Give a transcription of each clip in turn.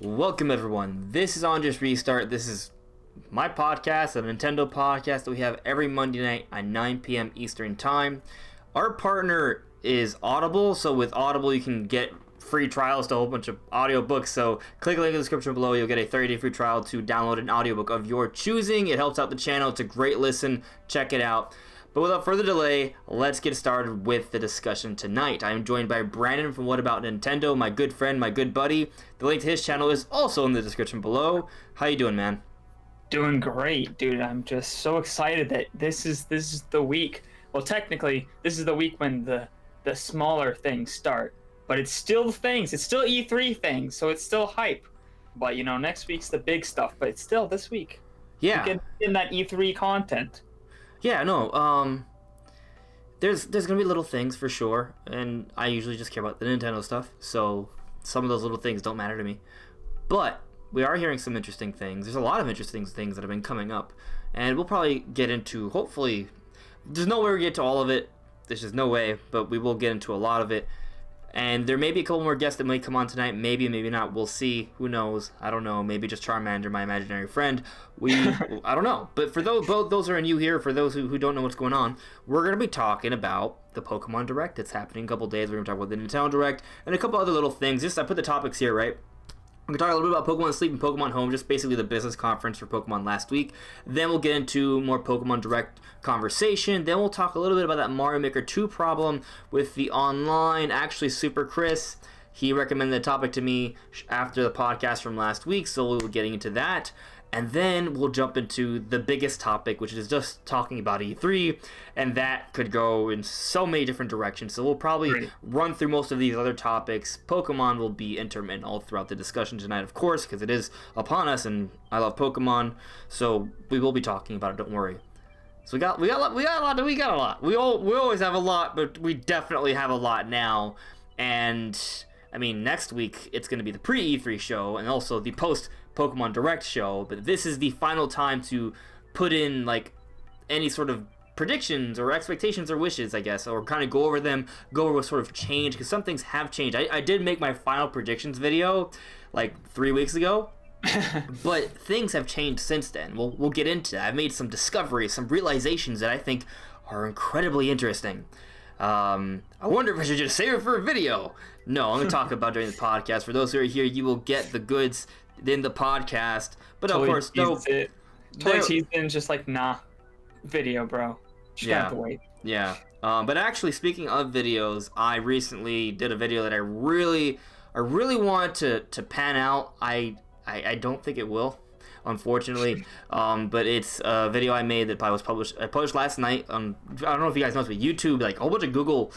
Welcome everyone. This is On Just Restart. This is my podcast, a Nintendo podcast that we have every Monday night at 9 p.m. Eastern Time. Our partner is Audible, so with Audible you can get free trials to a whole bunch of audiobooks. So click the link in the description below. You'll get a 30-day free trial to download an audiobook of your choosing. It helps out the channel. It's a great listen. Check it out. But without further delay, let's get started with the discussion tonight. I am joined by Brandon from What About Nintendo, my good friend, my good buddy. The link to his channel is also in the description below. How you doing, man? Doing great, dude. I'm just so excited that this is the week. Well, technically, this is the week when the smaller things start, but it's still things. It's still E3 things, so it's still hype. But next week's the big stuff. But it's still this week. Yeah. You get in that E3 content. Yeah, no. There's gonna be little things for sure, and I usually just care about the Nintendo stuff, so some of those little things don't matter to me. But we are hearing some interesting things. There's a lot of interesting things that have been coming up, and we'll probably get into. Hopefully, there's no way we get to all of it. There's just no way, but we will get into a lot of it. And there may be a couple more guests that may come on tonight. Maybe, maybe not. We'll see. Who knows? I don't know. Maybe just Charmander, my imaginary friend. I don't know. But for those who are new here, for those who don't know what's going on, we're going to be talking about the Pokemon Direct that's happening in a couple days. We're going to talk about the Nintendo Direct and a couple other little things. I put the topics here, right? We're going to talk a little bit about Pokemon Sleep and Pokemon Home, just basically the business conference for Pokemon last week. Then we'll get into more Pokemon Direct conversation. Then we'll talk a little bit about that Mario Maker 2 problem with the online. Actually, Super Chris, he recommended the topic to me after the podcast from last week, so we'll be getting into that. And then we'll jump into the biggest topic, which is just talking about E3, and that could go in so many different directions. So we'll probably run through most of these other topics. Pokemon will be intermittent all throughout the discussion tonight, of course, because it is upon us, and I love Pokemon, so we will be talking about it. Don't worry. So we got a lot. We always have a lot, but we definitely have a lot now. And I mean, next week it's going to be the pre-E3 show and also the post-Pokemon Direct show. But this is the final time to put in like any sort of predictions or expectations or wishes, I guess, or kind of go over them, go over what sort of changed, because some things have changed. I did make my final predictions video like 3 weeks ago. But things have changed since then. We'll get into that. I've made some discoveries, some realizations that I think are incredibly interesting. I wonder if I should just save it for a video. No, I'm going to talk about during the podcast. For those who are here, you will get the goods in the podcast. But of course, Totally teased in, just like, nah, video, bro. Just have to wait. Yeah. But actually, speaking of videos, I recently did a video that I really want to pan out. I don't think it will, unfortunately, but it's a video I made that I published last night on, I don't know if you guys know this, but YouTube, like a whole bunch of Google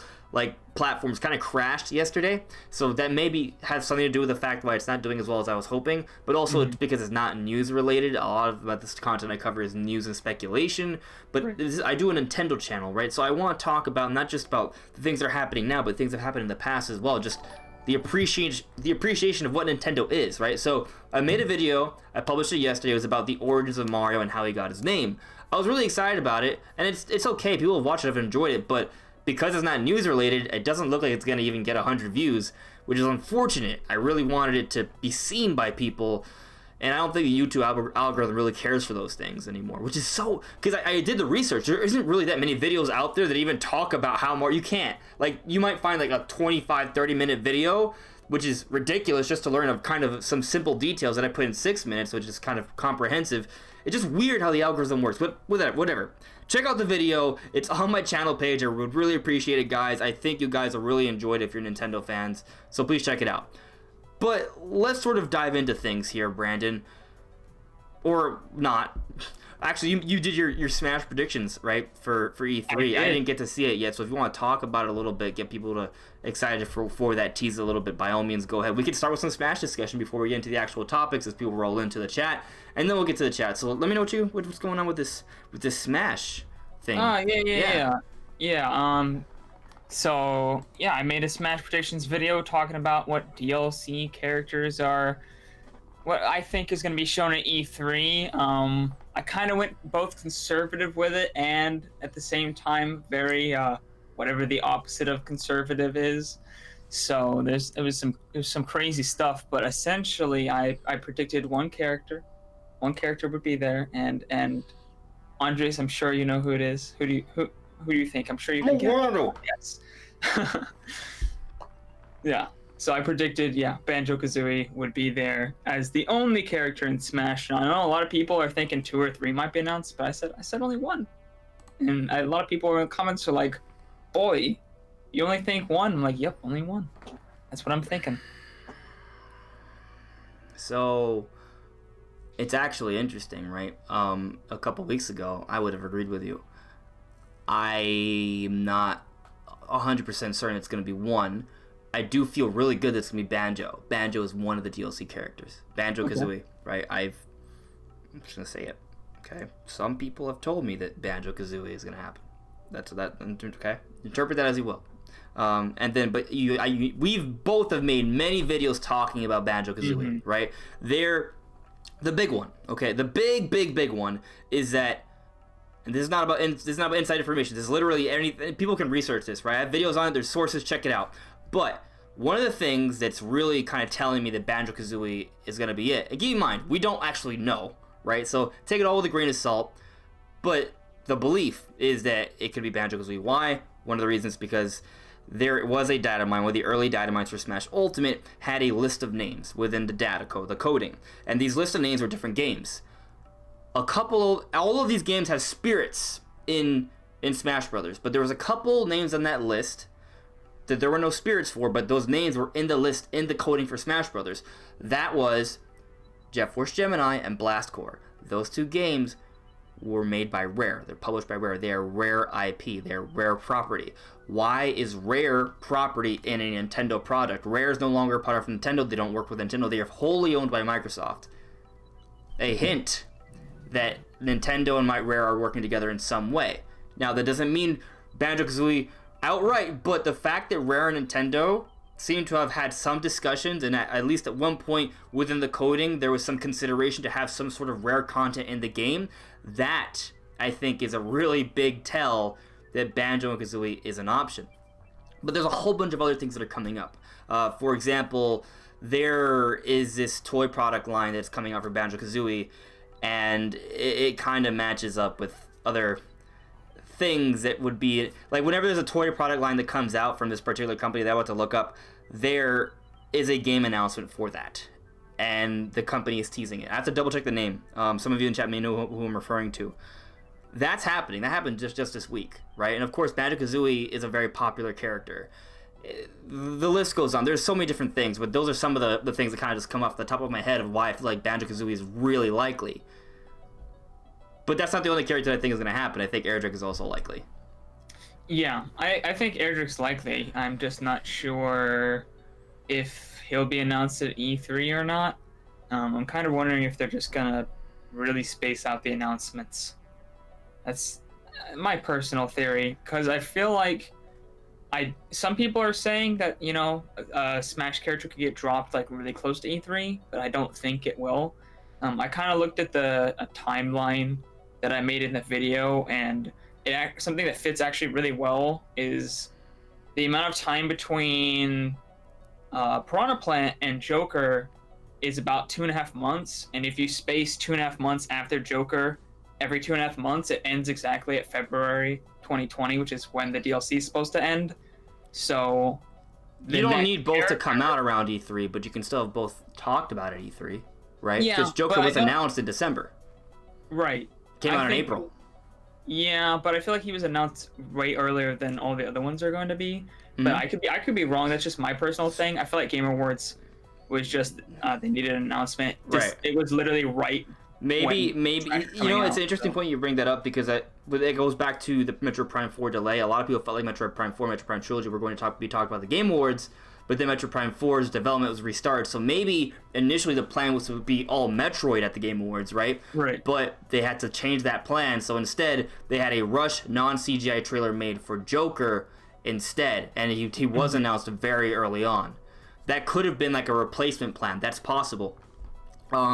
platforms kind of crashed yesterday, so that maybe has something to do with the fact why it's not doing as well as I was hoping, but also it's because it's not news related. A lot of this content I cover is news and speculation, but I do a Nintendo channel, right? So I want to talk about not just about the things that are happening now, but things that have happened in the past as well, just the appreciation of what Nintendo is, right? So I made a video, I published it yesterday. It was about the origins of Mario and how he got his name. I was really excited about it, and it's okay. People have watched it, have enjoyed it, but because it's not news related, it doesn't look like it's going to even get 100 views, which is unfortunate. I really wanted it to be seen by people, and I don't think the YouTube algorithm really cares for those things anymore, which is so, because I did the research. There isn't really that many videos out there that even talk about how Mario, you can't, like, you might find like a 30 minute video, which is ridiculous just to learn of kind of some simple details that I put in 6 minutes, which is kind of comprehensive. It's just weird how the algorithm works, but whatever. Check out the video. It's on my channel page. I would really appreciate it, guys. I think you guys will really enjoy it if you're Nintendo fans, so please check it out. But let's sort of dive into things here, Brandon. Or not. Actually, you did your Smash predictions, right, for E3. I didn't get to see it yet, so if you want to talk about it a little bit, get people excited for that tease a little bit, by all means, go ahead. We could start with some Smash discussion before we get into the actual topics as people roll into the chat, and then we'll get to the chat. So let me know what's going on with this Smash thing. So, yeah, I made a Smash predictions video talking about what DLC characters are, what I think is going to be shown at E3. I kind of went both conservative with it and at the same time very, whatever the opposite of conservative is. So it was some crazy stuff, but essentially I predicted one character would be there, and Andres, I'm sure you know who it is. Who do you think? I'm sure you can guess. Yes. Yeah. So I predicted, Banjo-Kazooie would be there as the only character in Smash. Now, I know a lot of people are thinking 2 or 3 might be announced, but I said only 1. And a lot of people in the comments are like, "Boy, you only think 1?" I'm like, "Yep, only 1." That's what I'm thinking. So it's actually interesting, right? A couple weeks ago, I would have agreed with you. I'm not 100% certain it's going to be 1. I do feel really good that it's going to be Banjo. Banjo is one of the DLC characters. Banjo-Kazooie, right? I'm just going to say it, okay? Some people have told me that Banjo-Kazooie is going to happen. Okay? Interpret that as you will. We've both have made many videos talking about Banjo-Kazooie, right? They're the big one, okay? The big one is that, and this is not about inside information. This is literally anything. People can research this, right? I have videos on it. There's sources. Check it out. But one of the things that's really kind of telling me that Banjo-Kazooie is going to be it, and keep in mind, we don't actually know, right? So take it all with a grain of salt. But the belief is that it could be Banjo-Kazooie. Why? One of the reasons because there was a data mine. One of the early data mines for Smash Ultimate had a list of names within the data code, the coding. And these lists of names were different games. All of these games have spirits in Smash Brothers, but there was a couple names on that list that there were no spirits for, but those names were in the list in the coding for Smash Brothers. That was Jet Force Gemini and Blast Corps. Those 2 games were made by Rare. They're published by Rare. They are Rare IP. They're Rare property. Why is Rare property in a Nintendo product? Rare is no longer a part of Nintendo. They don't work with Nintendo. They are wholly owned by Microsoft. A hint that Nintendo and Rare are working together in some way. Now, that doesn't mean Banjo-Kazooie outright, but the fact that Rare and Nintendo seem to have had some discussions, and at least at one point within the coding, there was some consideration to have some sort of Rare content in the game, that, I think, is a really big tell that Banjo and Kazooie is an option. But there's a whole bunch of other things that are coming up. For example, there is this toy product line that's coming out for Banjo-Kazooie, and it kind of matches up with other things that would be like whenever there's a toy product line that comes out from this particular company that I want to look up, there is a game announcement for that, and the company is teasing it. I have to double check the name. Some of you in chat may know who I'm referring to. That's happening. That happened just this week, right? And of course, Banjo-Kazooie is a very popular character. The list goes on. There's so many different things, but those are some of the things that kind of just come off the top of my head of why I feel like Banjo-Kazooie is really likely. But that's not the only character that I think is going to happen. I think Erdrick is also likely. Yeah, I think Erdrick's likely. I'm just not sure if he'll be announced at E3 or not. I'm kind of wondering if they're just going to really space out the announcements. That's my personal theory, because I feel like some people are saying that, a Smash character could get dropped like really close to E3, but I don't think it will. I kind of looked at a timeline that I made in the video, and something that fits actually really well is the amount of time between Piranha Plant and Joker is about 2.5 months, and if you space 2.5 months after Joker every 2.5 months, it ends exactly at February 2020, which is when the DLC is supposed to end. So you don't need both to come out around E3, but you can still have both talked about at E3, right? Yeah, because Joker was announced in December. Right. Came out in April. Yeah, but I feel like he was announced way earlier than all the other ones are going to be. But I could be wrong. That's just my personal thing. I feel like Game Awards was just they needed an announcement. Right. It was literally right. Maybe it's an interesting point you bring that up, because it goes back to the Metroid Prime 4 delay. A lot of people felt like Metroid Prime 4, Metroid Prime Trilogy were going to be talked about the Game Awards, but then Metroid Prime 4's development was restarted. So maybe initially the plan was to be all Metroid at the Game Awards, right? Right. But they had to change that plan, so instead they had a rush non-CGI trailer made for Joker instead, and he was announced very early on. That could have been like a replacement plan. That's possible.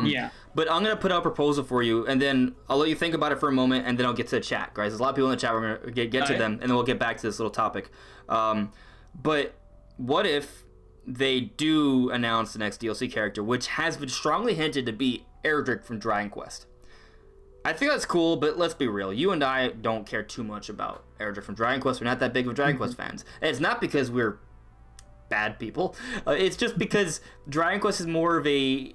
Yeah. But I'm going to put out a proposal for you, and then I'll let you think about it for a moment, and then I'll get to the chat, guys. There's a lot of people in the chat. We're going to get to them, and then we'll get back to this little topic. But what if they do announce the next DLC character, which has been strongly hinted to be Erdrick from Dragon Quest. I think that's cool, but let's be real. You and I don't care too much about Erdrick from Dragon Quest. We're not that big of Dragon Quest fans. And it's not because we're bad people. It's just because Dragon Quest is more of a...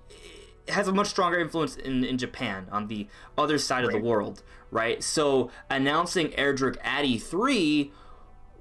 has a much stronger influence in Japan, on the other side of the world, right? So announcing Erdrick at E3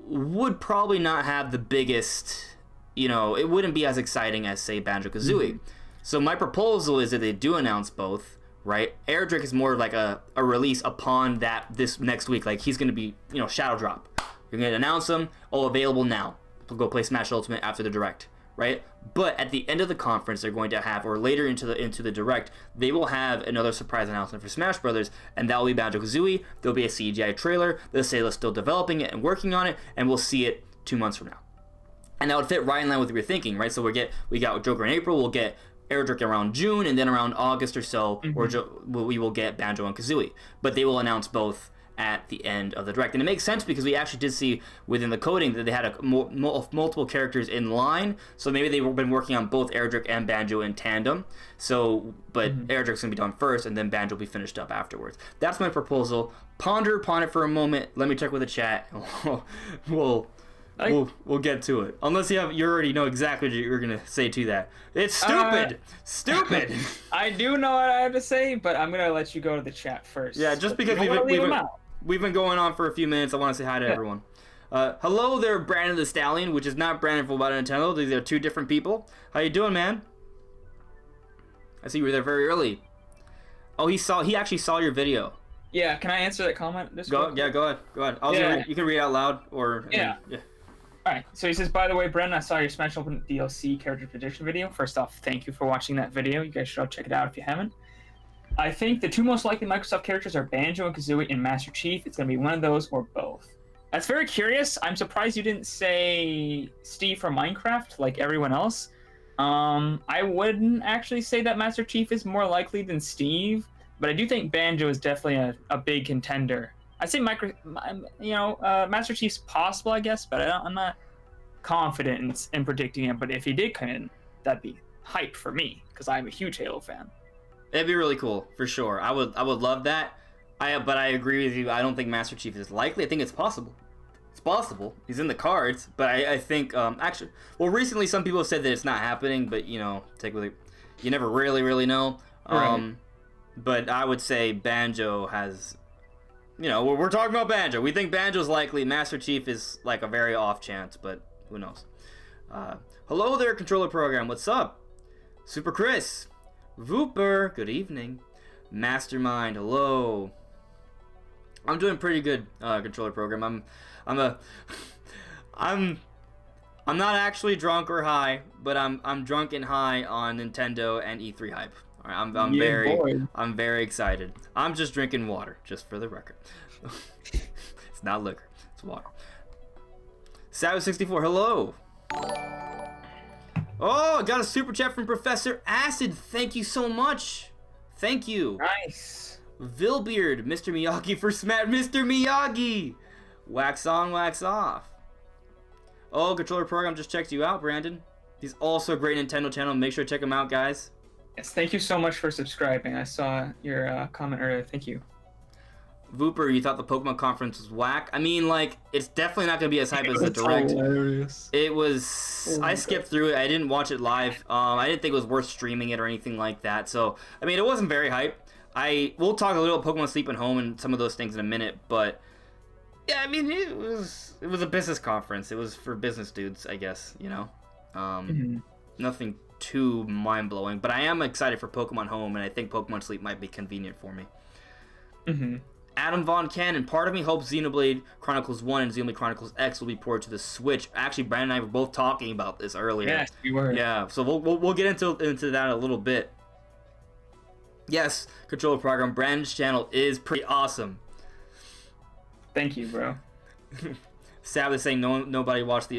would probably not have the biggest... it wouldn't be as exciting as, say, Banjo-Kazooie. So my proposal is that they do announce both, right? Erdrick is more like a release upon this next week. Like, he's going to be, shadow drop. You're going to announce him, available now. Go play Smash Ultimate after the Direct, right? But at the end of the conference, they're going to have, or later into the Direct, they will have another surprise announcement for Smash Brothers, and that will be Banjo-Kazooie. There'll be a CGI trailer. They'll say they're still developing it and working on it, and we'll see it 2 months from now. And that would fit right in line with what you're thinking, right? So we got Joker in April, we'll get Erdrick around June, and then around August or so, we will get Banjo and Kazooie. But they will announce both at the end of the Direct. And it makes sense because we actually did see within the coding that they had multiple characters in line, so maybe they've been working on both Erdrick and Banjo in tandem. So, but Erdrick's going to be done first, and then Banjo will be finished up afterwards. That's my proposal. Ponder upon it for a moment. Let me check with the chat. We'll get to it. Unless you already know exactly what you're gonna say to that. It's stupid. Stupid. I do know what I have to say, but I'm gonna let you go to the chat first. Yeah, just because we've been going on for a few minutes, I want to say hi to everyone. Hello there, Brandon the Stallion, which is not Brandon from About Nintendo. These are two different people. How you doing, man? I see you were there very early. Oh, he actually saw your video. Yeah, can I answer that comment? Go ahead. You can read out loud or yeah. Alright, so he says, by the way, Brendan, I saw your Smash Ultimate DLC character prediction video. First off, thank you for watching that video. You guys should all check it out if you haven't. I think the two most likely Microsoft characters are Banjo and Kazooie and Master Chief. It's going to be one of those or both. That's very curious. I'm surprised you didn't say Steve from Minecraft like everyone else. I wouldn't actually say that Master Chief is more likely than Steve, but I do think Banjo is definitely a big contender. I'd say Master Chief's possible, I guess, but I'm not confident in predicting it. But if he did come in, that'd be hype for me because I'm a huge Halo fan. It'd be really cool for sure. I would love that. But I agree with you. I don't think Master Chief is likely. I think it's possible. It's possible. He's in the cards, but I think actually, well, recently some people have said that it's not happening. But take with it. You never really know. Right. But I would say Banjo has. We're talking about Banjo. We think Banjo's likely. Master Chief is like a very off chance, but who knows? Hello there, Controller Program. What's up? Super Chris. Vooper. Good evening. Mastermind. Hello. I'm doing pretty good, Controller Program. I'm not actually drunk or high, but I'm drunk and high on Nintendo and E3 hype. All right, I'm very excited. I'm just drinking water, just for the record. It's not liquor, it's water. Savage64, hello. Oh, I got a super chat from Professor Acid. Thank you so much. Thank you. Nice. Vilbeard, Mr. Miyagi for Smash. Mr. Miyagi. Wax on, wax off. Oh, Controller Program just checked you out, Brandon. He's also a great Nintendo channel. Make sure to check him out, guys. Yes, thank you so much for subscribing. I saw your comment earlier. Thank you. Vooper, you thought the Pokemon conference was whack? I mean, like, it's definitely not going to be as hype as the Direct. Hilarious. It was... I skipped through it. I didn't watch it live. I didn't think it was worth streaming it or anything like that. So, I mean, it wasn't very hype. We'll talk a little about Pokemon Sleep and Home and some of those things in a minute, but... Yeah, I mean, it was a business conference. It was for business dudes, I guess, Nothing too mind-blowing, but I am excited for Pokemon Home, and I think Pokemon Sleep might be convenient for me. Adam Von Cannon, part of me hopes Xenoblade Chronicles 1 and Xenoblade Chronicles X will be ported to the Switch. Actually, Brandon and I were both talking about this earlier. Yes, we were. Yeah, so we'll get into that a little bit. Yes, Controller Program, Brandon's channel is pretty awesome. Thank you, bro. Sadly saying nobody watched the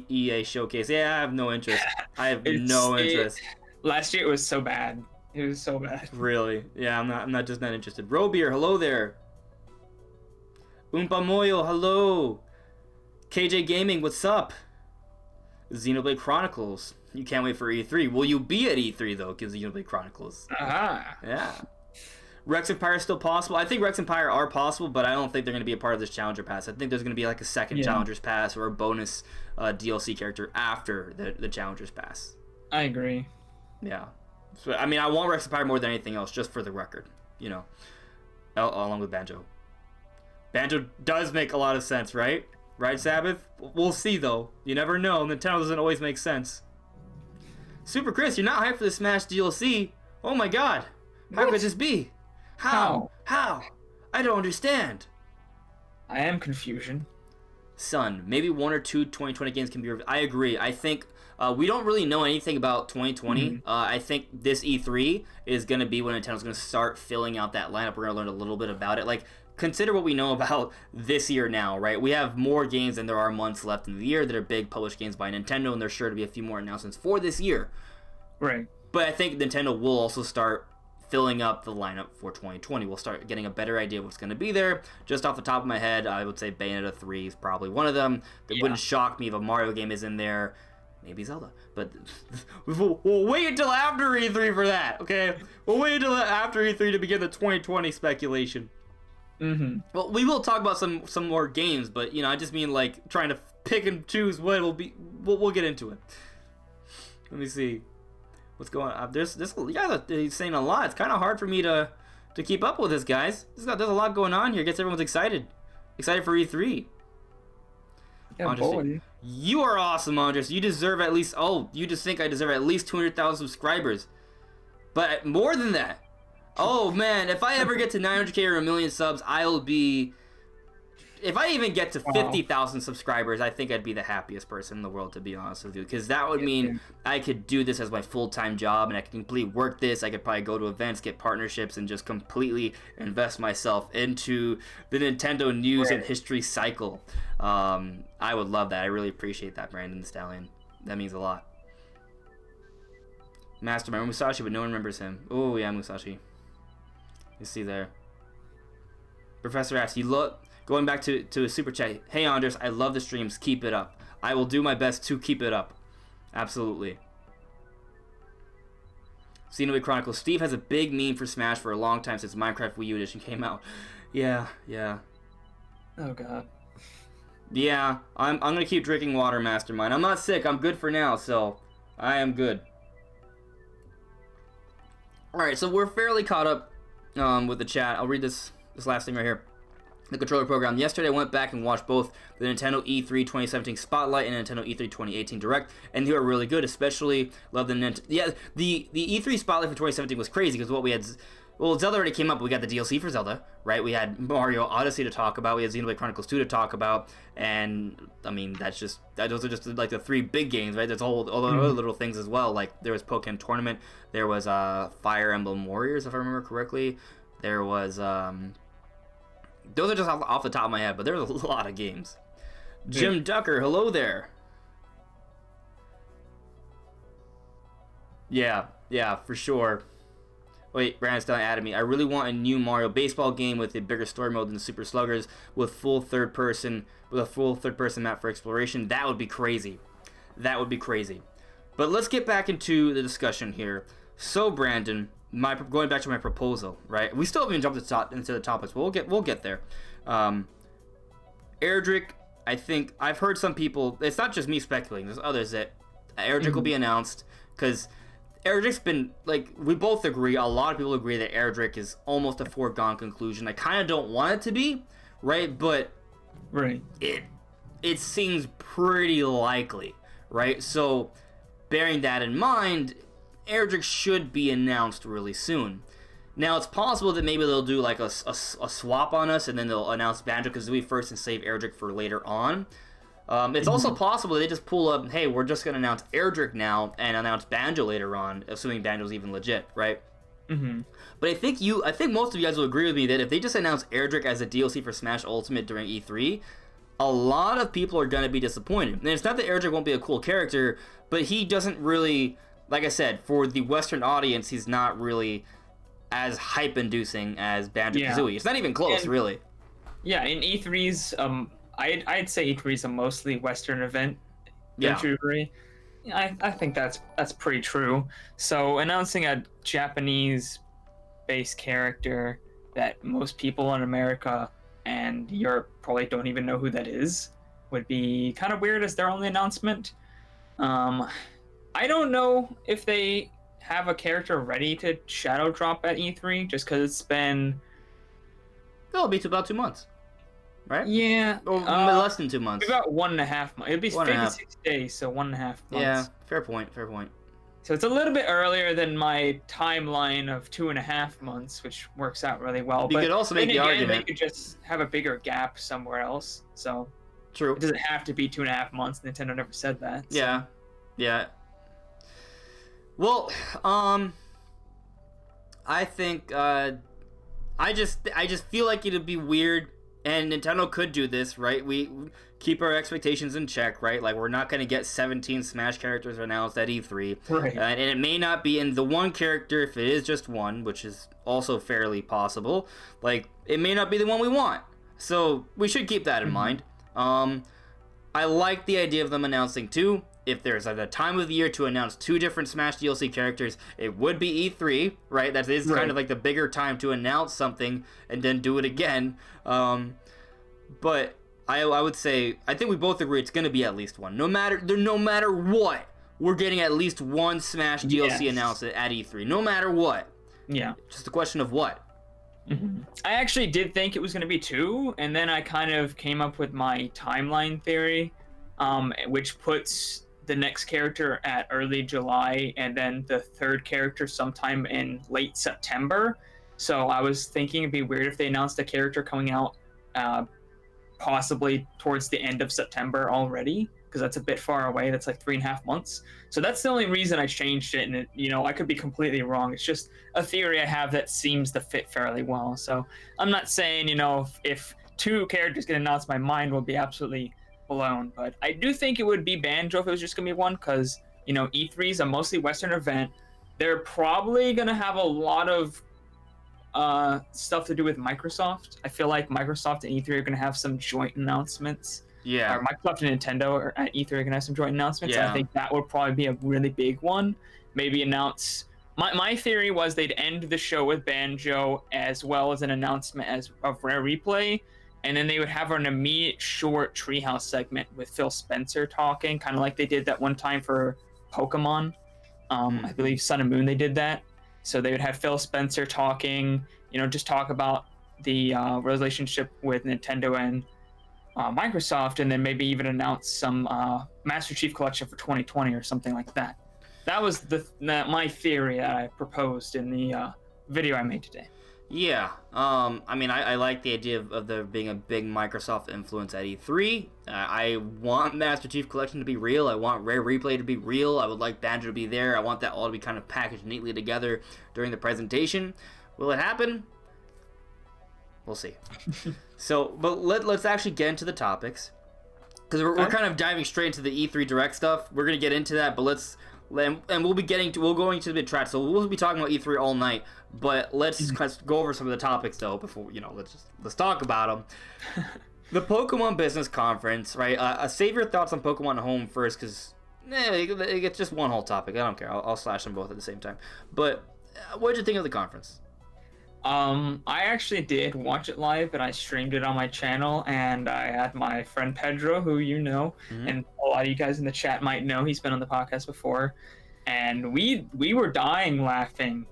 EA showcase. Yeah, I have no interest. I have no interest. Last year it was so bad. It was so bad. Really? Yeah, I'm not interested. Robier, hello there. Oompa Moyo, hello. KJ Gaming, what's up? Xenoblade Chronicles. You can't wait for E3. Will you be at E3 though? Because Xenoblade Chronicles. Ah. Yeah. Rex and Pyre is still possible. I think Rex and Pyre are possible, but I don't think they're going to be a part of this Challenger Pass. I think there's going to be like a second Challengers Pass or a bonus DLC character after the Challengers Pass. I agree. Yeah. So, I mean, I want Rex and Pyre more than anything else, just for the record. Along with Banjo. Banjo does make a lot of sense, right? Right, Sabbath? We'll see, though. You never know. Nintendo doesn't always make sense. Super Chris, you're not hyped for the Smash DLC. Oh my god. How could this be? How? I don't understand. I am confusion. Son, maybe 1 or 2 2020 games can be reviewed. I agree. I think we don't really know anything about 2020. Mm-hmm. I think this E3 is going to be when Nintendo's going to start filling out that lineup. We're going to learn a little bit about it. Like, consider what we know about this year now, right? We have more games than there are months left in the year that are big published games by Nintendo, and there's sure to be a few more announcements for this year. Right. But I think Nintendo will also start filling up the lineup for 2020. We'll start getting a better idea of what's going to be there. Just off the top of my head, I would say Bayonetta 3 is probably one of them. It wouldn't shock me if a Mario game is in there. Maybe Zelda. But we'll wait until after E3 for that, okay? We'll wait until after E3 to begin the 2020 speculation. Mm-hmm. Well, we will talk about some more games, but, I just mean, like, trying to pick and choose what it'll be. We'll get into it. Let me see. What's going on? There's you guys are saying a lot. It's kind of hard for me to keep up with this, guys. There's a lot going on here. Gets everyone's excited for E3. Yeah, Andres, boy. you are awesome, Andres. You deserve at least. Oh, you just think I deserve at least 200,000 subscribers, but more than that. Oh man, if I ever get to 900K or 1 million subs, I'll be. If I even get to 50,000 subscribers, I think I'd be the happiest person in the world, to be honest with you. Because that would mean I could do this as my full-time job, and I could completely work this. I could probably go to events, get partnerships, and just completely invest myself into the Nintendo news and history cycle. I would love that. I really appreciate that, Brandon the Stallion. That means a lot. Mastermind Musashi, but no one remembers him. Oh, yeah, Musashi. You see there. Professor asks, you look... Going back to a super chat. Hey, Andres, I love the streams. Keep it up. I will do my best to keep it up. Absolutely. Xenoblade Chronicles. Steve has a big meme for Smash for a long time since Minecraft Wii U Edition came out. Yeah. Oh, God. Yeah, I'm going to keep drinking water, Mastermind. I'm not sick. I'm good for now, so I am good. Alright, so we're fairly caught up with the chat. I'll read this last thing right here. The controller program. Yesterday I went back and watched both the Nintendo E3 2017 Spotlight and Nintendo E3 2018 Direct, and they were really good. Especially love the the E3 Spotlight for 2017 was crazy because what we had. Well, Zelda already came up. We got the DLC for Zelda, right? We had Mario Odyssey to talk about. We had Xenoblade Chronicles 2 to talk about, and I mean those are just like the 3 big games, right? There's all the other little things as well. Like there was Pokémon Tournament, there was Fire Emblem Warriors, if I remember correctly. There was those are just off the top of my head, but there was a lot of games. Jim Ducker, hello there. Yeah, for sure. Wait, Brandon's added me. I really want a new Mario baseball game with a bigger story mode than Super Sluggers with a full third person map for exploration. That would be crazy. But let's get back into the discussion here. So, Brandon, going back to my proposal, right? We still haven't even jumped into the topics, but we'll get there. Erdrick, I think I've heard some people. It's not just me speculating. There's others that Erdrick will be announced because Erdrick's been like we both agree. A lot of people agree that Erdrick is almost a foregone conclusion. I kind of don't want it to be, right? But it seems pretty likely, right? So, bearing that in mind, Erdrick should be announced really soon. Now, it's possible that maybe they'll do like a swap on us, and then they'll announce Banjo-Kazooie first and save Erdrick for later on. It's also possible they just pull up, hey, we're just going to announce Erdrick now and announce Banjo later on, assuming Banjo's even legit, right? Mm-hmm. But I think most of you guys will agree with me that if they just announce Erdrick as a DLC for Smash Ultimate during E3, a lot of people are going to be disappointed. And it's not that Erdrick won't be a cool character, but he doesn't really, like I said, for the Western audience, he's not really as hype-inducing as Banjo-Kazooie. It's not even close, really. Yeah, in E3's, I'd say E3 is a mostly Western event. Don't you agree? I think that's pretty true. So announcing a Japanese-based character that most people in America and Europe probably don't even know who that is would be kind of weird as their only announcement. Um, I don't know if they have a character ready to shadow drop at E3 just because it's been It'll be about 2 months, right? yeah Or less than 2 months. about 1.5 months. It'd be 1.5. 56 days, so 1.5 months. Yeah, fair point. Fair point. So it's a little bit earlier than my timeline of 2.5 months, which works out really well. You but could also make then the again, argument. they could just have a bigger gap somewhere else. So True. it doesn't have to be 2.5 months. Nintendo never said that. So. Yeah. Yeah. Well, I think I just feel like it'd be weird, and Nintendo could do this, right? We keep our expectations in check, right? Like, we're not going to get 17 Smash characters announced at E3. Right. And it may not be in the one character if it is just one, which is also fairly possible. Like, it may not be the one we want. So, we should keep that in mind. I like the idea of them announcing two. If there's a time of the year to announce two different Smash DLC characters, it would be E3, right? That is kind of like the bigger time to announce something and then do it again. But I would say, I think we both agree it's going to be at least one. No matter what, we're getting at least one Smash DLC announced at E3. No matter what. Yeah. Just a question of what. Mm-hmm. I actually did think it was going to be two, and then I kind of came up with my timeline theory, which puts the next character at early July, and then the third character sometime in late September. So I was thinking it'd be weird if they announced a character coming out possibly towards the end of September already, because that's a bit far away. That's like 3.5 months. So that's the only reason I changed it, and it, I could be completely wrong. It's just a theory I have that seems to fit fairly well. So I'm not saying, if two characters get announced, my mind will be absolutely blown, but I do think it would be Banjo if it was just gonna be one, because E3 is a mostly Western event. They're probably gonna have a lot of stuff to do with Microsoft. I feel like Microsoft and E3 are gonna have some joint announcements. Yeah. Or Microsoft and Nintendo at E3 are gonna have some joint announcements. Yeah. I think that would probably be a really big one. Maybe announce. My theory was they'd end the show with Banjo as well as an announcement of Rare Replay. And then they would have an immediate short Treehouse segment with Phil Spencer talking, kind of like they did that one time for Pokemon. I believe Sun and Moon they did that. So they would have Phil Spencer talking, just talk about the relationship with Nintendo and Microsoft, and then maybe even announce some Master Chief Collection for 2020 or something like that. That was my theory that I proposed in the video I made today. Yeah, I like the idea of there being a big Microsoft influence at E3. I want Master Chief Collection to be real. I want Rare Replay to be real. I would like Banjo to be there. I want that all to be kind of packaged neatly together during the presentation. Will it happen? We'll see. But let's actually get into the topics. Because we're kind of diving straight into the E3 Direct stuff. We're going to get into that, but we'll going to the mid-track, so we'll be talking about E3 all night. But let's go over some of the topics though before let's talk about them. The Pokemon Business Conference, right? Save your thoughts on Pokemon Home first, because it's just one whole topic. I don't care. I'll slash them both at the same time. But what did you think of the conference? I actually did watch it live, and I streamed it on my channel, and I had my friend Pedro, who and a lot of you guys in the chat might know. He's been on the podcast before, and we were dying laughing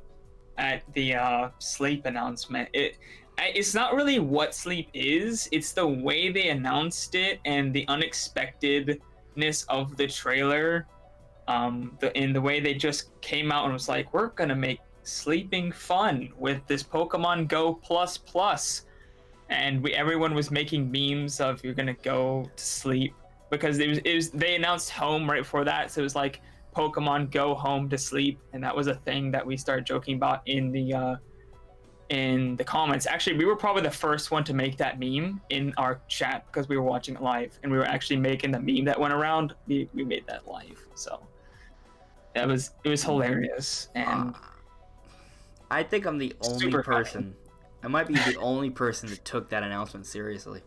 at the Sleep announcement. It's not really what Sleep is, it's the way they announced it and the unexpectedness of the trailer. In the way they just came out and was like, we're gonna make sleeping fun with this Pokemon Go Plus, and everyone was making memes of you're gonna go to sleep, because they announced Home right before that, so it was like Pokemon Go Home to Sleep, and that was a thing that we started joking about in the comments. Actually, we were probably the first one to make that meme in our chat because we were watching it live, and we were actually making the meme that went around. We made that live, so it was hilarious. And I think I'm the only person. I might be the only person that took that announcement seriously.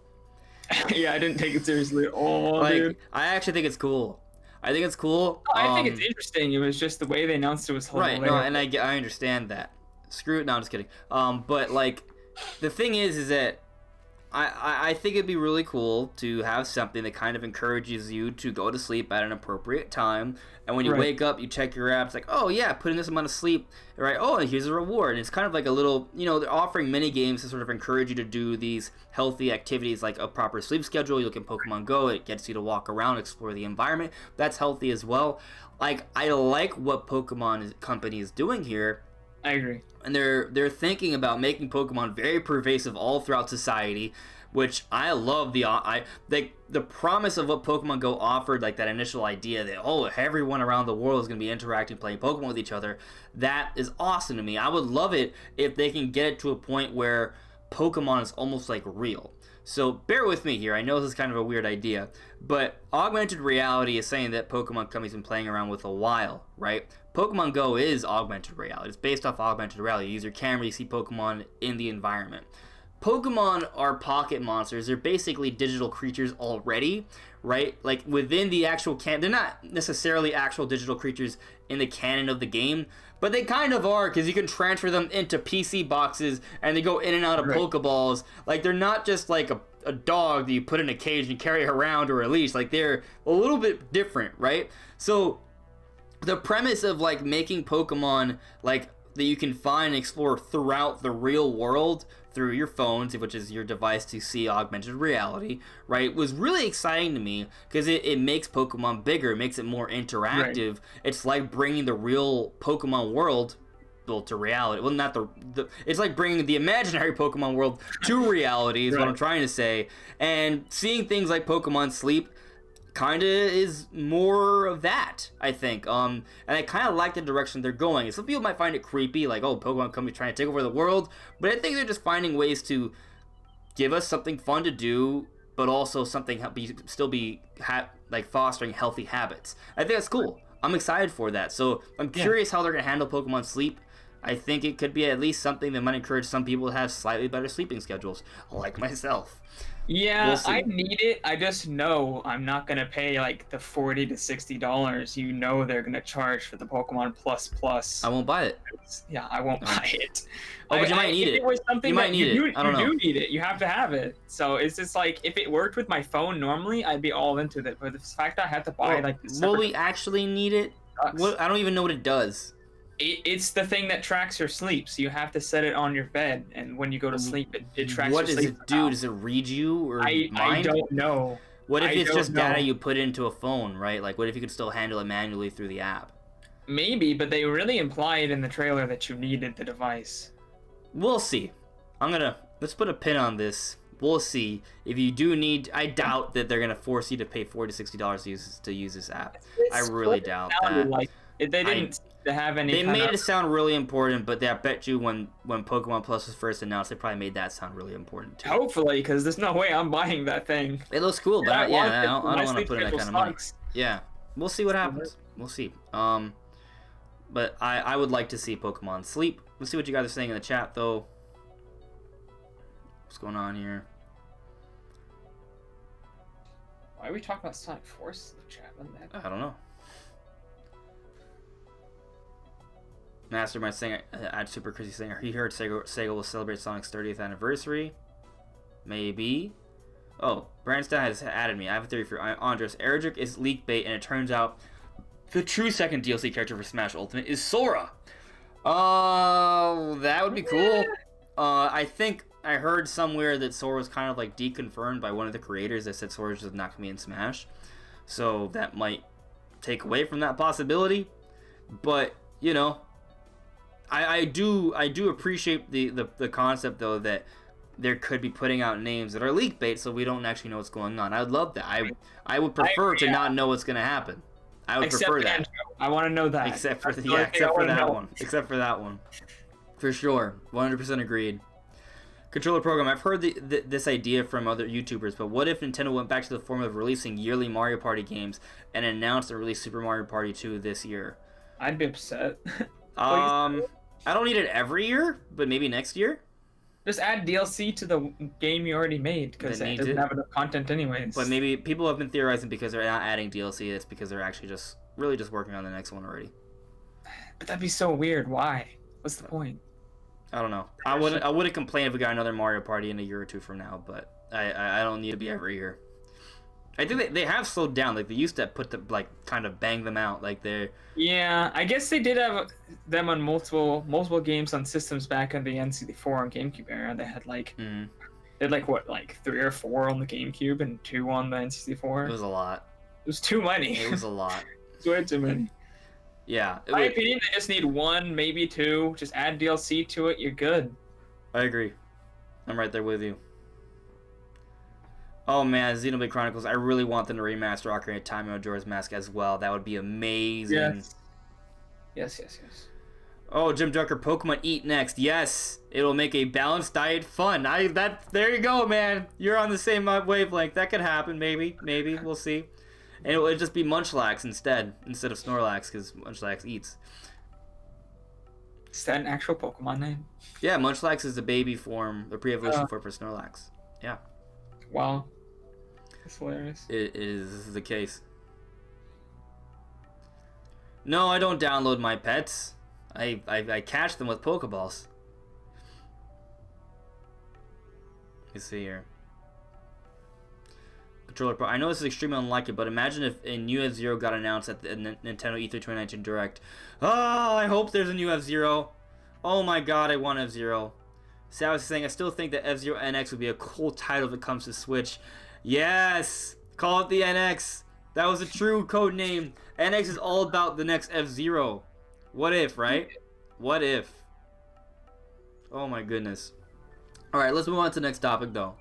Yeah, I didn't take it seriously at all, dude. I actually think it's cool. I think it's cool. I think it's interesting. It was just the way they announced it was hilarious. Right, no, and I understand that. Screw it. No, I'm just kidding. But like, the thing is that I think it'd be really cool to have something that kind of encourages you to go to sleep at an appropriate time. And when you wake up, you check your apps, like, oh yeah, put in this amount of sleep, right? Oh, and here's a reward. And it's kind of like a little, they're offering mini games to sort of encourage you to do these healthy activities, like a proper sleep schedule. You look at Pokemon Go, it gets you to walk around, explore the environment. That's healthy as well. Like, I like what Pokemon Company is doing here. I agree. And they're thinking about making Pokemon very pervasive all throughout society, which I love. The promise of what Pokemon Go offered, like that initial idea that everyone around the world is going to be interacting, playing Pokemon with each other. That is awesome to me. I would love it if they can get it to a point where Pokemon is almost like real. So bear with me here. I know this is kind of a weird idea, but augmented reality is something that Pokemon Company's been playing around with a while, right? Pokemon Go is augmented reality. It's based off augmented reality. You use your camera, you see Pokemon in the environment. Pokemon are pocket monsters. They're basically digital creatures already, right? Like within the actual they're not necessarily actual digital creatures in the canon of the game, but they kind of are, because you can transfer them into PC boxes and they go in and out of Pokeballs. Like, they're not just like a dog that you put in a cage and carry around or a leash. Like, they're a little bit different, right? So the premise of like making Pokemon like that you can find and explore throughout the real world through your phones, which is your device to see augmented reality, right, was really exciting to me, because it makes Pokemon bigger, it makes it more interactive. Right. It's like bringing the real Pokemon world to reality. Well, not it's like bringing the imaginary Pokemon world to reality is what I'm trying to say. And seeing things like Pokemon Sleep kind of is more of that, I think. And I kind of like the direction they're going. Some people might find it creepy, like, oh, Pokemon Company trying to take over the world, but I think they're just finding ways to give us something fun to do, but also something like fostering healthy habits. I think that's cool. I'm excited for that. So I'm curious how they're gonna handle Pokemon Sleep. I think it could be at least something that might encourage some people to have slightly better sleeping schedules, like myself. Yeah, I need it. I just know I'm not gonna pay like the $40 to $60. You know they're gonna charge for the Pokemon Plus. I won't buy it. Yeah, I won't buy it. Oh, but you might need it. It was something you might need it. I don't know. You do need it. You have to have it. So it's just like, if it worked with my phone normally, I'd be all into it. But the fact that I had to buy will we actually need it? I don't even know what it does. It's the thing that tracks your sleep, so you have to set it on your bed, and when you go to sleep, it tracks your sleep. What does it do? Does it read you or mind? I don't know. What if it's just data you put into a phone, right? Like, what if you could still handle it manually through the app? Maybe, but they really implied in the trailer that you needed the device. We'll see. Let's put a pin on this. We'll see. If you do need, I doubt that they're gonna force you to pay $40 to $60 to use this app. I really doubt that. Like, they didn't have any. They made it sound really important, but I bet you when Pokemon Plus was first announced, they probably made that sound really important too. Hopefully, because there's no way I'm buying that thing. It looks cool, but I don't want to put in that kind of money. Yeah, we'll see what happens. We'll see. But I would like to see Pokemon Sleep. Let's see what you guys are saying in the chat, though. What's going on here? Why are we talking about Sonic Force in the chat? I don't know. Mastermind saying, add Super Chrissy saying, he heard Sega will celebrate Sonic's 30th anniversary. Maybe. Oh, Branstad has added me. I have a theory for Andres. Erdrick is leak bait, and it turns out the true second DLC character for Smash Ultimate is Sora. That would be cool. I think I heard somewhere that Sora was kind of like deconfirmed by one of the creators that said Sora's just not going to be in Smash. So that might take away from that possibility. But, you know, I do appreciate the concept, though, that there could be putting out names that are leak bait, so we don't actually know what's going on. I would love that. I would prefer to not know what's going to happen. I would prefer that. Andrew. I want to know that. Except for that one. Except for that one. For sure. 100% agreed. Controller program. I've heard this idea from other YouTubers, but what if Nintendo went back to the form of releasing yearly Mario Party games and announced and released Super Mario Party 2 this year? I'd be upset. I don't need it every year, but maybe next year. Just add DLC to the game you already made because That it needs doesn't it. have enough content anyways. But maybe people have been theorizing because they're not adding DLC, it's because they're actually just really just working on the next one already. But that'd be so weird. Why? What's the point? I don't know. I wouldn't complain if we got another Mario Party in a year or two from now, but I don't need to be every year. I think they have slowed down. Like they used to kind of bang them out. Like they're Yeah, I guess they did have them on multiple games on systems back in the N64 and GameCube era. They had what, like 3 or 4 on the GameCube and 2 on the N64. it was a lot. It was too many. It was a lot. It's way too many. Yeah. In my opinion, they just need 1, maybe 2. Just add DLC to it. You're good. I agree. I'm right there with you. Oh man, Xenoblade Chronicles. I really want them to remaster Ocarina of Time and Majora's Mask as well. That would be amazing. Yes. Oh, Jim Junker, Pokemon Eat next. Yes, it'll make a balanced diet fun. There you go, man. You're on the same wavelength. That could happen, maybe. We'll see. And it'll just be Munchlax instead of Snorlax, because Munchlax eats. Is that an actual Pokemon name? Yeah, Munchlax is the baby form, the pre-evolution form for Snorlax. Yeah. Wow. That's hilarious. It is the case. No, I don't download my pets. I catch them with Pokeballs. Let's see here. Controller Pro. I know this is extremely unlikely, but imagine if a new F-Zero got announced at the Nintendo E3 2019 Direct. Oh, I hope there's a new F-Zero. Oh my god, I want F-Zero. So I was saying, I still think that F-Zero NX would be a cool title if it comes to Switch. Yes! Call it the NX. That was a true code name. NX is all about the next F-Zero. What if, right? What if? Oh my goodness. Alright, let's move on to the next topic, though.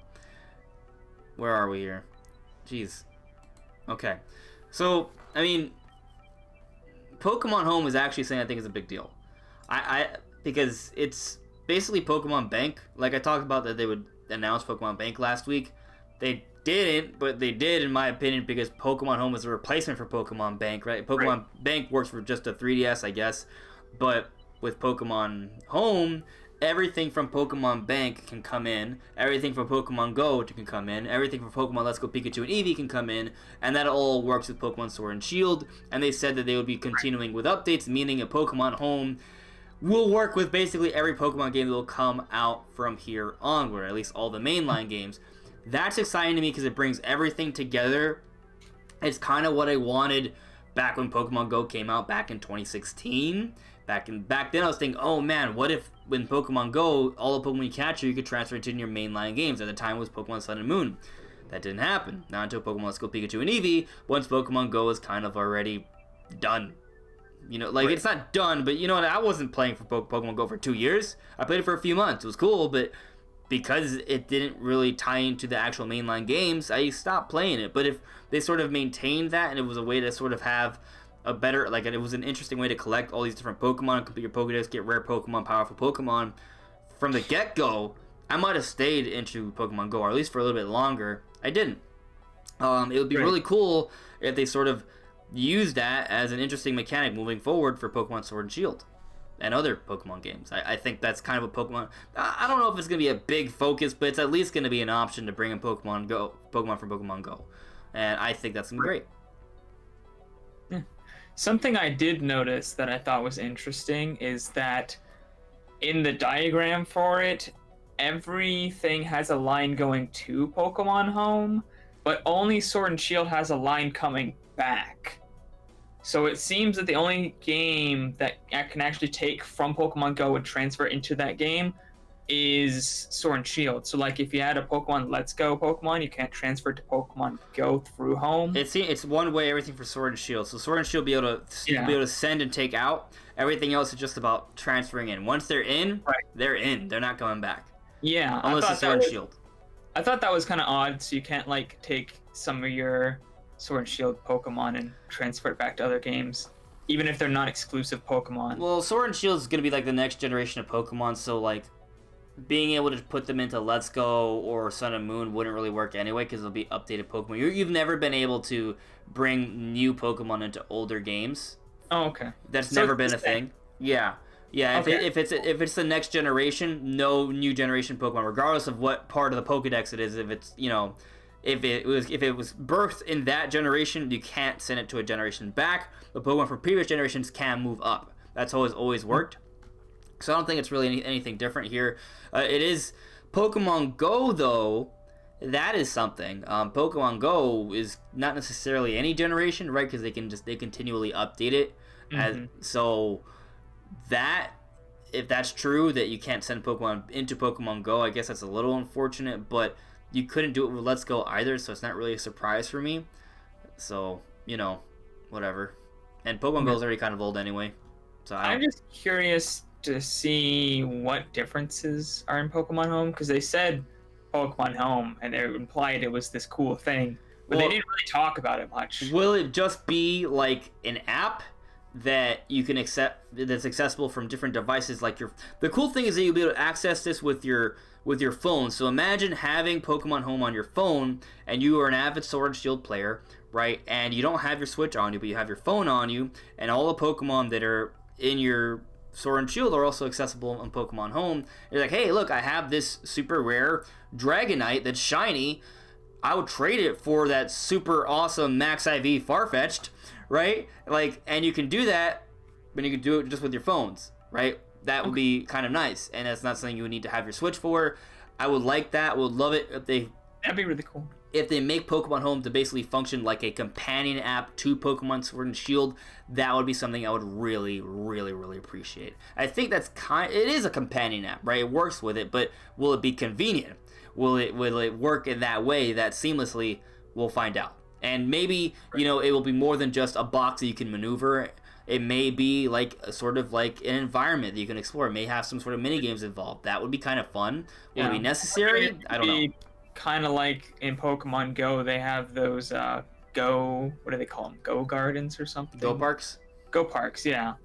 Where are we here? Jeez. Okay. So, I mean, Pokemon Home is actually something I think is a big deal. Because it's basically Pokemon Bank. Like I talked about that they would announce Pokemon Bank last week. They didn't, but they did in my opinion because Pokemon Home is a replacement for Pokemon Bank, right? Pokemon Bank works for just a 3DS, I guess. But with Pokemon Home, everything from Pokemon Bank can come in, everything from Pokemon Go can come in, everything from Pokemon Let's Go Pikachu and Eevee can come in, and that all works with Pokemon Sword and Shield, and they said that they would be continuing with updates, meaning a Pokemon Home will work with basically every Pokemon game that will come out from here onward, at least all the mainline games. That's exciting to me because it brings everything together. It's kind of what I wanted back when Pokemon Go came out back in 2016. Back then I was thinking, oh man, what if when Pokemon Go, all the Pokemon you capture, you could transfer it to your mainline games. At the time it was Pokemon Sun and Moon. That didn't happen. Not until Pokemon Let's Go Pikachu and Eevee, once Pokemon Go was kind of already done. You know, like, it's not done, but you know what, I wasn't playing for Pokemon Go for 2 years. I played it for a few months. It was cool, but because it didn't really tie into the actual mainline games, I stopped playing it. But if they sort of maintained that, and it was a way to sort of have a better, like, it was an interesting way to collect all these different Pokemon, complete your Pokedex, get rare Pokemon, powerful Pokemon, from the get-go, I might have stayed into Pokemon Go, or at least for a little bit longer. I didn't. It would be really cool if they sort of use that as an interesting mechanic moving forward for Pokemon Sword and Shield and other Pokemon games. I think that's kind of a Pokemon. I don't know if it's going to be a big focus, but it's at least going to be an option to bring in Pokemon from Pokemon Go. And I think that's going to be great. Yeah. Something I did notice that I thought was interesting is that in the diagram for it, everything has a line going to Pokemon Home, but only Sword and Shield has a line coming back. So it seems that the only game that can actually take from Pokemon Go and transfer into that game is Sword and Shield. So like if you had a Pokemon Let's Go Pokemon, you can't transfer to Pokemon Go through Home. It's one way everything for Sword and Shield. So Sword and Shield be able to send and take out. Everything else is just about transferring in. Once they're in, they're in. They're not coming back. Yeah, unless it's Sword and Shield. I thought that was kind of odd. So you can't like take some of your Sword and Shield Pokemon and transfer it back to other games, even if they're not exclusive Pokemon. Well, Sword and Shield is going to be like the next generation of Pokemon, so like being able to put them into Let's Go or Sun and Moon wouldn't really work anyway because they'll be updated Pokemon. You've never been able to bring new Pokemon into older games. Oh, okay. That's never been a thing. Yeah. Yeah, Okay. if it's the next generation, no new generation Pokemon, regardless of what part of the Pokedex it is. If it's if it was birthed in that generation, you can't send it to a generation back. The Pokemon from previous generations can move up. That's how it's always worked. So I don't think it's really anything different here. It is Pokemon Go though. That is something. Pokemon Go is not necessarily any generation, right? Because they continually update it. So that if that's true that you can't send Pokemon into Pokemon Go, I guess that's a little unfortunate. But you couldn't do it with Let's Go either, so it's not really a surprise for me. So whatever. And Pokemon Go is already kind of old anyway. So I'm just curious to see what differences are in Pokemon Home, because they said Pokemon Home and it implied it was this cool thing, but they didn't really talk about it much. Will it just be like an app that you can accept that's accessible from different devices? Like the cool thing is that you'll be able to access this with your phone. So imagine having Pokemon Home on your phone, and you are an avid Sword and Shield player, right? And you don't have your Switch on you, but you have your phone on you, and all the Pokemon that are in your Sword and Shield are also accessible on Pokemon Home. You're like, hey, look, I have this super rare Dragonite that's shiny. I would trade it for that super awesome Max IV Farfetch'd, right? Like, and you can do that, but you can do it just with your phones, right? That would be kind of nice, and that's not something you would need to have your Switch for. I would like that. Would love it if that'd be really cool. If they make Pokemon Home to basically function like a companion app to Pokemon Sword and Shield, that would be something I would really, really, really appreciate. I think it is a companion app, right? It works with it, but will it be convenient? Will it work in that way, that seamlessly? We'll find out. And maybe, it will be more than just a box that you can maneuver. It may be like sort of like an environment that you can explore. It may have some sort of mini games involved. That would be kind of fun. Will it be necessary? I don't know. Kind of like in Pokemon Go, they have those what do they call them? Go gardens or something? Go parks? Go parks, yeah.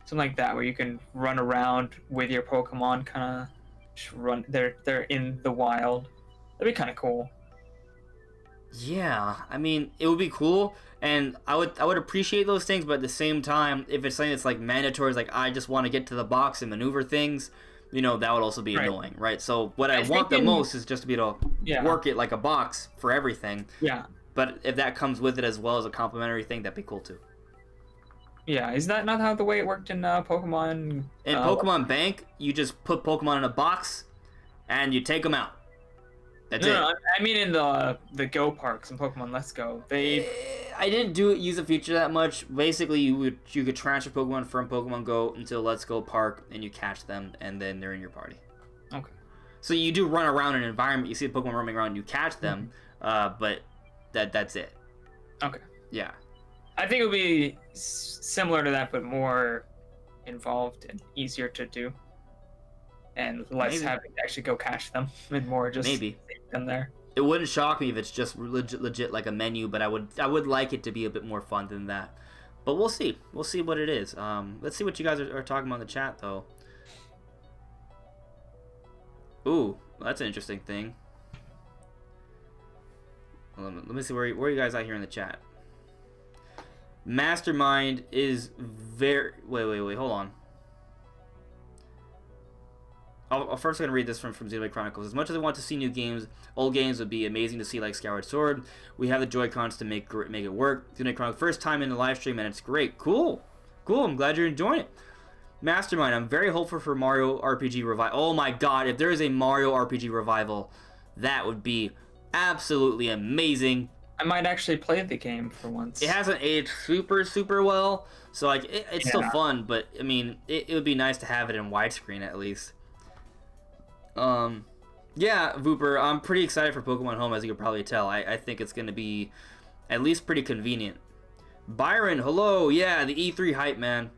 Something like that, where you can run around with your Pokemon, kind of just run. They're in the wild. That'd be kind of cool. Yeah, I mean, it would be cool, and I would appreciate those things, but at the same time, if it's something that's like mandatory, it's like I just want to get to the box and maneuver things, that would also be annoying, right? So what I want the most is just to be able to work it like a box for everything. Yeah. But if that comes with it as well as a complimentary thing, that'd be cool too. Yeah, is that not how the way it worked in Pokemon? In Pokemon Bank, you just put Pokemon in a box, and you take them out. That's it. No, I mean in the Go parks in Pokemon Let's Go. I didn't use a feature that much. Basically, you could transfer Pokemon from Pokemon Go into Let's Go Park, and you catch them, and then they're in your party. Okay. So you do run around an environment. You see the Pokemon roaming around, you catch them, but that's it. Okay. Yeah. I think it would be similar to that, but more involved and easier to do, and less having to actually go catch them, and more just leave them there. It wouldn't shock me if it's just legit like a menu, but I would like it to be a bit more fun than that. But we'll see. We'll see what it is. Let's see what you guys are talking about in the chat, though. Ooh, that's an interesting thing. Let me see where you guys are here in the chat. Mastermind is very... Wait, hold on. I'm first going to read this from Xenoblade Chronicles. As much as I want to see new games, old games would be amazing to see, like Skyward Sword. We have the Joy-Cons to make it work. Xenoblade Chronicles, first time in the live stream, and it's great. Cool. I'm glad you're enjoying it. Mastermind, I'm very hopeful for Mario RPG Revival. Oh my god, if there is a Mario RPG Revival, that would be absolutely amazing. I might actually play the game for once. It hasn't aged super well, so like it's still fun, but I mean, it would be nice to have it in widescreen at least. Yeah, Vooper, I'm pretty excited for Pokemon Home, as you can probably tell. I think it's going to be at least pretty convenient. Byron, hello. Yeah, the E3 hype, man.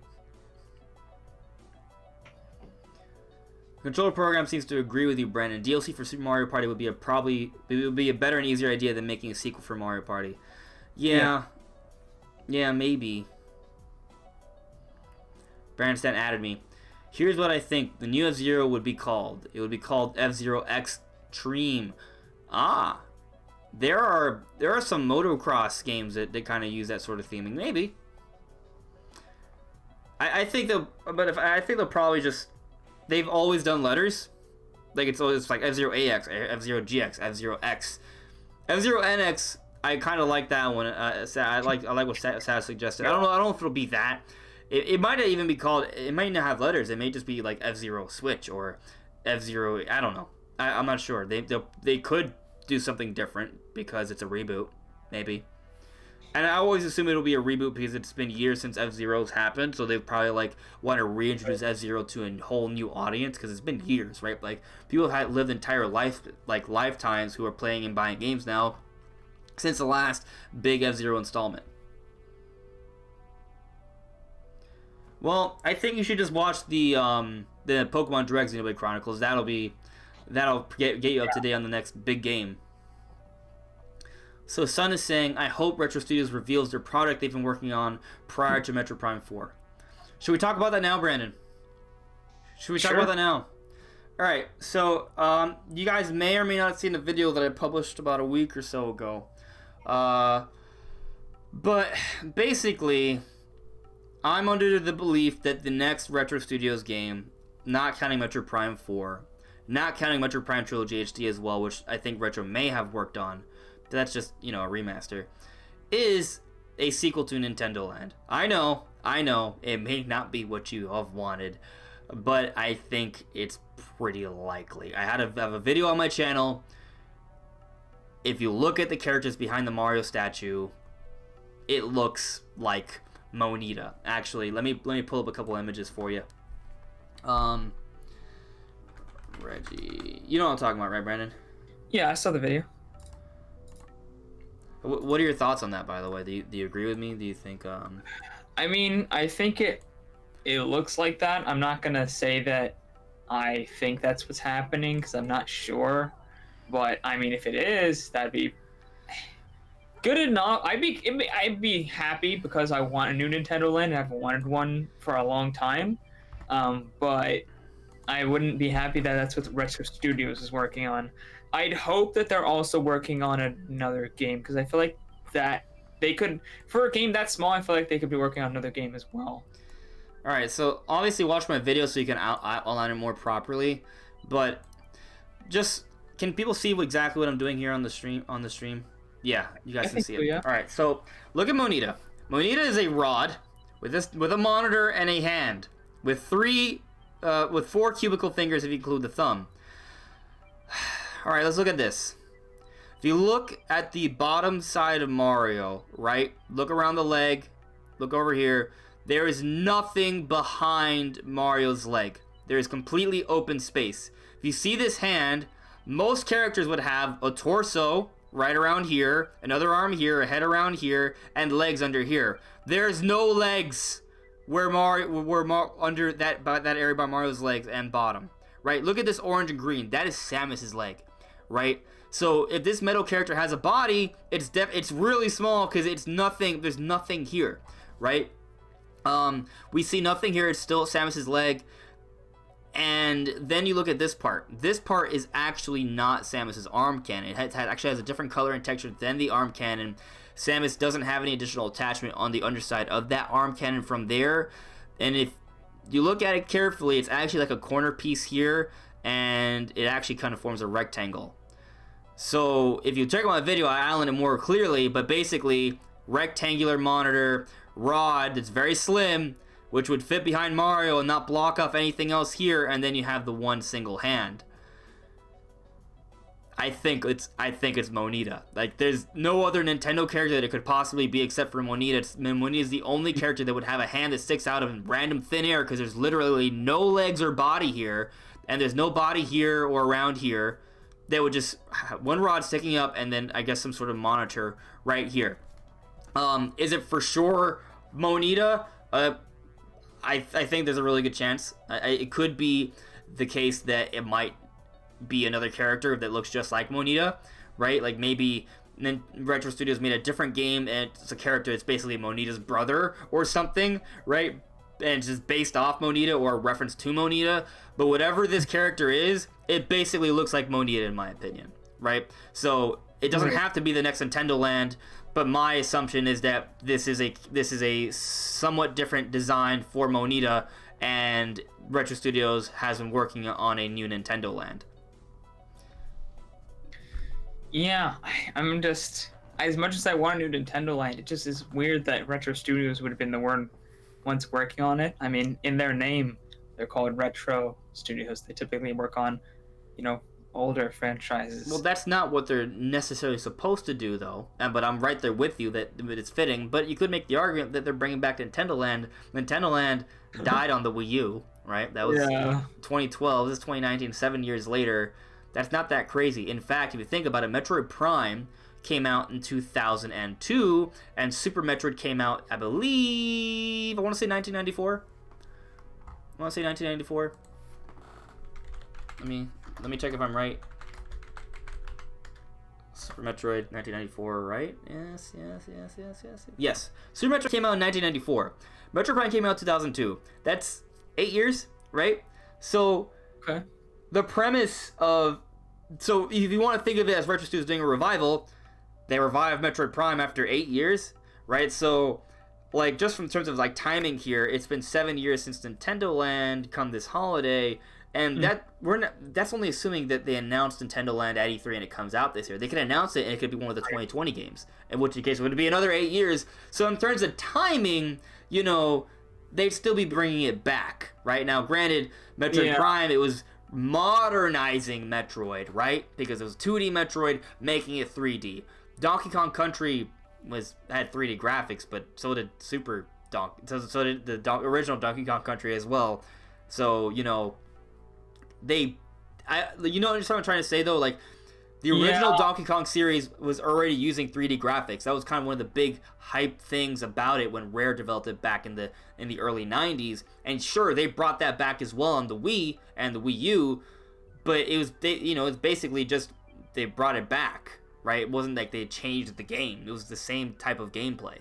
Controller program seems to agree with you, Brandon. DLC for Super Mario Party would be a better and easier idea than making a sequel for Mario Party. Yeah, maybe. Brandon Stan added me. Here's what I think the new F-Zero would be called. It would be called F-Zero Extreme. Ah, there are some motocross games that kind of use that sort of theming. Maybe. I think they'll probably just. They've always done letters. Like, it's always like F-Zero AX, F-Zero GX, F-Zero X. F-Zero NX, I kind of like that one. I like what Sad suggested. I don't know if it'll be that. It might not even be called. It might not have letters. It may just be like F-Zero Switch or F-Zero. I don't know. I'm not sure. They could do something different because it's a reboot, maybe. And I always assume it'll be a reboot because it's been years since F-Zero's happened, so they probably like want to reintroduce F-Zero to a whole new audience because it's been years, right? Like, people have lived entire lifetimes who are playing and buying games now since the last big F-Zero installment. Well, I think you should just watch the Pokemon Direct Xenoblade Chronicles. That'll get you up to date on the next big game. So Sun is saying, I hope Retro Studios reveals their product they've been working on prior to Metro Prime 4. Should we talk about that now, Brandon? Should we talk about that now? Alright, so you guys may or may not have seen the video that I published about a week or so ago. But basically, I'm under the belief that the next Retro Studios game, not counting Metro Prime 4, not counting Metro Prime Trilogy HD as well, which I think Retro may have worked on, that's just, a remaster, is a sequel to Nintendo Land. I know, it may not be what you have wanted, but I think it's pretty likely. I have a video on my channel. If you look at the characters behind the Mario statue, it looks like Monita. Actually, let me pull up a couple images for you. Reggie, you know what I'm talking about, right, Brandon? Yeah, I saw the video. What are your thoughts on that, by the way? Do you agree with me? Do you think I mean, I think it looks like that. I'm not gonna say that I think that's what's happening because I'm not sure. But I mean, if it is, that'd be good enough. I'd be happy because I want a new Nintendo Land. I've wanted one for a long time. But I wouldn't be happy that that's what Retro Studios is working on. I'd hope that they're also working on another game because I feel like that they could, for a game that small, I feel like they could be working on another game as well. All right, so obviously watch my video so you can outline it more properly, but just can people see exactly what I'm doing here on the stream? Yeah, you guys can see it. So, yeah. All right, so look at Monita. Monita is a rod with a monitor and a hand with 4 cubicle fingers if you include the thumb. All right, let's look at this. If you look at the bottom side of Mario, right? Look around the leg. Look over here. There is nothing behind Mario's leg. There is completely open space. If you see this hand, most characters would have a torso right around here, another arm here, a head around here, and legs under here. There's no legs under that area by Mario's legs and bottom. Right? Look at this orange and green. That is Samus's leg. Right? So if this metal character has a body, it's really small because it's nothing. There's nothing here, right? We see nothing here. It's still Samus's leg. And then you look at this part. This part is actually not Samus's arm cannon. It actually has a different color and texture than the arm cannon. Samus doesn't have any additional attachment on the underside of that arm cannon from there. And if you look at it carefully, it's actually like a corner piece here, and it actually kind of forms a rectangle. So if you check out my video, I outline it more clearly, but basically rectangular monitor, rod that's very slim, which would fit behind Mario and not block off anything else here, and then you have the one single hand. I think it's Monita. Like, there's no other Nintendo character that it could possibly be except for Monita. Monita is the only character that would have a hand that sticks out of random thin air because there's literally no legs or body here, and there's no body here or around here. They would just one rod sticking up, and then I guess some sort of monitor right here. Is it for sure Monita? I think there's a really good chance. It could be the case that it might be another character that looks just like Monita, right? Like maybe Retro Studios made a different game and it's a character that's basically Monita's brother or something, right? And it's just based off Monita or a reference to Monita. But whatever this character is, it basically looks like Monita in my opinion, right? So it doesn't have to be the next Nintendo Land, But my assumption is that this is a somewhat different design for Monita, and Retro Studios has been working on a new Nintendo Land. Yeah, I'm just, as much as I want a new Nintendo Land, it just is weird that Retro Studios would have been the ones working on it. I mean, in their name, they're called Retro Studios. They typically work on, older franchises. Well, that's not what they're necessarily supposed to do, though. But I'm right there with you that it's fitting. But you could make the argument that they're bringing back Nintendo Land. Nintendo Land died on the Wii U, right? That was 2012. This is 2019, 7 years later. That's not that crazy. In fact, if you think about it, Metroid Prime came out in 2002, and Super Metroid came out, I believe, I want to say 1994. I want to say 1994. Let me check if I'm right. Super Metroid, 1994, right? Yes. Yes. Super Metroid came out in 1994. Metroid Prime came out in 2002. That's 8 years, right? So, okay. The premise of... So, if you want to think of it as Retro Studios doing a revival, they revived Metroid Prime after 8 years, right? So, like, just from terms of, like, timing here, it's been 7 years since Nintendo Land come this holiday... And that's only assuming that they announced Nintendo Land at E3 and it comes out this year. They could announce it and it could be one of the 2020 games, in which case it would be another 8 years. So in terms of timing, they'd still be bringing it back, right? Now, granted, Metroid Prime, it was modernizing Metroid, right? Because it was 2D Metroid, making it 3D. Donkey Kong Country had 3D graphics, but so did so did the original Donkey Kong Country as well. So, what I'm trying to say though, like the original Donkey Kong series was already using 3D graphics. That was kind of one of the big hype things about it when Rare developed it back in the early 90s. And sure, they brought that back as well on the Wii and the Wii U, but it's basically just they brought it back, right? It wasn't like they changed the game. It was the same type of gameplay.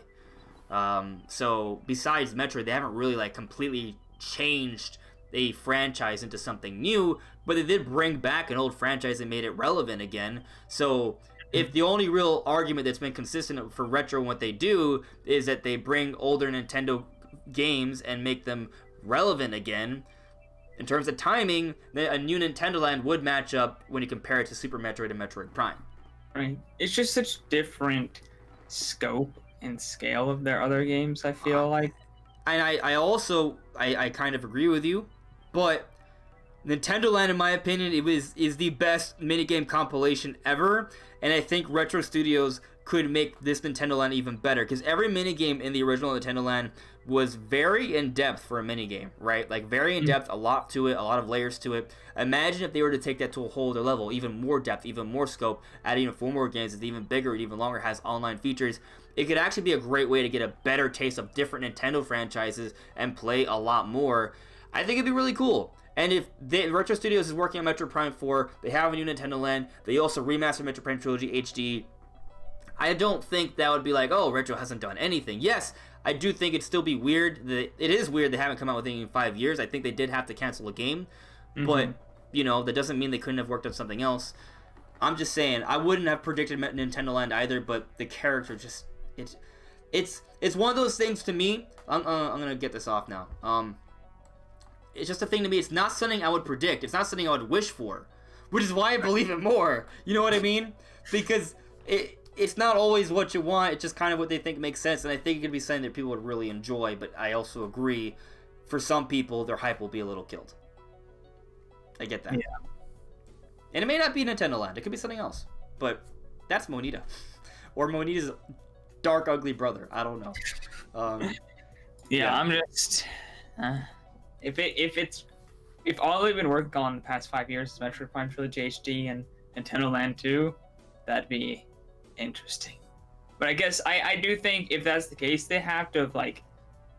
So besides Metroid, they haven't really like completely changed a franchise into something new, but they did bring back an old franchise and made it relevant again. So if the only real argument that's been consistent for Retro and what they do is that they bring older Nintendo games and make them relevant again, in terms of timing, a new Nintendo Land would match up when you compare it to Super Metroid and Metroid Prime. Right. It's just such different scope and scale of their other games, I feel like. And I kind of agree with you, but Nintendo Land, in my opinion, is the best minigame compilation ever, and I think Retro Studios could make this Nintendo Land even better, because every minigame in the original Nintendo Land was very in-depth for a minigame, right? Like, very in-depth, a lot to it, a lot of layers to it. Imagine if they were to take that to a whole other level, even more depth, even more scope, add even 4 more games, it's even bigger, even longer, has online features. It could actually be a great way to get a better taste of different Nintendo franchises and play a lot more. I think it'd be really cool. And if Retro Studios is working on Metroid Prime 4, they have a new Nintendo Land, they also remastered Metroid Prime Trilogy HD, I don't think that would be like, oh, Retro hasn't done anything. Yes, I do think it'd still be weird. It is weird they haven't come out with anything in 5 years. I think they did have to cancel a game. But, that doesn't mean they couldn't have worked on something else. I'm just saying, I wouldn't have predicted Nintendo Land either, but the character just... It's one of those things to me. I'm gonna get this off now. It's just a thing to me. It's not something I would predict. It's not something I would wish for, which is why I believe it more. You know what I mean? Because it's not always what you want. It's just kind of what they think makes sense, and I think it could be something that people would really enjoy. But I also agree, for some people, their hype will be a little killed. I get that. Yeah. And it may not be Nintendo Land. It could be something else. But that's Monita, or Monita's dark, ugly brother. I don't know. I'm just if all they've been working on the past 5 years is Metroid Prime Trilogy HD and Nintendo Land 2, that'd be interesting. But I guess I do think if that's the case, they have to have like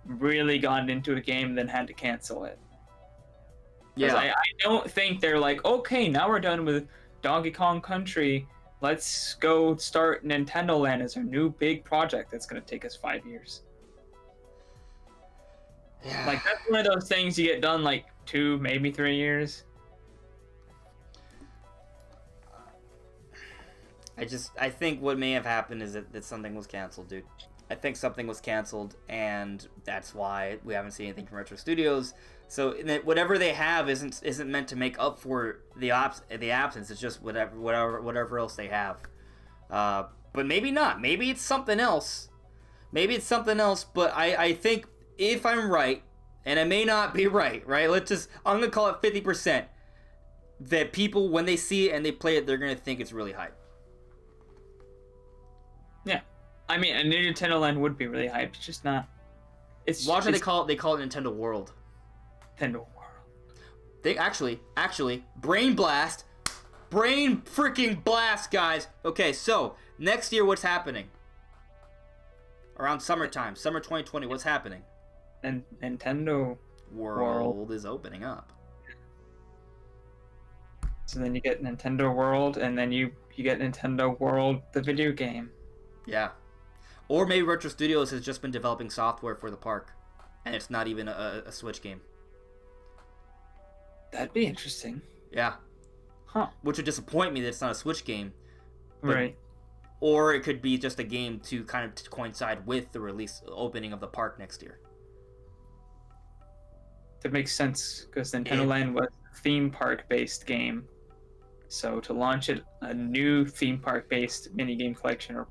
really gone into a game and then had to cancel it. Yeah, I don't think they're like, okay, now we're done with Donkey Kong Country. Let's go start Nintendo Land as our new big project that's going to take us 5 years. Yeah. Like, that's one of those things you get done like 2, maybe 3 years. I think what may have happened is that something was canceled, dude. I think something was canceled, and that's why we haven't seen anything from Retro Studios. So whatever they have isn't meant to make up for the absence. It's just whatever else they have. But maybe not. Maybe it's something else. But I think if I'm right, and I may not be right, I'm gonna call it 50%. That people, when they see it and they play it, they're gonna think it's really hype. Yeah, I mean, a new Nintendo Land would be really hyped. It's just not. Watch what they call it Nintendo World. Nintendo World. They actually, brain freaking blast, guys. Okay, so next year, what's happening? Around summertime, summer 2020, what's happening? And Nintendo World is opening up. So then you get Nintendo World, and then you get Nintendo World, the video game. Yeah. Or maybe Retro Studios has just been developing software for the park, and it's not even a Switch game. That'd be interesting. Yeah. Huh. Which would disappoint me that it's not a Switch game. Right. Or it could be just a game to kind of coincide with the opening of the park next year. That makes sense, because Nintendo Land was a theme park-based game. So to launch a new theme park-based minigame collection or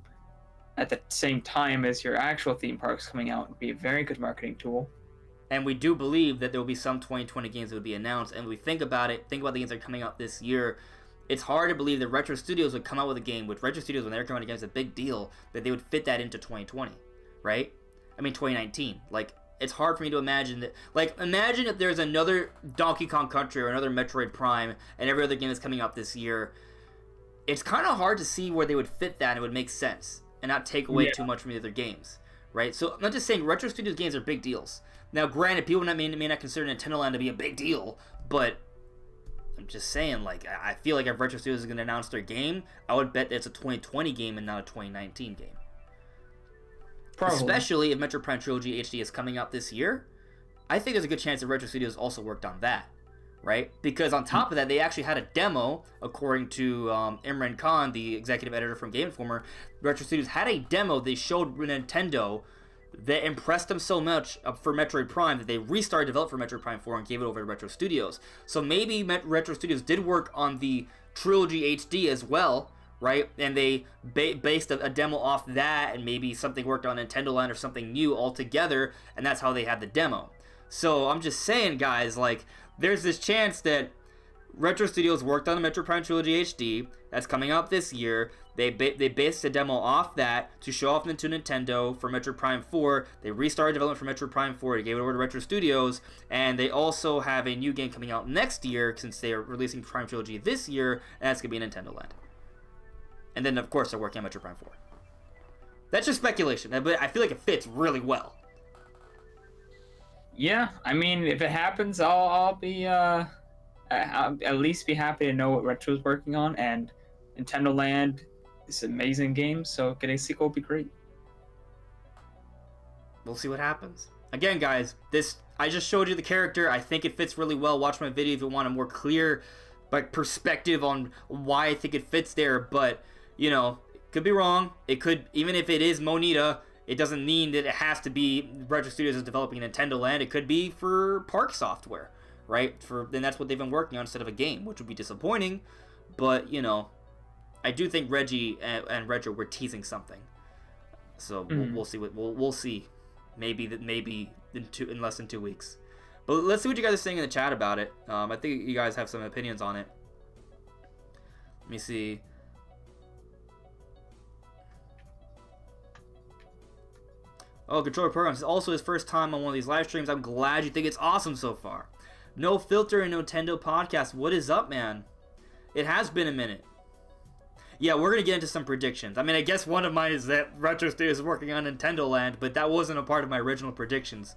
at the same time as your actual theme parks coming out would be a very good marketing tool. And we do believe that there will be some 2020 games that would be announced. And when we think about the games that are coming out this year, it's hard to believe that Retro Studios would come out with a game, which Retro Studios, when they're coming against a big deal, that they would fit that into 2020, right? I mean, 2019. Like, it's hard for me to imagine that. Like, imagine if there's another Donkey Kong Country or another Metroid Prime and every other game that's coming out this year. It's kind of hard to see where they would fit that and it would make sense and not take away too much from the other games, right? So I'm not just saying Retro Studios games are big deals. Now, granted, people may not consider Nintendo Land to be a big deal, but I'm just saying, like, I feel like if Retro Studios is going to announce their game, I would bet that it's a 2020 game and not a 2019 game. Probably. Especially if Metroid Prime Trilogy HD is coming out this year, I think there's a good chance that Retro Studios also worked on that, right? Because on top of that, they actually had a demo, according to Imran Khan, the executive editor from Game Informer. Retro Studios had a demo they showed Nintendo that impressed them so much for Metroid Prime that they restarted development for Metroid Prime 4 and gave it over to Retro Studios. So maybe Retro Studios did work on the Trilogy HD as well, right? And they based a demo off that, and maybe something worked on Nintendo Land or something new altogether, and that's how they had the demo. So I'm just saying, guys, like, there's this chance that Retro Studios worked on the Metroid Prime Trilogy HD that's coming out this year. They based a demo off that to show off to Nintendo for Metroid Prime 4. They restarted development for Metroid Prime 4. They gave it over to Retro Studios, and they also have a new game coming out next year since they are releasing Prime Trilogy this year, and that's gonna be Nintendo Land. And then, of course, they're working on Metroid Prime 4. That's just speculation, but I feel like it fits really well. Yeah, I mean, if it happens, I'll be I'll at least be happy to know what Retro's working on, and Nintendo Land is an amazing game, so getting a sequel would be great. We'll see what happens. Again, guys, I just showed you the character. I think it fits really well. Watch my video if you want a more clear perspective on why I think it fits there, but, you know, could be wrong. It could, even if it is Monita, it doesn't mean that it has to be Retro Studios is developing Nintendo Land. It could be for Park Software, right? Then that's what they've been working on instead of a game, which would be disappointing. But, you know, I do think Reggie and Retro were teasing something. So we'll see. We'll see. Maybe in less than 2 weeks. But let's see what you guys are saying in the chat about it. I think you guys have some opinions on it. Let me see. Oh, Controller Programs is also his first time on one of these live streams. I'm glad you think it's awesome so far. No Filter and Nintendo Podcast. What is up, man? It has been a minute. Yeah, we're going to get into some predictions. I mean, I guess one of mine is that Retro Studios is working on Nintendo Land, but that wasn't a part of my original predictions.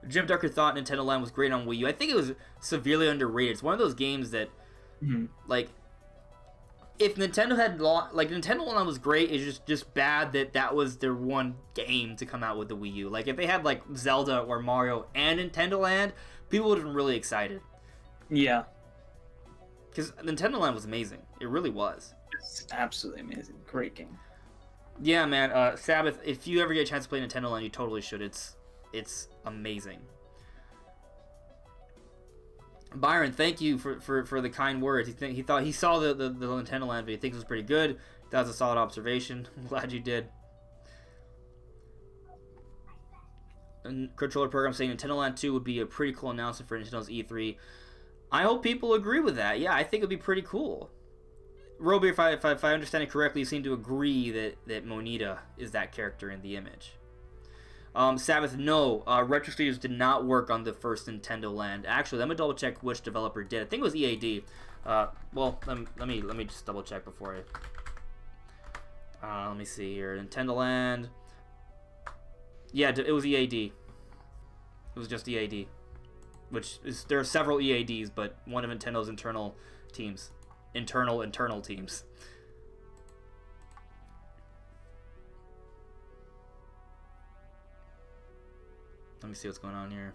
Jim Ducker thought Nintendo Land was great on Wii U. I think it was severely underrated. It's one of those games that, like, if Nintendo had Nintendo Land was great, it's just bad that was their one game to come out with the Wii U. Like, if they had, like, Zelda or Mario and Nintendo Land, people would have been really excited. Yeah. Because Nintendo Land was amazing. It really was. It's absolutely amazing. Great game. Yeah, man. Sabbath, if you ever get a chance to play Nintendo Land, you totally should. It's amazing. Byron, thank you for the kind words. He saw the Nintendo Land video. He thinks it was pretty good. That was a solid observation. I'm glad you did. And Controller Program saying Nintendo Land 2 would be a pretty cool announcement for Nintendo's E3. I hope people agree with that. Yeah, I think it would be pretty cool. Roby, if I understand it correctly, you seem to agree that Monita is that character in the image. Sabbath, no. Retro Studios did not work on the first Nintendo Land. Actually, let me double check which developer did. I think it was EAD. Well, let me just double check before I. Let me see here. Nintendo Land. Yeah, it was EAD. It was just EAD. There are several EADs, but one of Nintendo's internal teams. Internal teams. Let me see what's going on here.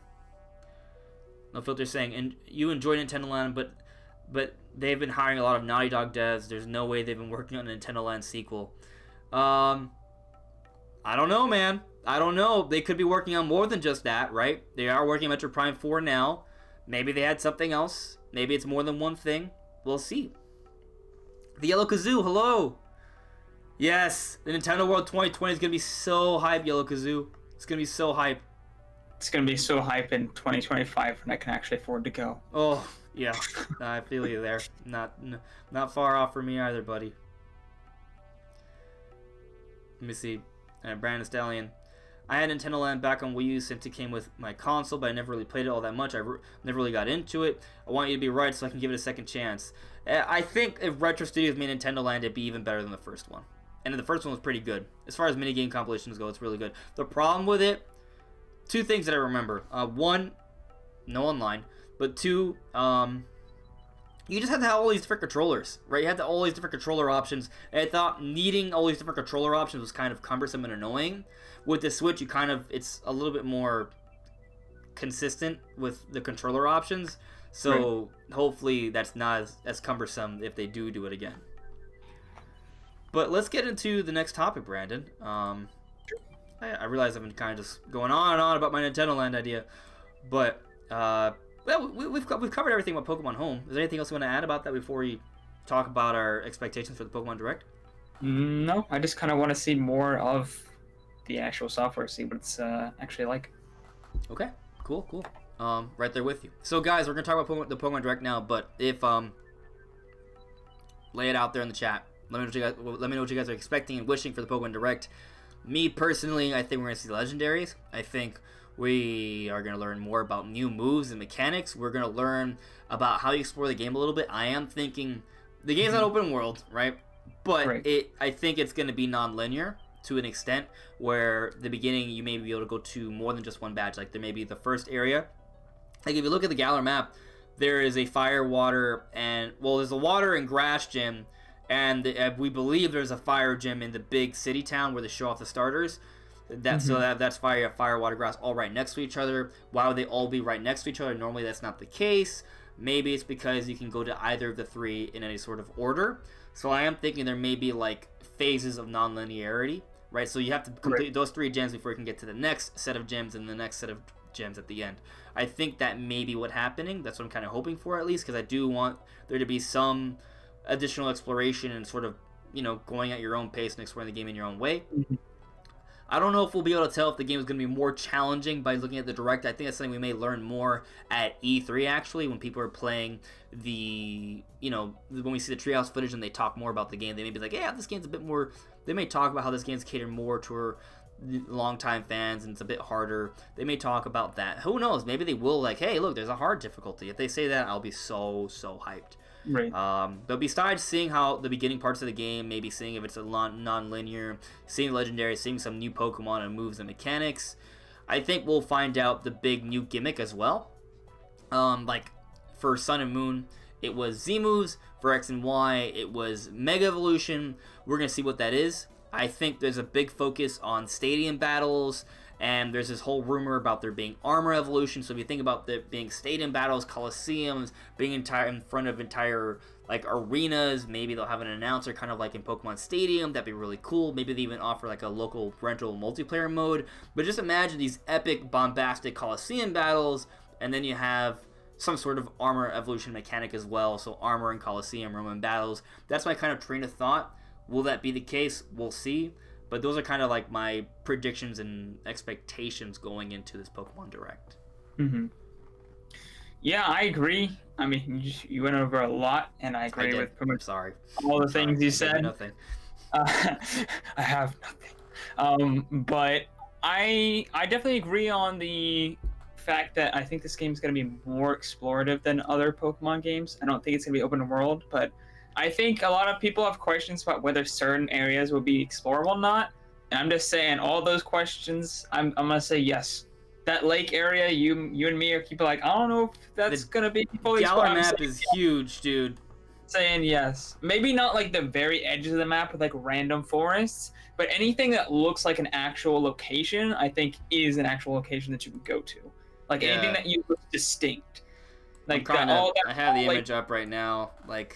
No Filter saying, and you enjoy Nintendo Land, but they've been hiring a lot of Naughty Dog devs. There's no way they've been working on a Nintendo Land sequel. I don't know, man. I don't know. They could be working on more than just that, right? They are working on Metroid Prime 4 now. Maybe they had something else. Maybe it's more than one thing. We'll see. The Yellow Kazoo, hello! Yes, the Nintendo World 2020 is going to be so hype, Yellow Kazoo. It's going to be so hype. It's going to be so hype in 2025 when I can actually afford to go. Oh, yeah. I feel you there. Not far off for me either, buddy. Let me see. Brandon Stallion. I had Nintendo Land back on Wii U since it came with my console, but I never really played it all that much. I never really got into it. I want you to be right so I can give it a second chance. I think if Retro Studios made Nintendo Land, it'd be even better than the first one. And the first one was pretty good. As far as minigame compilations go, it's really good. The problem with it, two things that I remember. One, no online. But two, you just have to have all these different controllers, right? You have all these different controller options. And I thought needing all these different controller options was kind of cumbersome and annoying. With the Switch, it's a little bit more consistent with the controller options. So hopefully that's not as cumbersome if they do it again. But let's get into the next topic, Brandon. I realize I've been kind of just going on and on about my Nintendo Land idea. But, well, we've covered everything about Pokemon Home. Is there anything else you want to add about that before we talk about our expectations for the Pokemon Direct? No, I just kind of want to see more of the actual software, see what it's actually like. Okay, cool. Right there with you. So, guys, we're going to talk about the Pokemon Direct now, but if, lay it out there in the chat. Let me know what you guys are expecting and wishing for the Pokemon Direct. Me, personally, I think we're going to see the Legendaries. I think we are going to learn more about new moves and mechanics. We're going to learn about how you explore the game a little bit. I am thinking the game's not open world, right? But I think it's going to be non-linear to an extent where the beginning you may be able to go to more than just one badge. Like there may be the first area. Like if you look at the Galar map, there is a fire, water, and there's a water and grass gym, and we believe there's a fire gym in the big city town where they show off the starters. That's fire, water, grass all right next to each other. Why would they all be right next to each other? Normally that's not the case. Maybe it's because you can go to either of the three in any sort of order. So I am thinking there may be like phases of non-linearity, right? So you have to complete those three gyms before you can get to the next set of gyms and the next set of gyms at the end. I think that may be what's happening. That's what I'm kind of hoping for, at least, because I do want there to be some additional exploration and sort of, going at your own pace and exploring the game in your own way. I don't know if we'll be able to tell if the game is going to be more challenging by looking at the Direct. I think that's something we may learn more at E3, actually, when people are playing when we see the Treehouse footage and they talk more about the game. They may be like, yeah, this game's a bit more... They may talk about how this game's catered more to longtime fans and it's a bit harder. They may talk about that. Who knows? Maybe they will hey, look, there's a hard difficulty. If they say that, I'll be so hyped. Right. But besides seeing how the beginning parts of the game, maybe seeing if it's a non-linear, seeing Legendary, seeing some new Pokemon and moves and mechanics, I think we'll find out the big new gimmick as well. Like for Sun and Moon, it was Z moves. For X and Y, it was Mega Evolution. We're gonna see what that is. I think there's a big focus on stadium battles And there's this whole rumor about there being armor evolution. So if you think about there being stadium battles, coliseums, being in front of entire like arenas, maybe they'll have an announcer kind of like in Pokemon Stadium. That'd be really cool. Maybe they even offer like a local rental multiplayer mode. But just imagine these epic, bombastic coliseum battles, and then you have some sort of armor evolution mechanic as well. So armor and coliseum, Roman battles. That's my kind of train of thought. Will that be the case? We'll see. But those are kind of like my predictions and expectations going into this Pokemon Direct. Mm-hmm. Yeah, I agree. I mean, you went over a lot, and I agree with pretty much all the things you said. Nothing. I have nothing. But I definitely agree on the fact that I think this game is going to be more explorative than other Pokemon games. I don't think it's going to be open world, but I think a lot of people have questions about whether certain areas will be explorable or not. And I'm just saying, all those questions, I'm going to say yes. That lake area, you and me are keep like, I don't know if that's gonna be fully explored. The map is huge, dude. Saying yes. Maybe not like the very edges of the map with like random forests, but anything that looks like an actual location, I think is an actual location that you can go to. Like anything that you look distinct. Like I have the image up right now. Like,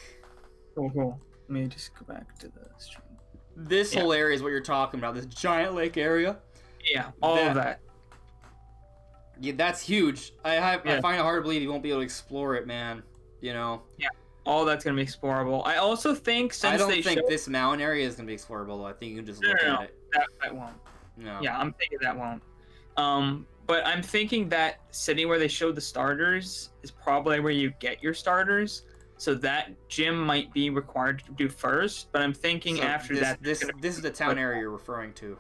cool. Let me just go back to the stream. This whole area is what you're talking about. This giant lake area. Yeah, all of that. Yeah, that's huge. I find it hard to believe you won't be able to explore it, man. You know. Yeah, all that's gonna be explorable. I also think I don't think this mountain area is gonna be explorable. Though. I think you can just look at it. That won't. No. Yeah, I'm thinking that won't. But I'm thinking that city where they showed the starters is probably where you get your starters. So that gym might be required to do first. But I'm thinking after that. This is the town area you're referring to.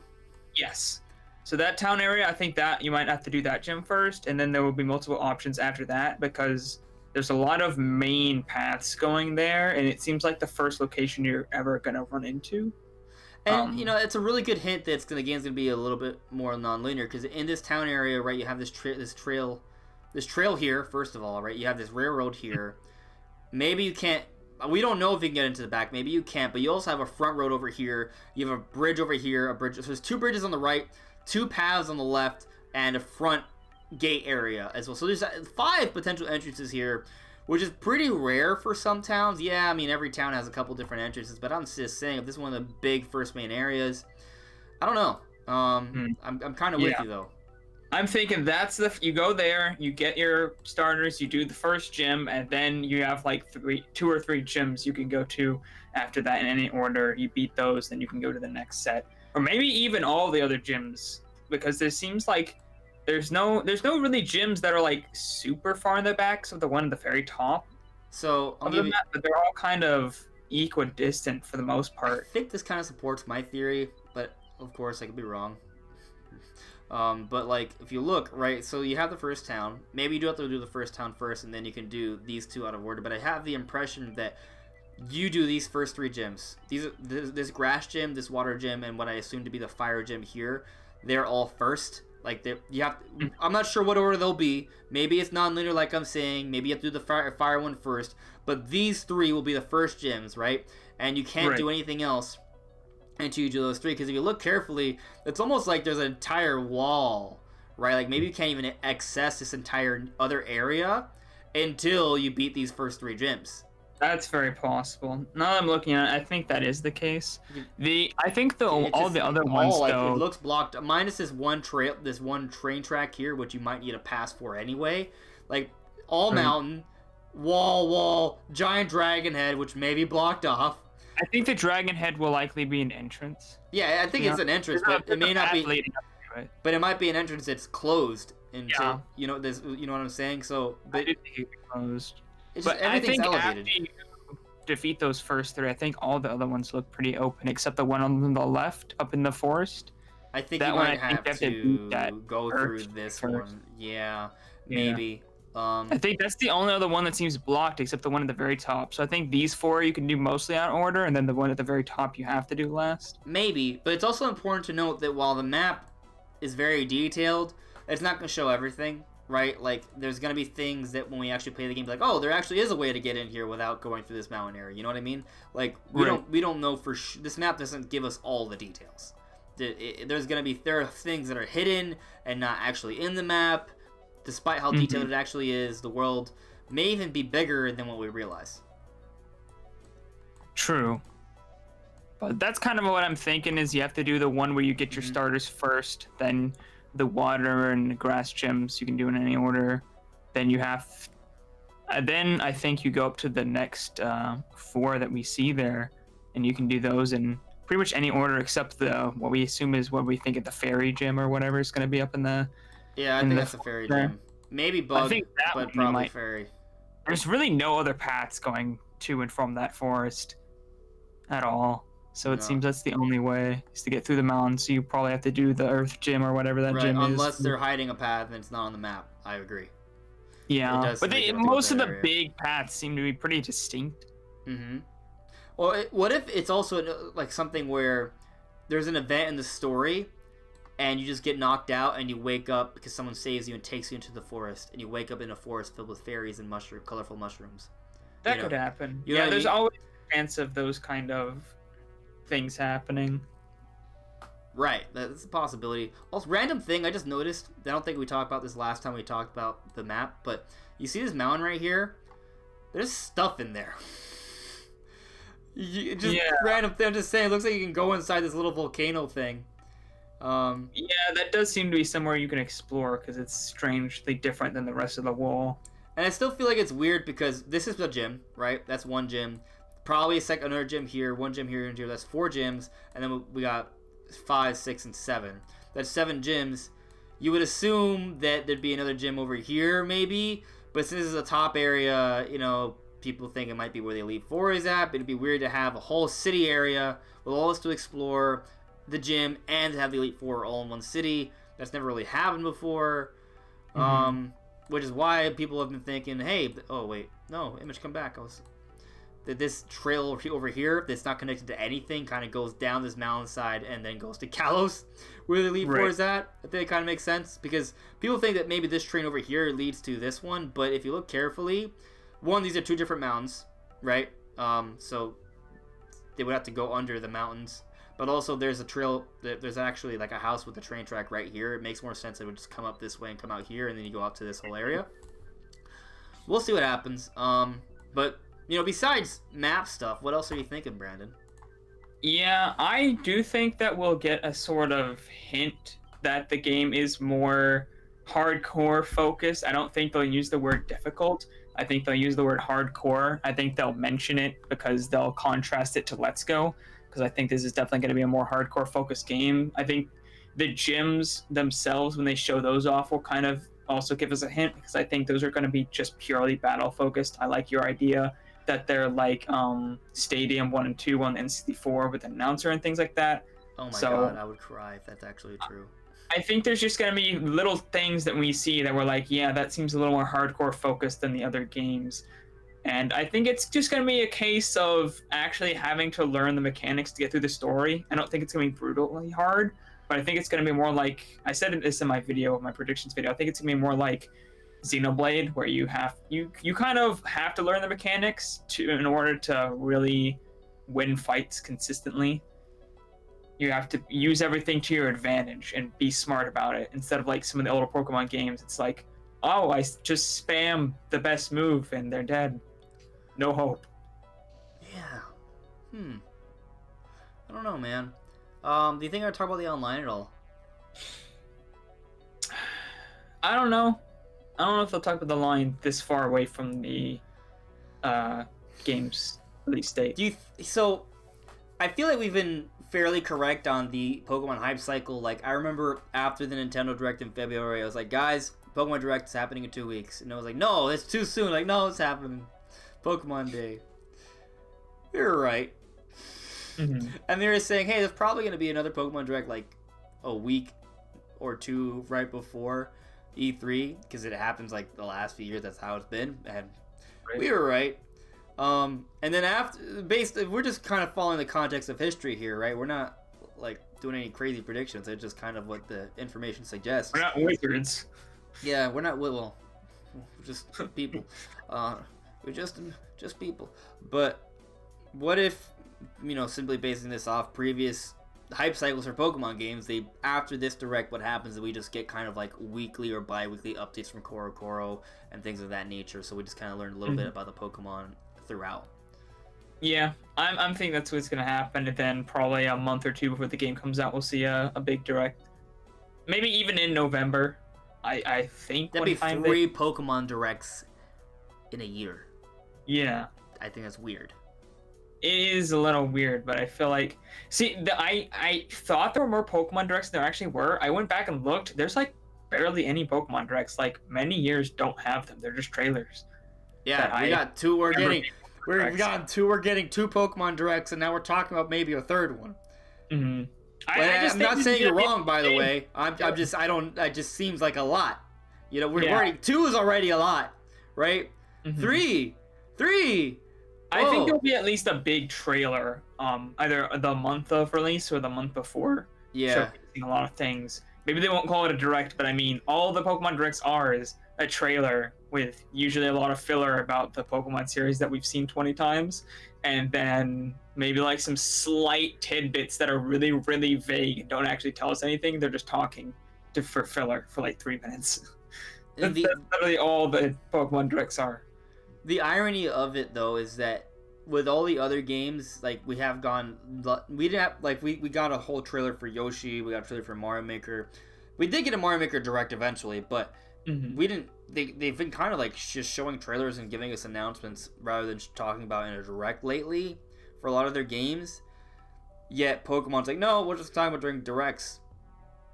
Yes. So that town area, I think that you might have to do that gym first, and then there will be multiple options after that because there's a lot of main paths going there, and it seems like the first location you're ever gonna run into. And it's a really good hint that the game's gonna be a little bit more non-linear because in this town area, right, you have this trail here. First of all, right, you have this railroad here. Maybe you can't. We don't know if you can get into the back. Maybe you can't, but you also have a front road over here. You have a bridge over here. So there's 2 bridges on the right. 2 paths on the left, and a front gate area as well. So there's 5 potential entrances here, which is pretty rare for some towns. Yeah, I mean, every town has a couple different entrances, but I'm just saying, if this is one of the big first main areas, I don't know. I'm kind of with you, though. I'm thinking you go there, you get your starters, you do the first gym, and then you have like 2 or 3 gyms you can go to after that in any order. You beat those, then you can go to the next set. Or maybe even all the other gyms, because there seems like there's no really gyms that are like super far in the back, so the one at the very top. So but they're all kind of equidistant for the most part. I think this kind of supports my theory, but of course I could be wrong. But like if you look, right, so you have the first town. Maybe you do have to do the first town first, and then you can do these 2 out of order. But I have the impression that you do these first 3 gyms. This grass gym, this water gym, and what I assume to be the fire gym here. They're all first. Like I'm not sure what order they'll be. Maybe it's non-linear, like I'm saying. Maybe you have to do the fire one first. But these 3 will be the first gyms, right? And you can't do anything else until you do those 3. Because if you look carefully, it's almost like there's an entire wall, right? Like maybe you can't even access this entire other area until you beat these first 3 gyms. That's very possible. Now that I'm looking at it, I think that is the case. I think all the other ones though, it looks blocked. Minus this one train track here, which you might need a pass for anyway. Like all mountain, wall, giant dragon head, which may be blocked off. I think the dragon head will likely be an entrance. Yeah, I think it's an entrance, but it may not be. But it might be an entrance that's closed. Until, you know what I'm saying. So, but I do think it's closed. But I think elevated. After you defeat those first 3, I think all the other ones look pretty open, except the one on the left up in the forest. I think that you might have to go through this one. Yeah, maybe. I think that's the only other one that seems blocked, except the one at the very top. So I think these 4 you can do mostly out of order, and then the one at the very top you have to do last. Maybe, but it's also important to note that while the map is very detailed, it's not going to show everything. Right, like there's gonna be things that when we actually play the game, like, oh, there actually is a way to get in here without going through this mountain area. You know what I mean? Like we don't know for sure. This map doesn't give us all the details. There are things that are hidden and not actually in the map. Despite how detailed it actually is, the world may even be bigger than what we realize. True. But that's kind of what I'm thinking is you have to do the one where you get your starters first, then the water and the grass gyms you can do in any order. Then you have... then I think you go up to the next 4 that we see there, and you can do those in pretty much any order except what we assume is what we think of the fairy gym or whatever is going to be up in the... Yeah, I think that's the fairy gym. Maybe bug, I think that but probably fairy. There's really no other paths going to and from that forest at all. So it seems that's the only way is to get through the mountains. So you probably have to do the Earth Gym or whatever that gym is. Unless they're hiding a path and it's not on the map. I agree. Yeah, but most of the big paths seem to be pretty distinct. Well, what if it's also like something where there's an event in the story and you just get knocked out and you wake up because someone saves you and takes you into the forest, and you wake up in a forest filled with fairies and colorful mushrooms. That could happen. Yeah, there's always a chance of those kind of things happening. Right, that's a possibility. Also, random thing I just noticed, I don't think we talked about this last time we talked about the map, but you see this mountain right here? There's stuff in there. Random thing, I'm just saying, it looks like you can go inside this little volcano thing. Yeah, that does seem to be somewhere you can explore, because it's strangely different than the rest of the wall. And I still feel like it's weird because this is the gym, right? That's one gym. Probably another gym here, one gym here and here. That's 4 gyms, and then we got 5, 6, and 7. That's 7 gyms. You would assume that there'd be another gym over here, maybe. But since this is a top area, people think it might be where the Elite Four is at. But it'd be weird to have a whole city area with all this to explore, the gym, and to have the Elite Four all in one city. That's never really happened before. Which is why people have been thinking, hey, oh wait, no, Image, come back. That this trail over here that's not connected to anything kind of goes down this mountainside and then goes to Kalos, where the Elite Four is at. I think it kind of makes sense because people think that maybe this train over here leads to this one, but if you look carefully, these are 2 different mountains, right? So they would have to go under the mountains, but also there's a trail. There's actually like a house with a train track right here. It makes more sense. It would just come up this way and come out here, and then you go up to this whole area. We'll see what happens. But besides map stuff, what else are you thinking, Brandon? Yeah, I do think that we'll get a sort of hint that the game is more hardcore focused. I don't think they'll use the word difficult. I think they'll use the word hardcore. I think they'll mention it because they'll contrast it to Let's Go, because I think this is definitely going to be a more hardcore focused game. I think the gyms themselves, when they show those off, will kind of also give us a hint, because I think those are going to be just purely battle focused. I like your idea that they're like Stadium 1 and 2 on the N64 with an announcer and things like that. Oh my god, I would cry if that's actually true. I think there's just going to be little things that we see that we're like, yeah, that seems a little more hardcore focused than the other games. And I think it's just going to be a case of actually having to learn the mechanics to get through the story. I don't think it's going to be brutally hard, but I think it's going to be more like, I said this in my predictions video, I think it's going to be more like Xenoblade, where you kind of have to learn the mechanics in order to really win fights consistently. You have to use everything to your advantage and be smart about it, instead of like some of the older Pokemon games. It's like, oh, I just spam the best move and they're dead. No hope. Yeah. I don't know, man. Do you think I'll talk about the online at all? I don't know. I don't know if they'll talk about the line this far away from the game's release date. So, I feel like we've been fairly correct on the Pokemon hype cycle. Like, I remember after the Nintendo Direct in February, I was like, guys, Pokemon Direct is happening in 2 weeks. And I was like, no, it's too soon. Like, no, it's happening. Pokemon Day. You're right. And they were saying, hey, there's probably going to be another Pokemon Direct like a week or 2 right before E3, because it happens like the last few years. That's how it's been. And we were right. And then we're just kind of following the context of history here, right? We're not like doing any crazy predictions. It's just kind of what the information suggests. We're not wizards. Yeah, we're not. Well, we're just people. We're just people. But what if, simply basing this off previous hype cycles for Pokemon games, after this direct, what happens is we just get kind of like weekly or bi-weekly updates from Koro and things of that nature. So we just kind of learned a little bit about the Pokemon throughout. Yeah, I'm thinking that's what's gonna happen, and then probably a month or two before the game comes out, we'll see a big direct. Maybe even in November. I think that'd be 3 Pokemon directs in a year. Yeah, I think that's weird. it is a little weird, but I feel like I thought there were more Pokemon directs than there actually were. I went back and looked. There's like barely any Pokemon directs. Like many years don't have them. They're just trailers. Yeah, we got 2. We're getting 2 Pokemon directs, and now we're talking about maybe a 3rd one. Mm-hmm. I'm not saying you're wrong, by the way. It just seems like a lot. You know, we're already 2 is already a lot, right? Mm-hmm. 3. I think there'll be at least a big trailer, either the month of release or the month before. Yeah. Showcasing a lot of things. Maybe they won't call it a direct, but I mean, all the Pokemon directs is a trailer with usually a lot of filler about the Pokemon series that we've seen 20 times, and then maybe like some slight tidbits that are really, really vague and don't actually tell us anything. They're just talking for filler for like 3 minutes. That's literally all the Pokemon directs are. The irony of it, though, is that with all the other games, like we got a whole trailer for Yoshi, we got a trailer for Mario Maker. We did get a Mario Maker direct eventually, but we didn't. They've been kind of like just showing trailers and giving us announcements rather than talking about in a direct lately for a lot of their games. Yet Pokemon's like, no, we're just talking about during directs.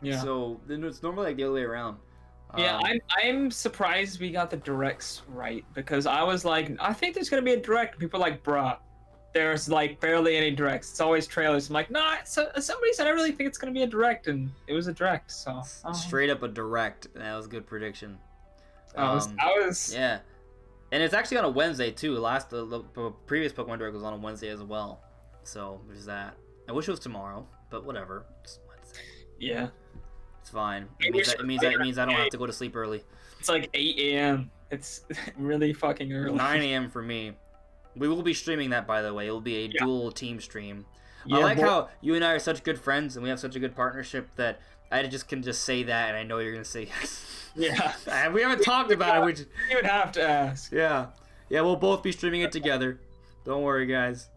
Yeah. So then it's normally like the other way around. Yeah, I'm surprised we got the directs right, because I was like, I think there's gonna be a direct. People are like, bruh, there's like barely any directs. It's always trailers. I'm like, nah. So somebody said I really think it's gonna be a direct, and it was a direct. So straight up a direct. That was a good prediction. I was yeah, and it's actually on a Wednesday too. The previous Pokemon direct was on a Wednesday as well. So there's that. I wish it was tomorrow, but whatever. It's Wednesday. Yeah. It's fine. It means I don't have to go to sleep early. It's like 8 a.m. It's really fucking early. 9 a.m. for me. We will be streaming that, by the way. It will be a dual team stream. Yeah, I like how you and I are such good friends and we have such a good partnership that I can just say that and I know you're gonna say yes. Yeah. We haven't talked about it. You would have to ask. Yeah. Yeah, we'll both be streaming it together. Don't worry, guys.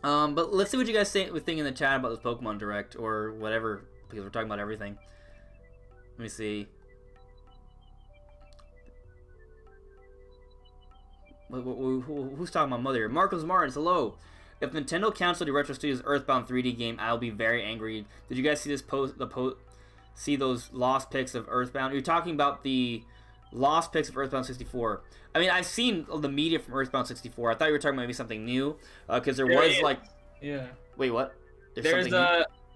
But let's see what you guys think in the chat about this Pokemon Direct or whatever, because we're talking about everything. Let me see. Who's talking about mother here? Marcos Martins, hello. If Nintendo canceled the Retro Studios Earthbound 3D game, I'll be very angry. Did you guys see this see those lost pics of Earthbound? You're talking about the lost pics of Earthbound 64. I mean, I've seen the media from Earthbound 64. I thought you were talking about maybe something new, because there was like. Yeah. Wait, what? There's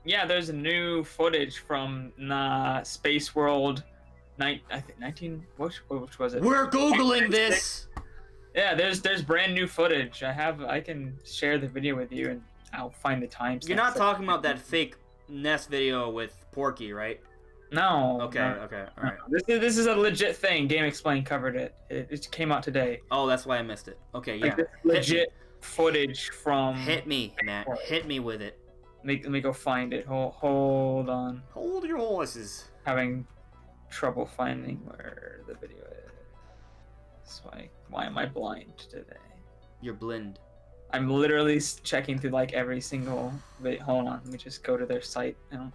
there's new footage from Space World, I think 19. Which was it? We're googling this. Yeah, there's brand new footage. I can share the video with you and I'll find the timestamp. You're not talking about that fake Nest video with Porky, right? No. Okay. No. Okay. All right. This is a legit thing. Game Explain covered it. It came out today. Oh, that's why I missed it. Okay. Yeah. Like legit footage from. Hit me, Matt. Hit me with it. Let me go find it. Hold on. Hold your horses. Having trouble finding where the video is. That's why am I blind today? You're blind. I'm literally checking through like every single video. Hold on, let me just go to their site now.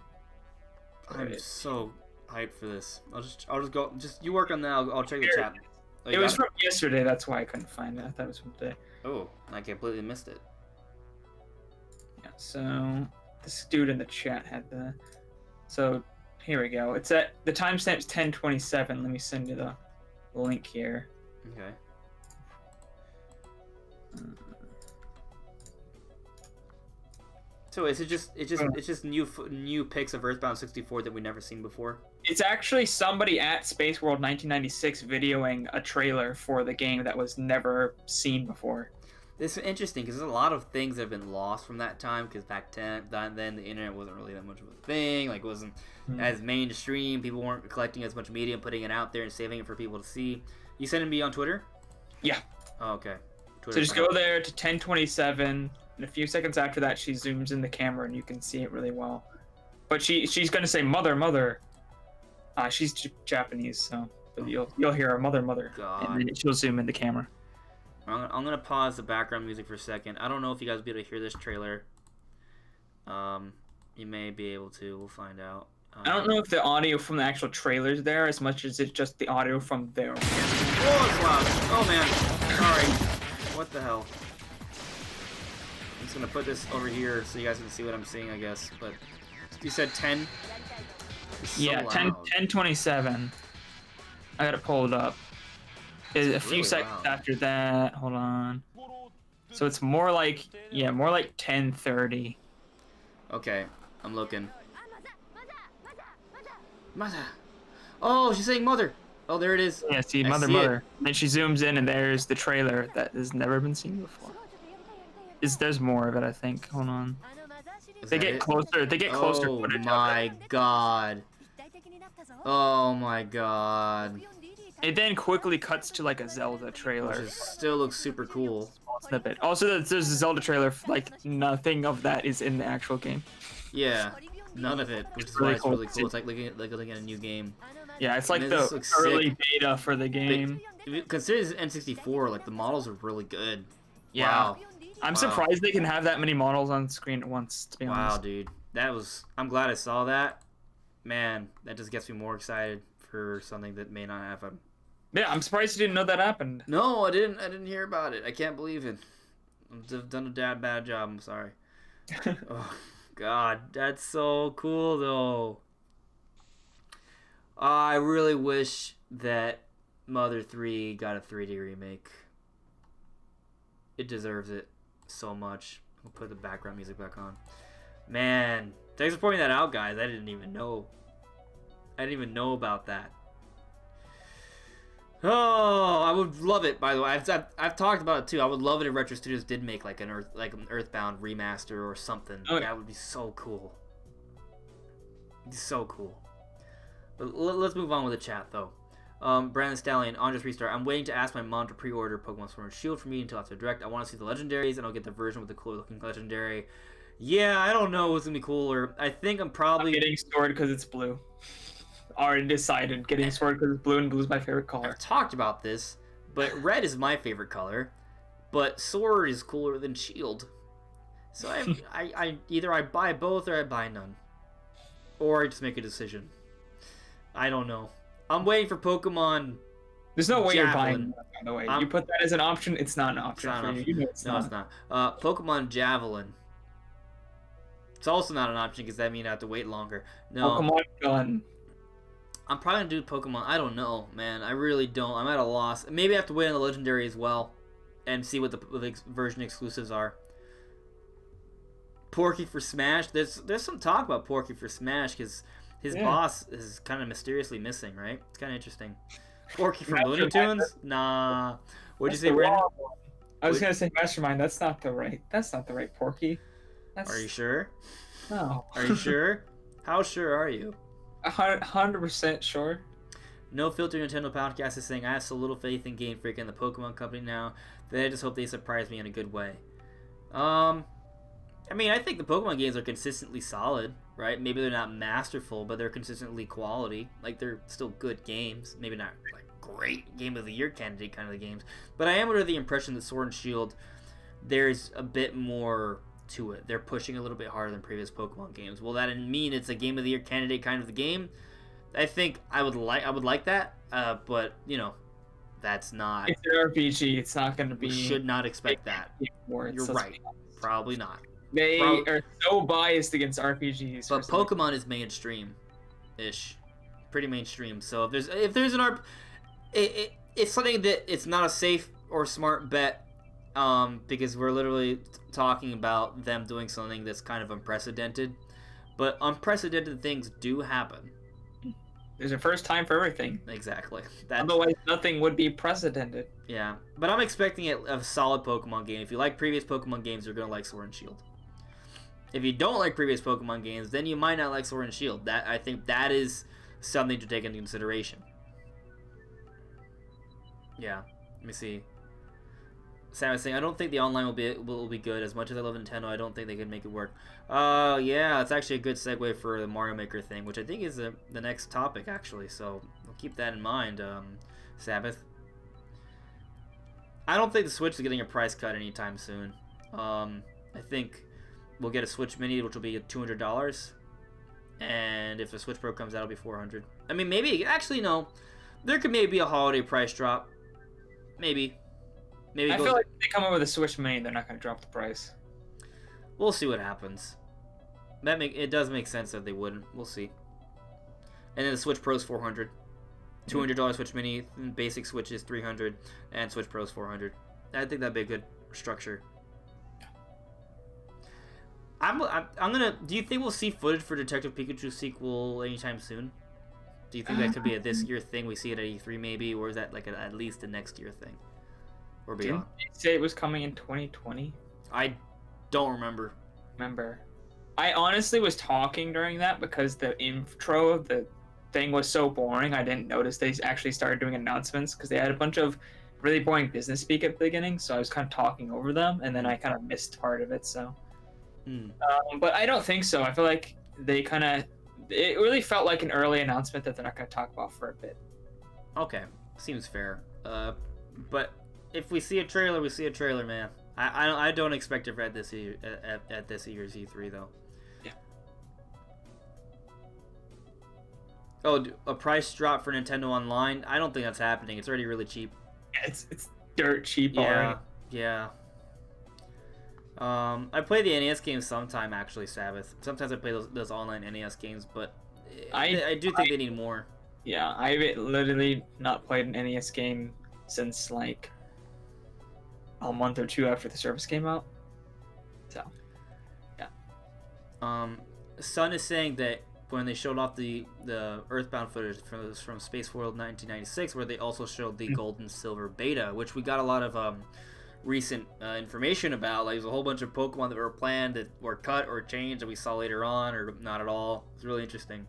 I'm so hyped for this. I'll just go. Just you work on that. I'll check the chat. Oh, it was from yesterday. That's why I couldn't find it. I thought it was from today. Oh, I completely missed it. Yeah. So this dude in the chat had the. So here we go. It's at the timestamp's 10:27. Let me send you the link here. Okay. So it's just new pics of Earthbound 64 that we've never seen before. It's actually somebody at Space World 1996 videoing a trailer for the game that was never seen before. This is interesting because there's a lot of things that have been lost from that time. Because back then the internet wasn't really that much of a thing. Like it wasn't as mainstream. People weren't collecting as much media and putting it out there and saving it for people to see. You sending me on Twitter? Yeah. Oh, okay. Twitter, so just go there to 1027 And a few seconds after that, she zooms in the camera, and you can see it really well. But she's gonna say mother, mother. She's Japanese, so but you'll hear her mother, mother, God. and then she'll zoom in the camera. I'm gonna pause the background music for a second. I don't know if you guys will be able to hear this trailer. You may be able to. We'll find out. I don't know if the audio from the actual trailer's there as much as it's just the audio from there. Oh, it's loud. Oh man. Sorry. What the hell? I'm just gonna put this over here so you guys can see what I'm seeing, I guess. But you said 10. Yeah, 10:27. I got it pulled up. A few really seconds loud. after that, hold on. So it's more like 10:30. Okay, I'm looking. Mother. Oh, she's saying mother. Oh, there it is. Yeah, see, I mother, see mother. it. And then she zooms in, and there's the trailer that has never been seen before. There's more of it, I think. Hold on. Is They that get it? closer. They get closer. Oh footage of my it. god. Oh my god. It then quickly cuts to like a Zelda Which trailer. is, still looks super cool. Snippet. Also, there's a Zelda trailer. Like nothing of that is in the actual game. Yeah, none of it, which is why it's really cool. It's like looking at a new game. Yeah, it's like Man, the this looks early sick. beta for the game. Considering it's N64, like the models are really good. Yeah. Wow. I'm Wow. surprised they can have that many models on screen at once, to be Wow, honest. dude. I'm glad I saw that. Man, that just gets me more excited for something that may not happen. Yeah, I'm surprised you didn't know that happened. No, I didn't hear about it. I can't believe it. I've done a bad job. I'm sorry. Oh, God, that's so cool, though. I really wish that Mother 3 got a 3D remake. It deserves it so much. I'll put the background music back on. Man, thanks for pointing that out, guys. I didn't even know. I didn't even know about that. Oh, I would love it. By the way, I've talked about it too. I would love it if Retro Studios did make like an Earthbound remaster or something. Oh, that would be so cool. It'd be so cool. But let's move on with the chat though. Brandon Stallion, on just restart. I'm waiting to ask my mom to pre-order Pokemon Sword and Shield for me until after Direct. I want to see the legendaries, and I'll get the version with the cooler looking legendary. Yeah, I don't know what's gonna be cooler. I think I'm probably I'm getting Sword because it's blue. Already decided. Getting Sword because it's blue, and blue is my favorite color. I've talked about this, but red is my favorite color, but Sword is cooler than Shield. So I either I buy both or I buy none, or I just make a decision. I don't know. I'm waiting for Pokemon. There's no way Javelin. you're buying that, by the way. You put that as an option, it's not an option not for an you. option. You know it's No, not. it's not. Pokemon Javelin. It's also not an option because that means I have to wait longer. No. Pokemon Gun. I'm probably gonna do Pokemon. I don't know, man. I really don't. I'm at a loss. Maybe I have to wait on the Legendary as well, and see what the version exclusives are. Porky for Smash. There's some talk about Porky for Smash because his boss is kind of mysteriously missing, right? It's kind of interesting. Porky from Looney Tunes? Nah. What'd you say, Brandon? I was gonna say Mastermind. That's not the right Porky. Are you sure? No. Are you sure? How sure are you? 100% sure. No Filter Nintendo Podcast is saying, I have so little faith in Game Freak and the Pokemon Company now that I just hope they surprise me in a good way. I mean, I think the Pokemon games are consistently solid, right? Maybe they're not masterful, but they're consistently quality. Like, they're still good games. Maybe not, like, great Game of the Year candidate kind of games. But I am under the impression that Sword and Shield, there's a bit more to it. They're pushing a little bit harder than previous Pokemon games. Will that mean it's a Game of the Year candidate kind of the game? I think I would like that, but you know, that's not. It's an RPG. It's not going to be. We should not expect that. Awards, You're right. Probably not. They are so biased against RPGs. But Pokemon is mainstream-ish, pretty mainstream. So if there's an it's something that it's not a safe or smart bet, because we're literally talking about them doing something that's kind of unprecedented. But unprecedented things do happen. There's a first time for everything. Exactly. Otherwise, nothing would be precedented. Yeah, but I'm expecting a solid Pokemon game. If you like previous Pokemon games, you're gonna like Sword and Shield. If you don't like previous Pokemon games, then you might not like Sword and Shield. I think that is something to take into consideration. Yeah, let me see. Sam is saying, I don't think the online will be good. As much as I love Nintendo, I don't think they could make it work. Yeah, it's actually a good segue for the Mario Maker thing, which I think is the next topic, actually. So we'll keep that in mind, Sabbath. I don't think the Switch is getting a price cut anytime soon. I think we'll get a Switch Mini, which will be $200. And if a Switch Pro comes out, it'll be $400. I mean, maybe, actually, no. There could maybe be a holiday price drop. Maybe. I feel like if they come up with a Switch Mini, they're not going to drop the price. We'll see what happens. It does make sense that they wouldn't. We'll see. And then the Switch Pro is $400. $200 Switch Mini, basic Switch is $300, and Switch Pro is $400. I think that'd be a good structure. I'm gonna. Do you think we'll see footage for Detective Pikachu sequel anytime soon? Do you think that could be a this year thing? We see it at E3 maybe, or is that like at least a next year thing? Or beyond. Didn't they say it was coming in 2020? I don't remember. I honestly was talking during that because the intro of the thing was so boring. I didn't notice they actually started doing announcements because they had a bunch of really boring business speak at the beginning. So I was kind of talking over them, and then I kind of missed part of it. So, but I don't think so. I feel like it really felt like an early announcement that they're not going to talk about for a bit. Okay, seems fair. But if we see a trailer, we see a trailer, man. I don't expect it at this year's E3 though. Yeah. Oh, a price drop for Nintendo Online? I don't think that's happening. It's already really cheap. It's dirt cheap already. Yeah. I play the NES games sometime actually, Sabbath. Sometimes I play those online NES games, but I do think they need more. Yeah, I've literally not played an NES game since like a month or two after the service came out. So, yeah. Sun is saying that when they showed off the Earthbound footage from Space World 1996, where they also showed the Gold and Silver beta, which we got a lot of recent information about. Like, there's a whole bunch of Pokemon that were planned that were cut or changed that we saw later on, or not at all. It's really interesting.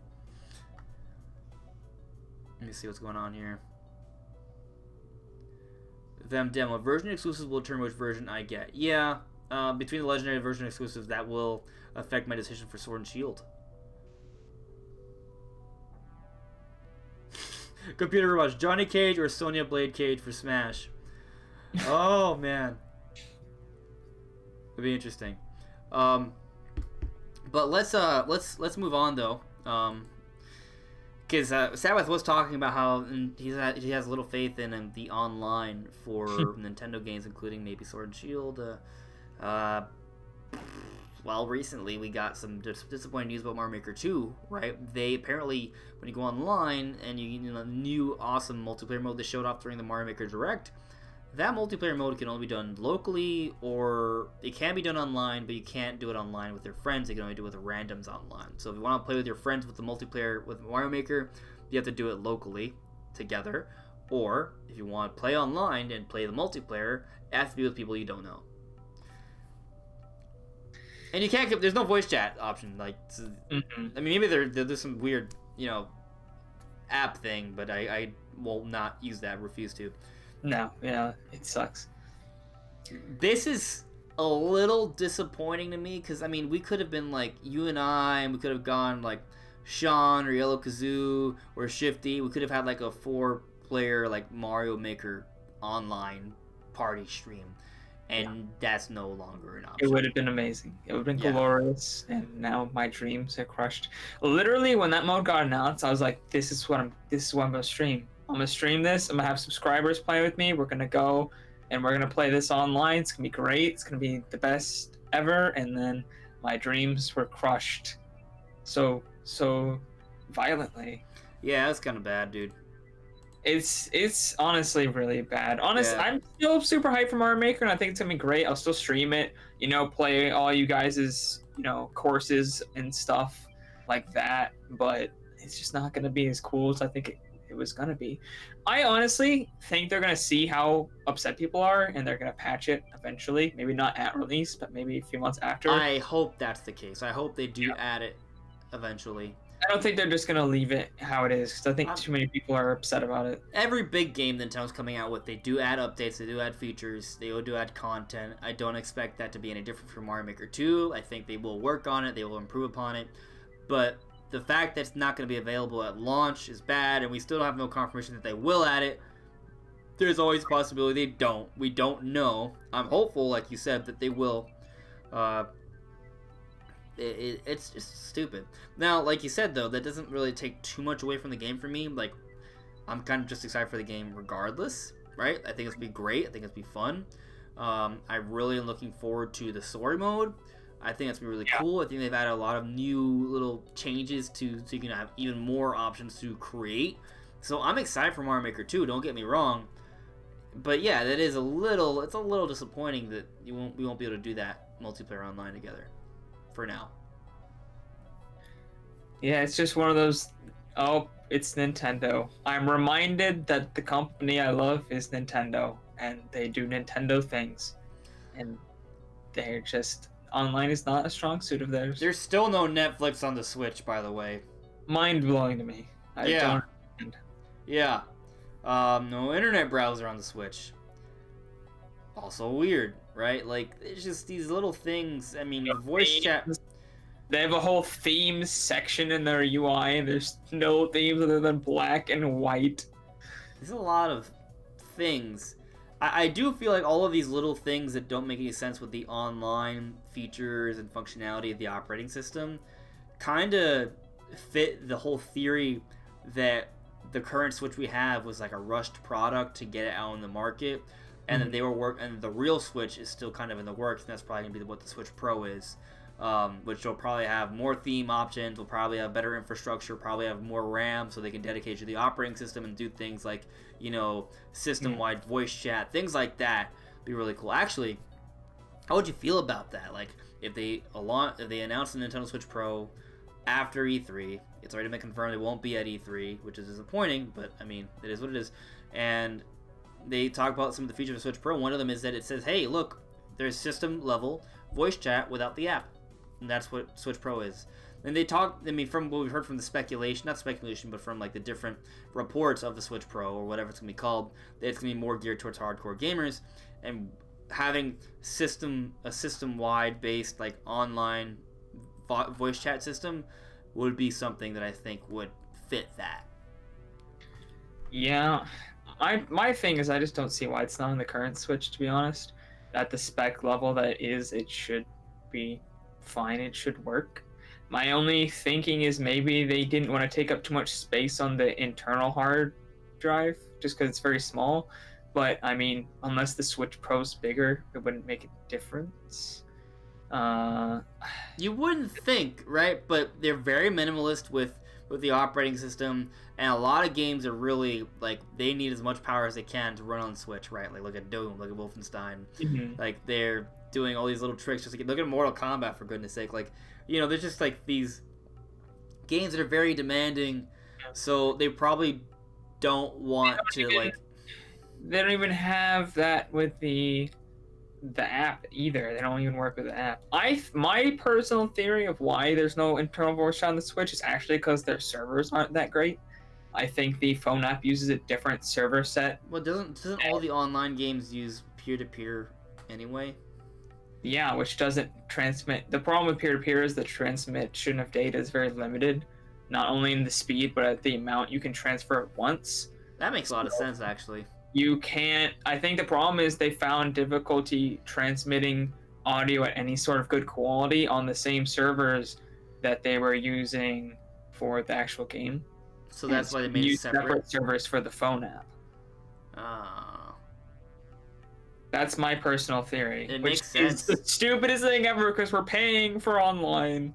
Let me see what's going on here. Them demo version exclusives will determine which version I get. Yeah, between the legendary version exclusives, that will affect my decision for Sword and Shield. Computer Rush, Johnny Cage or Sonya Blade Cage for Smash. Oh man, it'd be interesting. But let's move on though. Because Sabbath was talking about how he has little faith in the online for Nintendo games, including maybe Sword and Shield. Well, recently we got some disappointing news about Mario Maker 2, right? They apparently, when you go online and you new awesome multiplayer mode they showed off during the Mario Maker Direct, that multiplayer mode can only be done locally, or it can be done online, but you can't do it online with your friends. You can only do it with randoms online. So if you want to play with your friends with the multiplayer with Mario Maker, you have to do it locally together. Or if you want to play online and play the multiplayer, it has to be with people you don't know. And you can't. There's no voice chat option. Like, I mean, maybe there's some weird, app thing, but I will not use that. Refuse to. No, yeah, it sucks. This is a little disappointing to me because, I mean, we could have been like you and I, and we could have gone like Sean or Yellow Kazoo or Shifty. We could have had like a 4-player like Mario Maker online party stream, and that's no longer an option. It would have been amazing. It would have been glorious, and now my dreams are crushed. Literally, when that mode got announced, I was like, "This is what I'm gonna stream. I'm gonna stream this. I'm gonna have subscribers play with me. We're gonna go, and we're gonna play this online. It's gonna be great. It's gonna be the best ever." And then my dreams were crushed, so violently. Yeah, that's kind of bad, dude. It's honestly really bad. Honestly, I'm still super hyped for Mario Maker, and I think it's gonna be great. I'll still stream it. Play all you guys' courses and stuff like that. But it's just not gonna be as cool as I think it was gonna be. I honestly think they're gonna see how upset people are, and they're gonna patch it eventually. Maybe not at release, but maybe a few months after. I hope that's the case. I hope they do add it eventually. I don't think they're just gonna leave it how it is because I think too many people are upset about it. Every big game Nintendo's coming out with, they do add updates, they do add features, they do add content. I don't expect that to be any different from Mario Maker 2. I think they will work on it, they will improve upon it. But the fact that it's not going to be available at launch is bad, and we still don't have no confirmation that they will add it. There's always a possibility they don't. We don't know. I'm hopeful, like you said, that they will. It's just stupid. Now, like you said, though, that doesn't really take too much away from the game for me. Like, I'm kind of just excited for the game regardless, right? I think it's going to be great. I think it's going to be fun. I really am looking forward to the story mode. I think that's going to be really cool. I think they've added a lot of new little changes so you can have even more options to create. So I'm excited for Mario Maker 2, don't get me wrong. But yeah, it's a little disappointing that we won't be able to do that multiplayer online together for now. Yeah, it's just one of those, oh, it's Nintendo. I'm reminded that the company I love is Nintendo, and they do Nintendo things. And they're just, online is not a strong suit of theirs. There's still no Netflix on the Switch, by the way. Mind-blowing to me. I don't understand. Yeah. No internet browser on the Switch. Also weird, right? Like, it's just these little things. I mean, voice chat. They have a whole themes section in their UI, and there's no themes other than black and white. There's a lot of things. I do feel like all of these little things that don't make any sense with the online features and functionality of the operating system kind of fit the whole theory that the current Switch we have was like a rushed product to get it out in the market, and then and the real Switch is still kind of in the works, and that's probably gonna be what the Switch Pro is, which will probably have more theme options, will probably have better infrastructure, probably have more RAM, so they can dedicate to the operating system and do things like, you know, system-wide voice chat, things like that. Be really cool. Actually, how would you feel about that? Like, if they announce the Nintendo Switch Pro after E3, it's already been confirmed it won't be at E3, which is disappointing, but I mean, it is what it is. And they talk about some of the features of Switch Pro. One of them is that it says, hey, look, there's system-level voice chat without the app. And that's what Switch Pro is. And they talk, I mean, from what we've heard from the speculation, not speculation, but from like the different reports of the Switch Pro, or whatever it's going to be called, that it's going to be more geared towards hardcore gamers. And having a system-wide based, like, online voice chat system would be something that I think would fit that. Yeah, my thing is I just don't see why it's not on the current Switch, to be honest. At the spec level that it should be fine, it should work. My only thinking is maybe they didn't want to take up too much space on the internal hard drive, just because it's very small. But, I mean, unless the Switch Pro's bigger, it wouldn't make a difference. You wouldn't think, right? But they're very minimalist with the operating system, and a lot of games are really, like, they need as much power as they can to run on Switch, right? Like, look at Doom, look at Wolfenstein. Mm-hmm. Like, they're doing all these little tricks. Just look at Mortal Kombat, for goodness sake. Like, you know, there's just, like, these games that are very demanding, so they probably don't want to, like... They don't even have that with the app either. They don't even work with the app. My personal theory of why there's no internal voice chat on the Switch is actually because their servers aren't that great. I think the phone app uses a different server set. Well, doesn't all the online games use peer-to-peer anyway? Yeah, which doesn't transmit. The problem with peer-to-peer is the transmission of data is very limited, not only in the speed, but at the amount you can transfer at once. That makes a lot of sense, actually. You can't. I think the problem is they found difficulty transmitting audio at any sort of good quality on the same servers that they were using for the actual game. So that's why they made it separate servers for the phone app. That's my personal theory. It makes sense. It's the stupidest thing ever because we're paying for online,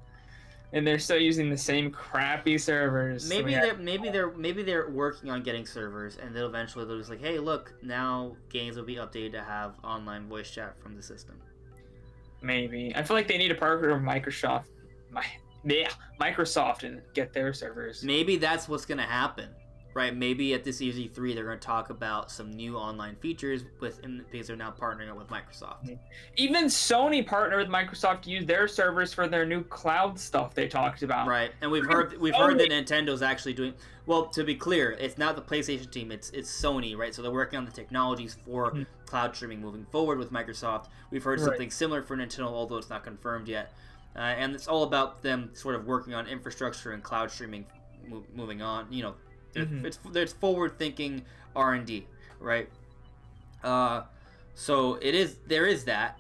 and they're still using the same crappy servers. Maybe they're working on getting servers, and they'll eventually they'll just like, hey, look, now games will be updated to have online voice chat from the system. Maybe. I feel like they need to partner with Microsoft and get their servers. Maybe that's what's gonna happen. right? Maybe at this year's E3 they're going to talk about some new online features because they're now partnering up with Microsoft. Even Sony partnered with Microsoft to use their servers for their new cloud stuff they talked about. Right, and we've heard that Nintendo's actually doing well. To be clear, it's not the PlayStation team; it's Sony, right? So they're working on the technologies for cloud streaming moving forward with Microsoft. We've heard something similar for Nintendo, although it's not confirmed yet. And it's all about them sort of working on infrastructure and cloud streaming moving on. You know, there's forward-thinking R&D, right? So there is that.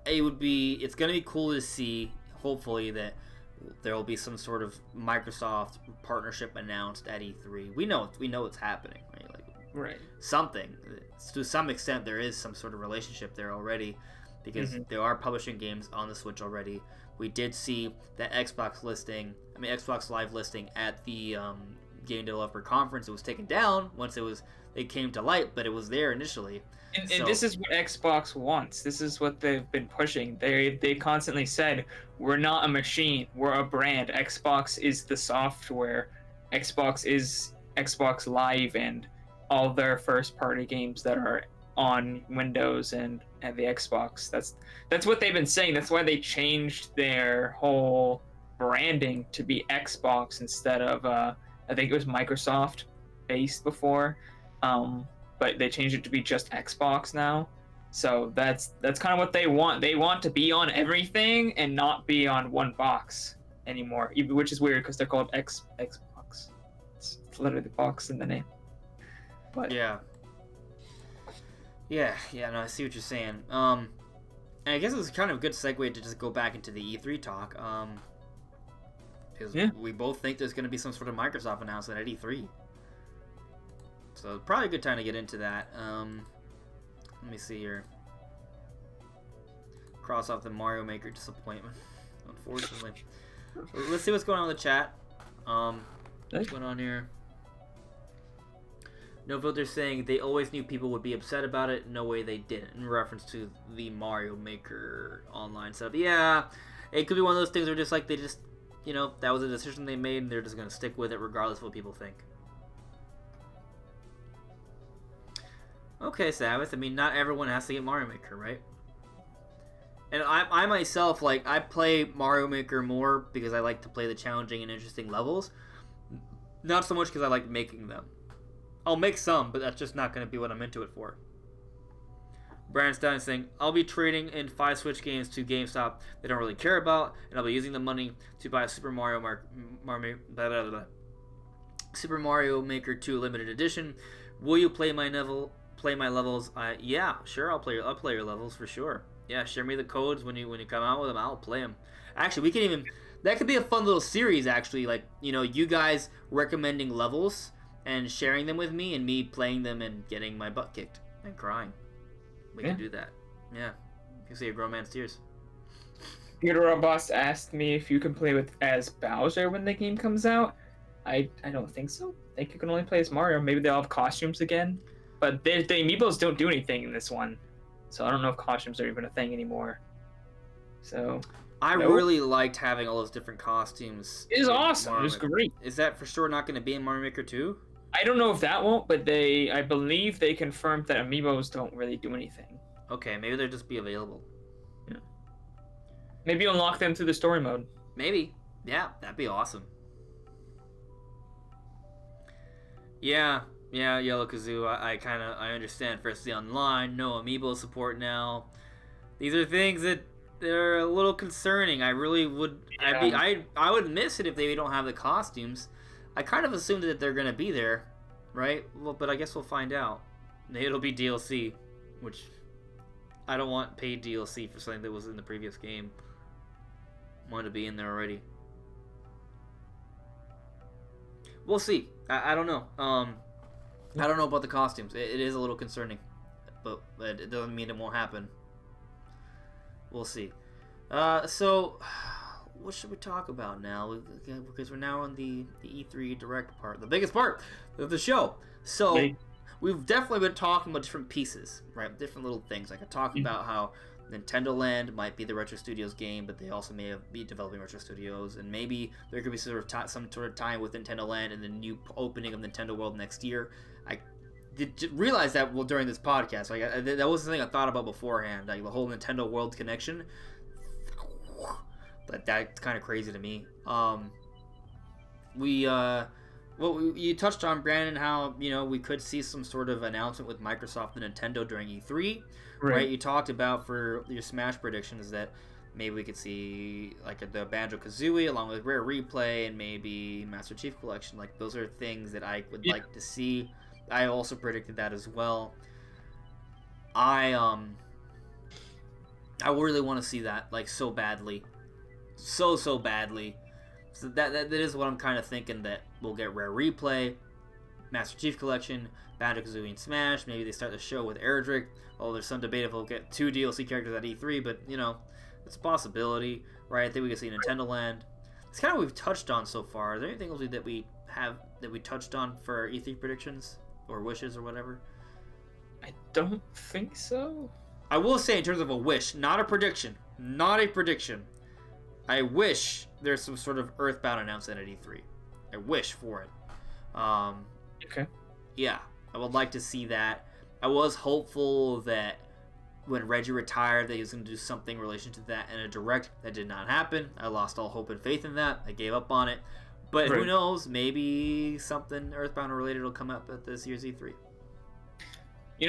It's going to be cool to see, hopefully, that there will be some sort of Microsoft partnership announced at E3. We know it's happening, right? Right. Something. To some extent, there is some sort of relationship there already, because they are publishing games on the Switch already. We did see that Xbox Live listing at the Game Developer Conference. It was taken down once it came to light, but it was there initially. And this is what Xbox wants. This is what they've been pushing. They constantly said, we're not a machine, we're a brand. Xbox is the software. Xbox is Xbox Live and all their first-party games that are on Windows and the Xbox. That's what they've been saying. That's why they changed their whole branding to be Xbox instead of I think it was Microsoft based before. But they changed it to be just Xbox now. So that's kind of what they want. They want to be on everything and not be on one box anymore, which is weird because they're called Xbox. It's literally the box in the name. But yeah, no, I see what you're saying. And I guess it was kind of a good segue to just go back into the E3 talk. Because we both think there's going to be some sort of Microsoft announcement at E3. So probably a good time to get into that. Let me see here. Cross off the Mario Maker disappointment, unfortunately. So let's see what's going on in the chat. What's going on here? No Filter saying they always knew people would be upset about it. No way they didn't. In reference to the Mario Maker online stuff. Yeah, it could be one of those things where just like that was a decision they made and they're just going to stick with it regardless of what people think. Okay, Sabbath. I mean, not everyone has to get Mario Maker, right? And I myself, I play Mario Maker more because I like to play the challenging and interesting levels. Not so much because I like making them. I'll make some, but that's just not going to be what I'm into it for. Brandstein is saying, I'll be trading in 5 Switch games to GameStop they don't really care about, and I'll be using the money to buy a Super Mario Maker 2 limited edition. Will you play my levels? Yeah, sure. I'll play your levels for sure. Yeah, share me the codes when you come out with them. I'll play them. Actually, that could be a fun little series. Actually, you guys recommending levels and sharing them with me, and me playing them and getting my butt kicked and crying. We can do that. Yeah, you can see a grown man's tears. Theodore Boss asked me if you can play as Bowser when the game comes out. I don't think so. I think you can only play as Mario. Maybe they'll have costumes again. But the amiibos don't do anything in this one. So I don't know if costumes are even a thing anymore. So I really liked having all those different costumes. It is awesome. It was great. Is that for sure not going to be in Mario Maker 2? I don't know if that won't, but I believe they confirmed that amiibos don't really do anything. Okay, maybe they'll just be available. Yeah. Maybe unlock them through the story mode. Maybe. Yeah, that'd be awesome. Yeah, Yellow Kazoo, I understand. Firstly, online, no amiibo support now. These are things that they're a little concerning. I really would. Yeah. I would miss it if they don't have the costumes. I kind of assumed that they're gonna be there, right? Well, but I guess we'll find out. It'll be DLC, which I don't want paid DLC for something that was in the previous game. I want it to be in there already. We'll see. I don't know. I don't know about the costumes. It is a little concerning, but it doesn't mean it won't happen. We'll see. So, what should we talk about now? Because we're now on the E3 Direct part, the biggest part of the show. So, we've definitely been talking about different pieces, right? Different little things. I could talk about how Nintendo Land might be the Retro Studios game, but they also may be developing Retro Studios, and maybe there could be some sort of tie with Nintendo Land and the new opening of Nintendo World next year. I did realize that during this podcast. Like that was something I thought about beforehand, like the whole Nintendo World connection. But that's kind of crazy to me. You touched on, Brandon, how we could see some sort of announcement with Microsoft and Nintendo during E3, right? You talked about for your Smash predictions that maybe we could see like the Banjo-Kazooie along with Rare Replay and maybe Master Chief Collection. Like those are things that I would like to see. I also predicted that as well. I really want to see that like so badly, so badly. So that is what I'm kind of thinking, that we'll get Rare Replay, Master Chief Collection, Banjo-Kazooie and Smash. Maybe they start the show with Erdrick. Oh, there's some debate if we'll get 2 DLC characters at E3, but it's a possibility, right? I think we could see Nintendo Land. It's kind of what we've touched on so far. Is there anything else that we touched on for our E3 predictions or wishes or whatever? I don't think so. I will say, in terms of a wish, not a prediction. I wish there's some sort of Earthbound announcement at E3. I wish for it. Okay. Yeah, I would like to see that. I was hopeful that when Reggie retired that he was going to do something in relation to that in a direct. That did not happen. I lost all hope and faith in that. I gave up on it. But Who knows? Maybe something Earthbound related will come up at this year's E3.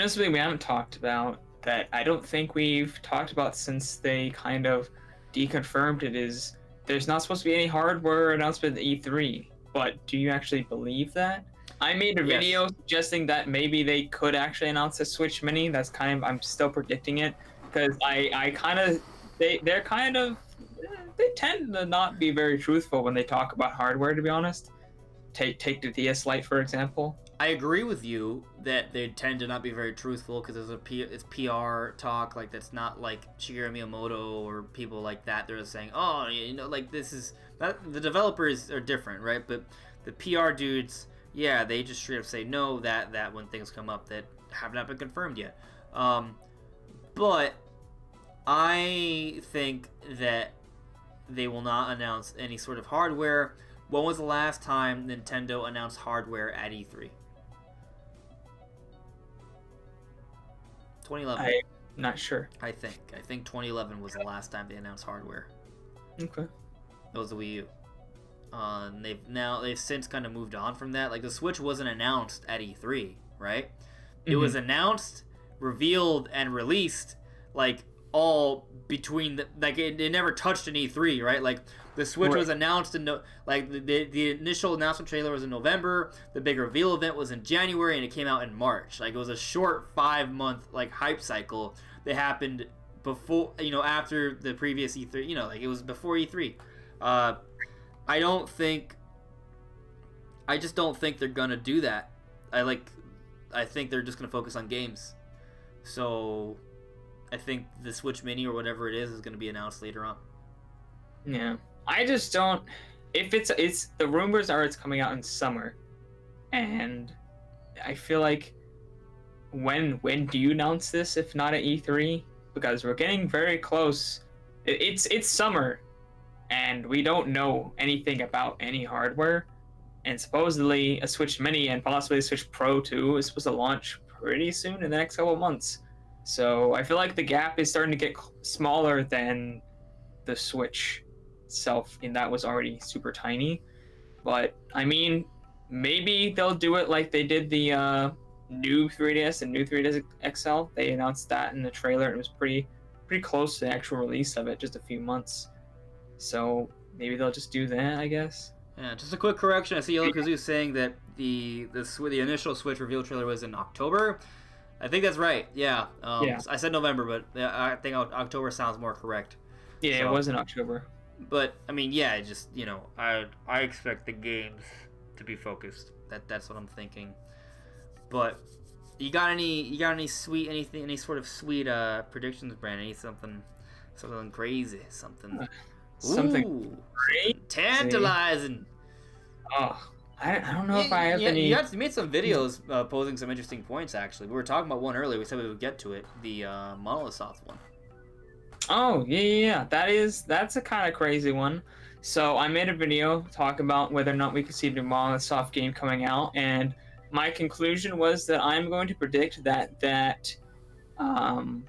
Something we haven't talked about that I don't think we've talked about since they kind of deconfirmed it is there's not supposed to be any hardware announcement at E3. But do you actually believe that? I made a video suggesting that maybe they could actually announce a Switch Mini. That's I'm still predicting it because they tend to not be very truthful when they talk about hardware, to be honest. Take the DS Lite, for example. I agree with you that they tend to not be very truthful because it's PR talk. Like, that's not like Shigeru Miyamoto or people like that. They're just saying, oh, like this is that. The developers are different, right? But the PR dudes, yeah, they just straight up say no that when things come up that have not been confirmed yet. But I think that they will not announce any sort of hardware. When was the last time Nintendo announced hardware at E3? 2011. I'm not sure. I think 2011 was the last time they announced hardware. Okay. That was the Wii U. They've since kind of moved on from that. Like, the Switch wasn't announced at E3, right? It was announced, revealed, and released like all between it never touched an E3, right? Like, the Switch was announced in the initial announcement trailer was in November. The big reveal event was in January, and it came out in March. Like, it was a short 5-month hype cycle that happened before, after the previous E3. It was before E3. I just don't think they're gonna do that. I think they're just gonna focus on games. So I think the Switch Mini or whatever it is gonna be announced later on. Yeah. I just don't. If it's the rumors are it's coming out in summer, and I feel like when do you announce this if not at E3? Because we're getting very close. It's summer, and we don't know anything about any hardware. And supposedly a Switch Mini and possibly a Switch Pro 2 is supposed to launch pretty soon in the next couple of months. So I feel like the gap is starting to get smaller than the Switch itself, and that was already super tiny. But I mean, maybe they'll do it like they did the new 3DS and new 3DS XL. They announced that in the trailer, and it was pretty close to the actual release of it, just a few months. So maybe they'll just do that, I guess. Yeah, just a quick correction. I see Yellow Kazoo saying that the initial Switch reveal trailer was in October. I think that's right. Yeah. I said November, but I think October sounds more correct. Yeah, so, it was in October. But I mean, yeah, just I expect the games to be focused. That's what I'm thinking. But you got any sort of sweet predictions, Brandon? Any something crazy, something great, tantalizing. Oh, I don't know if I have any. You made some videos posing some interesting points. Actually, we were talking about one earlier. We said we would get to it. The Monolith Soft one. Oh, yeah. That's a kind of crazy one. So I made a video talk about whether or not we could see the Monolith Soft game coming out, and my conclusion was that I'm going to predict that um,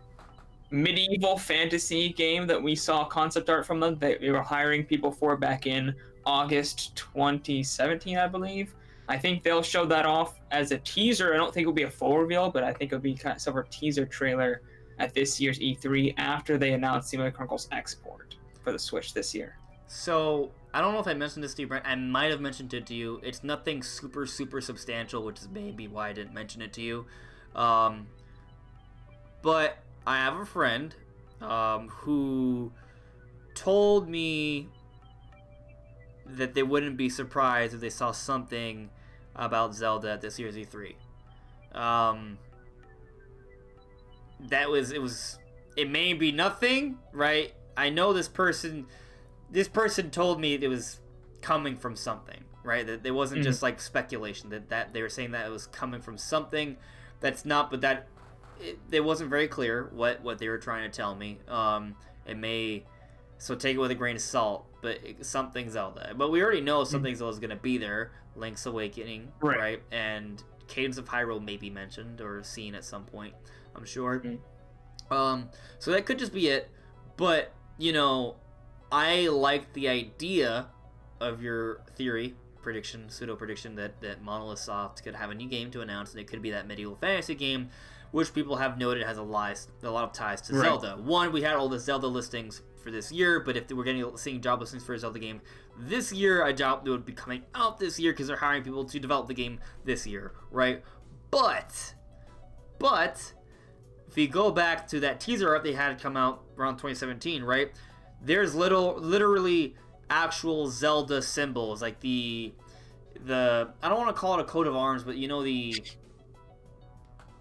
medieval fantasy game that we saw concept art from them, that we were hiring people for back in August 2017, I believe. I think they'll show that off as a teaser. I don't think it'll be a full reveal, but I think it'll be kind of sort of a teaser trailer at this year's E3 after they announce Xenoblade Chronicles Export for the Switch this year. So I don't know if I mentioned this to you, Brent. I might have mentioned it to you. It's nothing super substantial, which is maybe why I didn't mention it to you. But I have a friend who told me that they wouldn't be surprised if they saw something about Zelda at this year's E3. It may be nothing, right? I know this person told me it was coming from something, right? That it wasn't just like speculation, that they were saying that it was coming from something that's not, but that it wasn't very clear what they were trying to tell me. It may, so take it with a grain of salt, but something Zelda. But we already know something Zelda is going to be there. Link's Awakening, right? And Cadence of Hyrule may be mentioned or seen at some point, I'm sure. So that could just be it. But, you know, I like the idea of your theory, pseudo prediction that Monolith Soft could have a new game to announce, and it could be that medieval fantasy game, which people have noted has a lot of ties to Zelda. One, we had all the Zelda listings for this year, but if we're seeing job listings for a Zelda game this year, I doubt it would be coming out this year because they're hiring people to develop the game this year, right? But if you go back to that teaser art they had come out around 2017, right? There's literally actual Zelda symbols, like the I don't want to call it a coat of arms, but you know the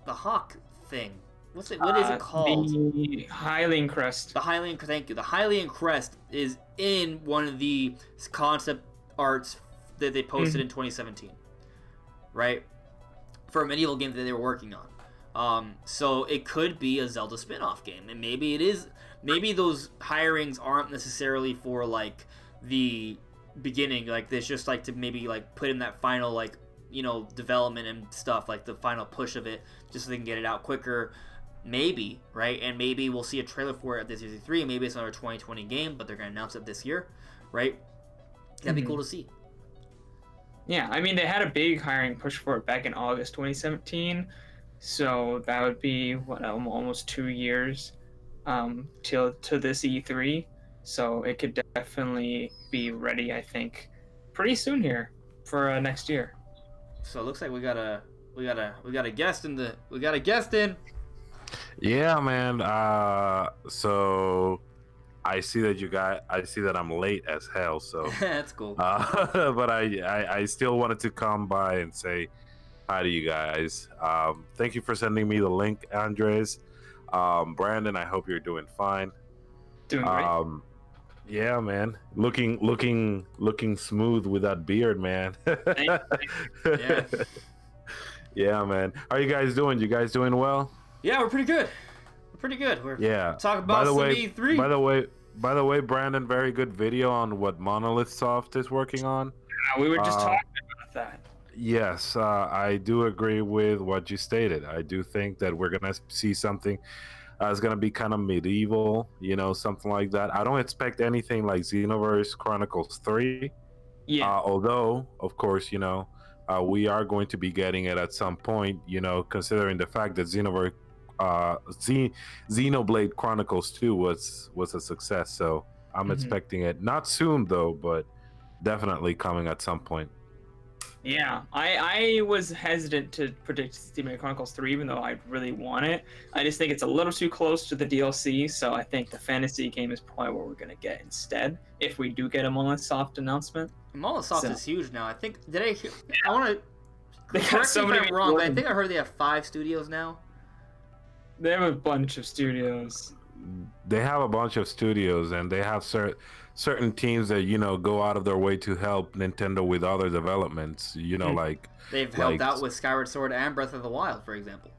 hawk thing. What is it called? The Hylian Crest. Thank you. The Hylian Crest is in one of the concept arts that they posted in 2017, right? For a medieval game that they were working on. So it could be a Zelda spin-off game, and maybe it is. Maybe those hirings aren't necessarily for like the beginning, like it's just like to maybe like put in that final like, you know, development and stuff, like the final push of it, just so they can get it out quicker. Maybe, right? And maybe we'll see a trailer for it at this E3. Maybe it's another 2020 game, but they're gonna announce it this year, right? That'd be cool to see. Yeah, I mean they had a big hiring push for it back in August 2017, so that would be what, almost 2 years till to this E3. So it could definitely be ready, I think, pretty soon here for next year. So it looks like we got a guest in. Yeah, man. So I see that I'm late as hell. So that's cool. But I still wanted to come by and say hi to you guys. Thank you for sending me the link, Andres. Brandon, I hope you're doing fine. Doing great. Yeah, man. Looking smooth with that beard, man. Yeah. Yeah, man. How are you guys doing? You guys doing well? Yeah, we're pretty good. We're talking about some E3. By the way, Brandon, very good video on what Monolith Soft is working on. Yeah, we were just talking about that. Yes, I do agree with what you stated. I do think that we're gonna see something it's gonna be kind of medieval, you know, something like that. I don't expect anything like Xenoverse Chronicles 3. Yeah. Although, of course, you know, we are going to be getting it at some point, you know, considering the fact that Xenoblade Chronicles 2 was a success. So I'm expecting it not soon though, but definitely coming at some point. Yeah, I was hesitant to predict Xenoblade Chronicles 3, even though I really want it. I just think it's a little too close to the DLC, so I think the fantasy game is probably what we're going to get instead, if we do get a Monolith Soft announcement. Monolith Soft is huge now. I think, I want to, they got so many. If I'm wrong, but I think I heard they have 5 studios now. They have a bunch of studios. They have a bunch of studios, and they have certain teams that, you know, go out of their way to help Nintendo with other developments, you know, like they've helped out with Skyward Sword and Breath of the Wild, for example.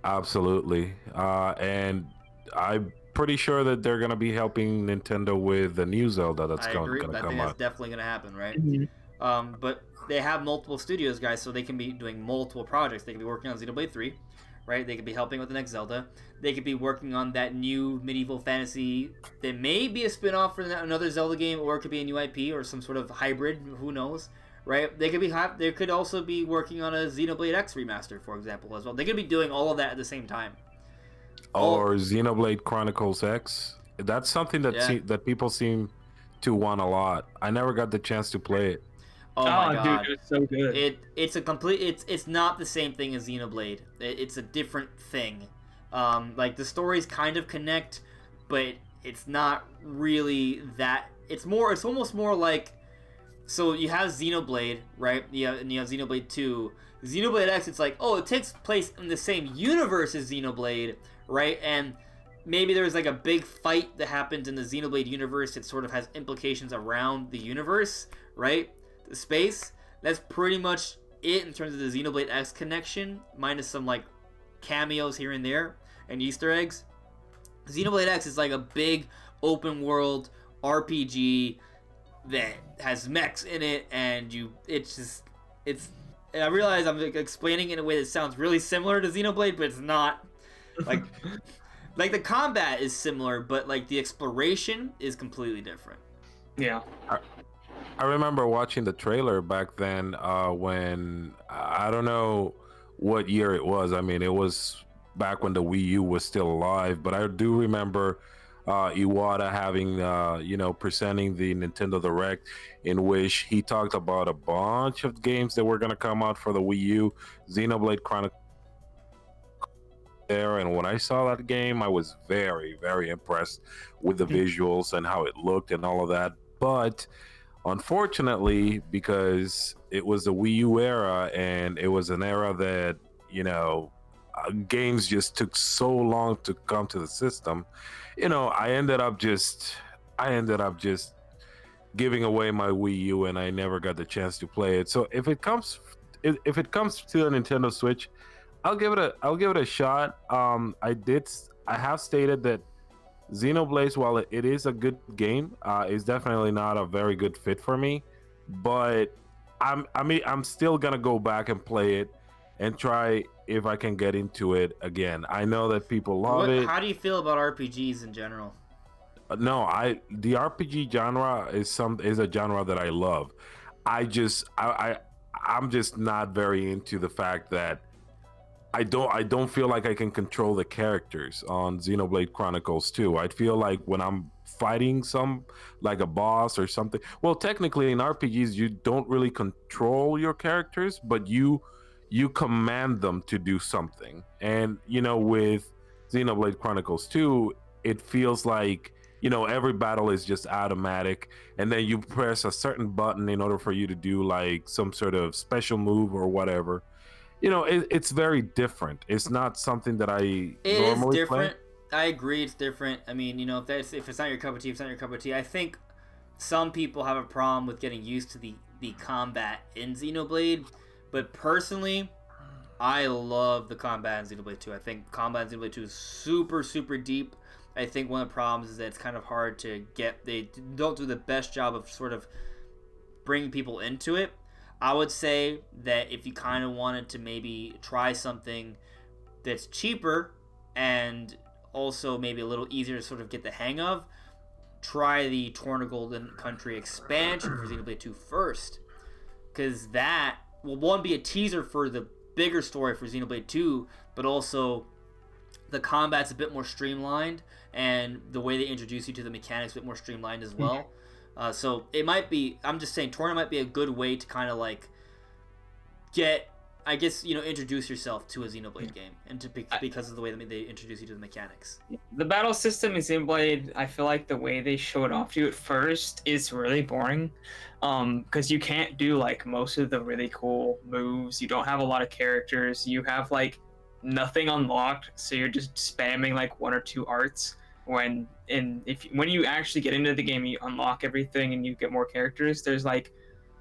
Absolutely. And I pretty sure that they're gonna be helping Nintendo with the new Zelda that's I gonna agree. I come think that's out. definitely going to happen, right? Mhm. But they have multiple studios, guys, so they can be doing multiple projects. They can be working on Xenoblade 3, right? They could be helping with the next Zelda. They could be working on that new medieval fantasy that may be a spin-off for another Zelda game, or it could be a new IP or some sort of hybrid. Who knows, right? They could also be working on a Xenoblade X remaster, for example, as well. They could be doing all of that at the same time. Or Xenoblade Chronicles X. That's something that Yeah. that people seem to want a lot. I never got the chance to play it. Oh my Dude, god. it was so good. It's not the same thing as Xenoblade. It's a different thing. Like the stories kind of connect, but it's not really that. It's almost more like, so you have Xenoblade, right? And you have Xenoblade 2. Xenoblade X, it's like, oh, it takes place in the same universe as Xenoblade, right? And maybe there's like a big fight that happens in the Xenoblade universe that sort of has implications around the universe, right? The space. That's pretty much it in terms of the Xenoblade X connection, minus some like cameos here and there and Easter eggs. Xenoblade X is like a big open world RPG that has mechs in it, and I realize I'm explaining it in a way that sounds really similar to Xenoblade, but it's not. Like, like the combat is similar, but like the exploration is completely different. Yeah. I remember watching the trailer back then when I don't know what year it was. I mean, it was back when the Wii U was still alive, but I do remember Iwata having, presenting the Nintendo Direct, in which he talked about a bunch of games that were going to come out for the Wii U, Xenoblade Chronicles there. And when I saw that game, I was very, very impressed with the visuals and how it looked and all of that. But unfortunately, because it was the Wii U era and it was an era that, games just took so long to come to the system, I ended up just giving away my Wii U, and I never got the chance to play it. So if it comes to the Nintendo Switch, I'll give it a shot. I have stated that Xenoblade, while it is a good game, is definitely not a very good fit for me. But I'm still gonna go back and play it and try if I can get into it again. I know that people love it. How do you feel about RPGs in general? No, the RPG genre is a genre that I love. I'm just not very into the fact that I don't feel like I can control the characters on Xenoblade Chronicles 2. I feel like when I'm fighting like a boss or something. Well, technically in RPGs you don't really control your characters, but you command them to do something. And with Xenoblade Chronicles 2, it feels like every battle is just automatic, and then you press a certain button in order for you to do like some sort of special move or whatever. It's very different. It's not something that I normally different. play. I agree, it's different. I mean, if it's not your cup of tea, it's not your cup of tea. I think some people have a problem with getting used to the combat in Xenoblade, but personally, I love the combat in Xenoblade 2. I think combat in Xenoblade 2 is super, super deep. I think one of the problems is that it's kind of hard to get. They don't do the best job of sort of bringing people into it. I would say that if you kind of wanted to maybe try something that's cheaper and also maybe a little easier to sort of get the hang of, try the Torn of Golden Country expansion for Xenoblade 2 first. Because that will, one, be a teaser for the bigger story for Xenoblade 2, but also the combat's a bit more streamlined, and the way they introduce you to the mechanics a bit more streamlined as well. So it might be, I'm just saying, Torna might be a good way to kind of like get, I guess, introduce yourself to a Xenoblade game, and because of the way that they introduce you to the mechanics. The battle system in Xenoblade, I feel like the way they show it off to you at first is really boring, because you can't do like most of the really cool moves. You don't have a lot of characters. You have like nothing unlocked, so you're just spamming like one or two arts. When you actually get into the game, you unlock everything and you get more characters. There's like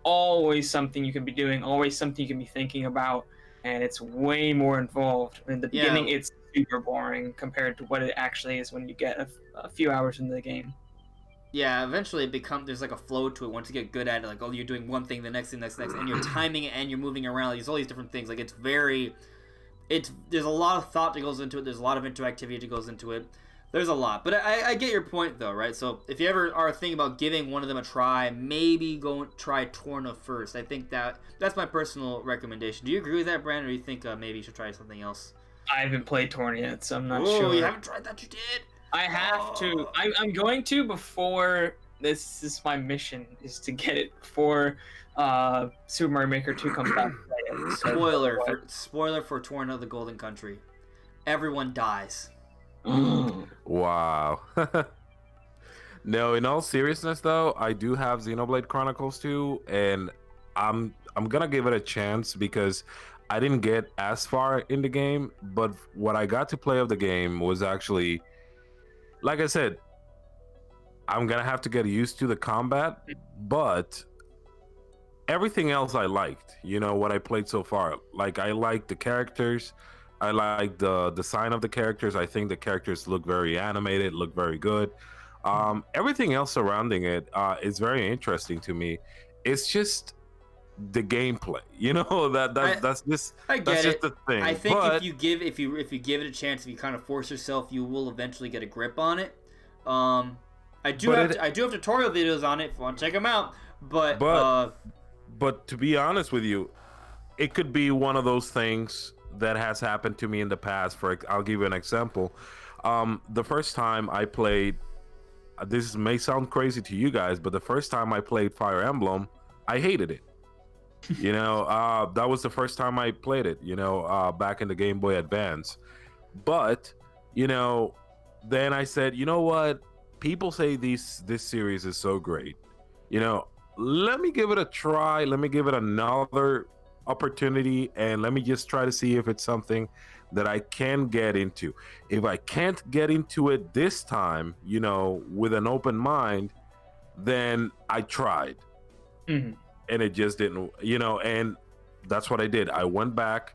always something you can be doing, always something you can be thinking about, and it's way more involved. In the beginning, it's super boring compared to what it actually is when you get a few hours into the game. Yeah, eventually there's like a flow to it once you get good at it. Like, oh, you're doing one thing, the next thing, and you're timing it and you're moving around. Like, there's all these different things. Like, there's a lot of thought that goes into it. There's a lot of interactivity that goes into it. There's a lot. But I get your point, though, right? So if you ever are thinking about giving one of them a try, maybe go and try Torna first. I think that's my personal recommendation. Do you agree with that, Brandon, or do you think maybe you should try something else? I haven't played Torna yet, so I'm not Oh, sure. you haven't tried that? You did? I have to. I'm going to before this is my mission, is to get it before Super Mario Maker 2 comes out. Spoiler for Torna the Golden Country. Everyone dies. Wow. No, in all seriousness though, I do have Xenoblade Chronicles 2, and I'm gonna give it a chance because I didn't get as far in the game, but what I got to play of the game was actually, like I said, I'm gonna have to get used to the combat, but everything else I liked. You know what I played so far. Like, I liked the characters. I like the design of the characters. I think the characters look very animated, look very good. Everything else surrounding it is very interesting to me. It's just the gameplay, you know, that's just the thing. I think if you give it a chance, if you kind of force yourself, you will eventually get a grip on it. I do have tutorial videos on it if you want to check them out. But to be honest with you, it could be one of those things that has happened to me in the past. I'll give you an example. The first time I played, this may sound crazy to you guys, but the first time I played Fire Emblem, I hated it. You know, that was the first time I played it, you know, back in the Game Boy Advance. But, you know, then I said, you know what? People say this series is so great. You know, let me give it a try. Let me give it another opportunity, and let me just try to see if it's something that I can get into. If I can't get into it this time, you know, with an open mind, then I tried. Mm-hmm. And it just didn't, you know, and that's what I did. I went back,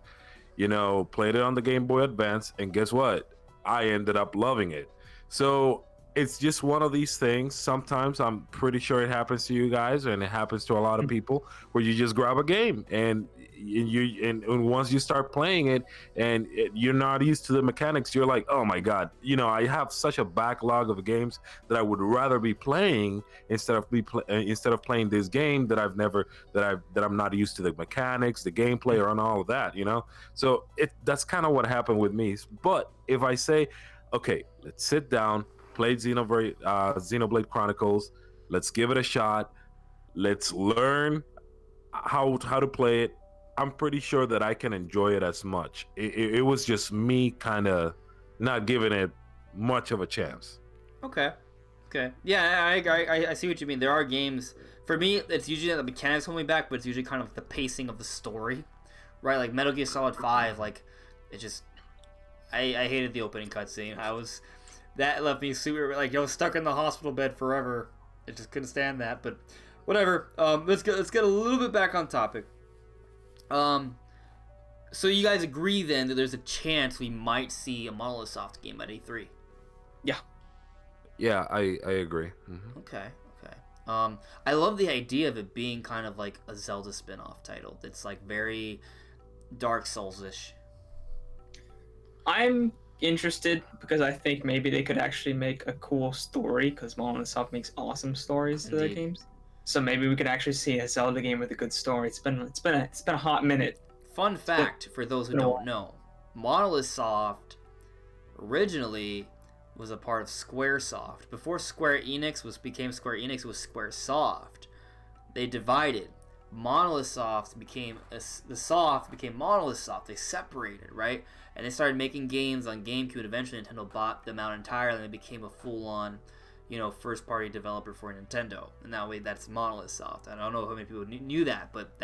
you know, played it on the Game Boy Advance, and guess what? I ended up loving it. So it's just one of these things. Sometimes I'm pretty sure it happens to you guys, and it happens to a lot of people, where you just grab a game and once you start playing it and you're not used to the mechanics, you're like, oh my god, you know, I have such a backlog of games that I would rather be playing instead of playing this game that I'm not used to the mechanics, the gameplay, or on all of that, you know. So that's kind of what happened with me. But if I say, okay, let's sit down, play Xenoblade Chronicles, let's give it a shot, let's learn how to play it, I'm pretty sure that I can enjoy it as much. It was just me kind of not giving it much of a chance. Okay. Yeah, I see what you mean. There are games, for me, it's usually the mechanics hold me back, but it's usually kind of the pacing of the story, right? Like Metal Gear Solid 5, like, it just, I hated the opening cutscene. That left me super, like, I was stuck in the hospital bed forever. I just couldn't stand that, but whatever. Let's get a little bit back on topic. So you guys agree then that there's a chance we might see a Monolith Soft game at E3? Yeah, I agree. Mm-hmm. Okay. I love the idea of it being kind of like a Zelda spin-off title. It's like very Dark Souls-ish. I'm interested because I think maybe they could actually make a cool story, because Monolith Soft makes awesome stories to their games. So maybe we could actually see a Zelda game with a good story. It's been a hot minute. Fun fact for those who don't know, Monolith Soft originally was a part of Squaresoft. Before Square Enix became Square Enix, it was Squaresoft. They divided. Monolith Soft became Monolith Soft. They separated, right? And they started making games on GameCube, and eventually Nintendo bought them out entirely, and they became a full-on, you know, first-party developer for Nintendo. And that way, that's Monolith Soft. I don't know how many people knew that, but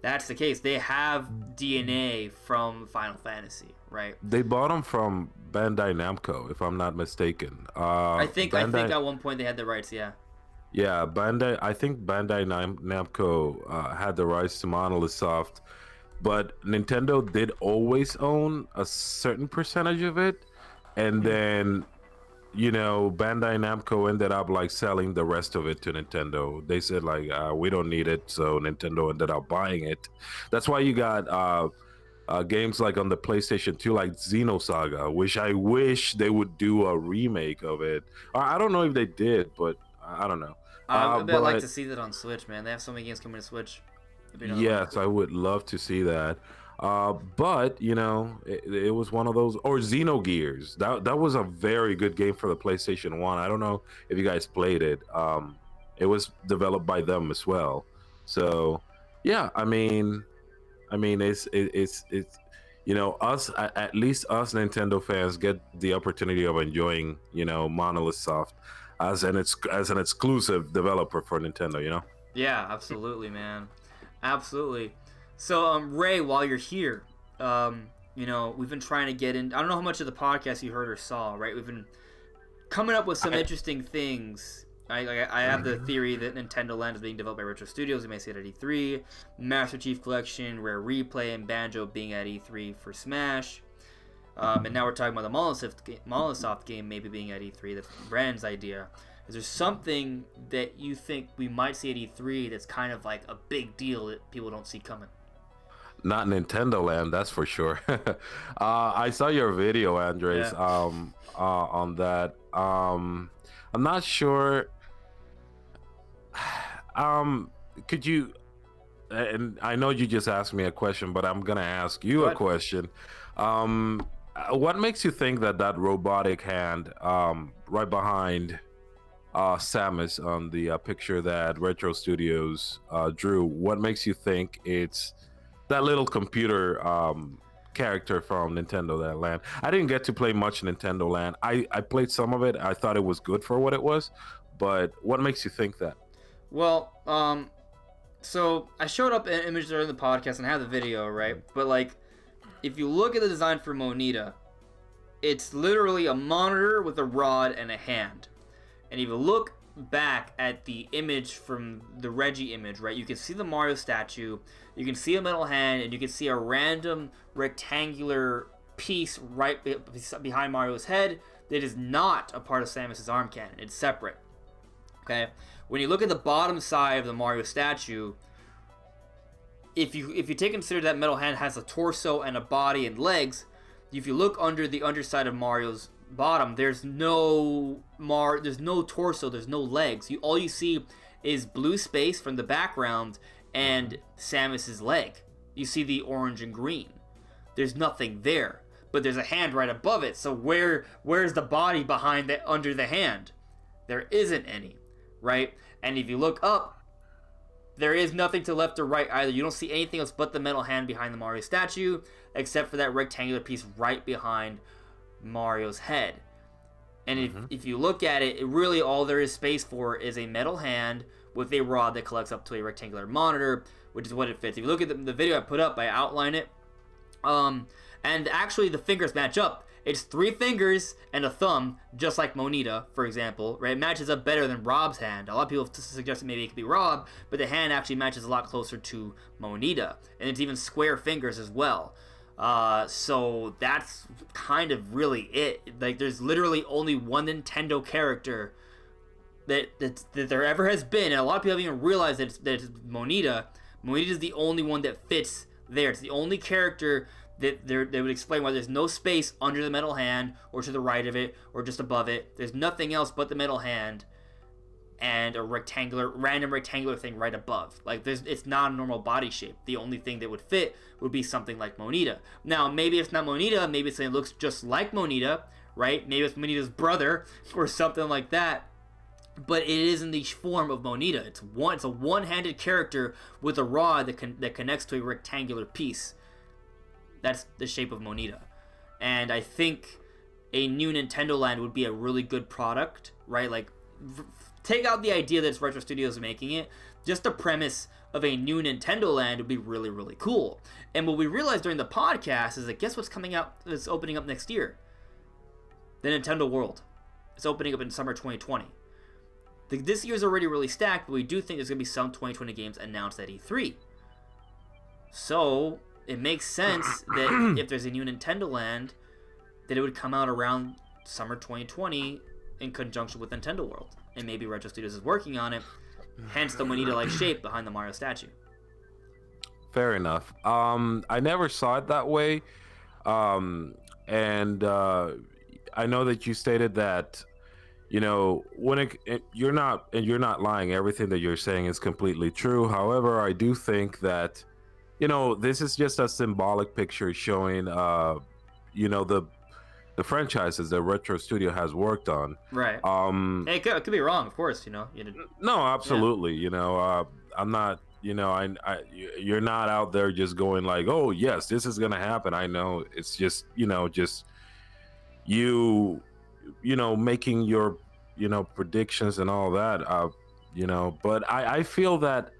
that's the case. They have DNA from Final Fantasy, right? They bought them from Bandai Namco, if I'm not mistaken. I think at one point they had the rights, yeah. Yeah, I think Bandai Namco had the rights to Monolith Soft but Nintendo did always own a certain percentage of it, and then Bandai Namco ended up like selling the rest of it to Nintendo. They said like we don't need it, so Nintendo ended up buying it. That's why you got games like on the PlayStation 2, like Xenosaga, which I wish they would do a remake of it. I don't know if they did, but I don't know. I'd like to see that on Switch, man. They have so many games coming to Switch. Yes, I would love to see that. But it was one of those, or Xenogears. That was a very good game for the PlayStation 1. I don't know if you guys played it. It was developed by them as well. So yeah, I mean, it's us, at least us Nintendo fans get the opportunity of enjoying Monolith Soft as an exclusive developer for Nintendo. Yeah, absolutely, man. Absolutely. So, Ray, while you're here, we've been trying to get in. I don't know how much of the podcast you heard or saw, right? We've been coming up with some interesting things. I have the theory that Nintendo Land is being developed by Retro Studios. You may see it at E3. Master Chief Collection, Rare Replay, and Banjo being at E3 for Smash. And now we're talking about the Monolith Soft game maybe being at E3. That's Brand's idea. Is there something that you think we might see at E3 that's kind of like a big deal that people don't see coming? Not Nintendo Land, that's for sure. I saw your video, Andres, on that. I'm not sure. Could you? And I know you just asked me a question, but I'm gonna ask you a question. What makes you think that robotic hand, right behind Samus on the picture that Retro Studios drew? What makes you think it's that little computer character from Nintendo Land? I didn't get to play much Nintendo Land. I played some of it. I thought it was good for what it was, but what makes you think that? Well, so I showed up an image during the podcast and I have the video, right? But like, if you look at the design for Monita, it's literally a monitor with a rod and a hand. And if you look back at the image from the Reggie image, right, you can see the Mario statue, you can see a metal hand, and you can see a random rectangular piece right behind Mario's head that is not a part of Samus's arm cannon. It's separate. Okay? When you look at the bottom side of the Mario statue, if you consider that metal hand has a torso and a body and legs, if you look under the underside of Mario's bottom, there's no torso, there's no legs. All you see is blue space from the background and Samus's leg. You see the orange and green. There's nothing there, but there's a hand right above it. So where's the body behind under the hand? There isn't any, right? And if you look up, there is nothing to left or right either. You don't see anything else but the metal hand behind the Mario statue, except for that rectangular piece right behind Mario's head. And if you look at it, really all there is space for is a metal hand with a rod that collects up to a rectangular monitor, which is what it fits. If you look at the video I put up, I outline it. And actually the fingers match up. It's 3 fingers and a thumb, just like Monita, for example, right? It matches up better than Rob's hand. A lot of people suggest that maybe it could be Rob, but the hand actually matches a lot closer to Monita. And it's even square fingers as well. So that's kind of really it. Like, there's literally only one Nintendo character that there ever has been, and a lot of people haven't even realized that it's Monita. Monita is the only one that fits there. It's the only character that they would explain why there's no space under the metal hand, or to the right of it, or just above it. There's nothing else but the metal hand and a random rectangular thing right above. Like, it's not a normal body shape. The only thing that would fit would be something like Monita. Now, maybe it's not Monita, maybe it's something that looks just like Monita, right? Maybe it's Monita's brother or something like that. But it is in the form of Monita. It's a one-handed character with a rod that connects to a rectangular piece. That's the shape of Monita. And I think a new Nintendo Land would be a really good product, right? Like, take out the idea that it's Retro Studios making it. Just the premise of a new Nintendo Land would be really, really cool. And what we realized during the podcast is that guess what's coming out, that's opening up next year? The Nintendo World. It's opening up in summer 2020. This year's already really stacked, but we do think there's going to be some 2020 games announced at E3. So, it makes sense that if there's a new Nintendo Land, that it would come out around summer 2020 in conjunction with Nintendo World, and maybe Retro Studios is working on it. Hence the Monita-like shape behind the Mario statue. Fair enough. I never saw it that way, and I know that you stated that, you know, when you're not lying. Everything that you're saying is completely true. However, I do think that, you know, this is just a symbolic picture showing, you know, the franchises that Retro Studio has worked on. Right. Hey, it could be wrong, of course. You know. No, absolutely. Yeah. You know, I'm not. You know, you're not out there just going like, oh yes, this is gonna happen. I know. It's just, you know, just you know, making your, you know, predictions and all that. You know, but I feel that,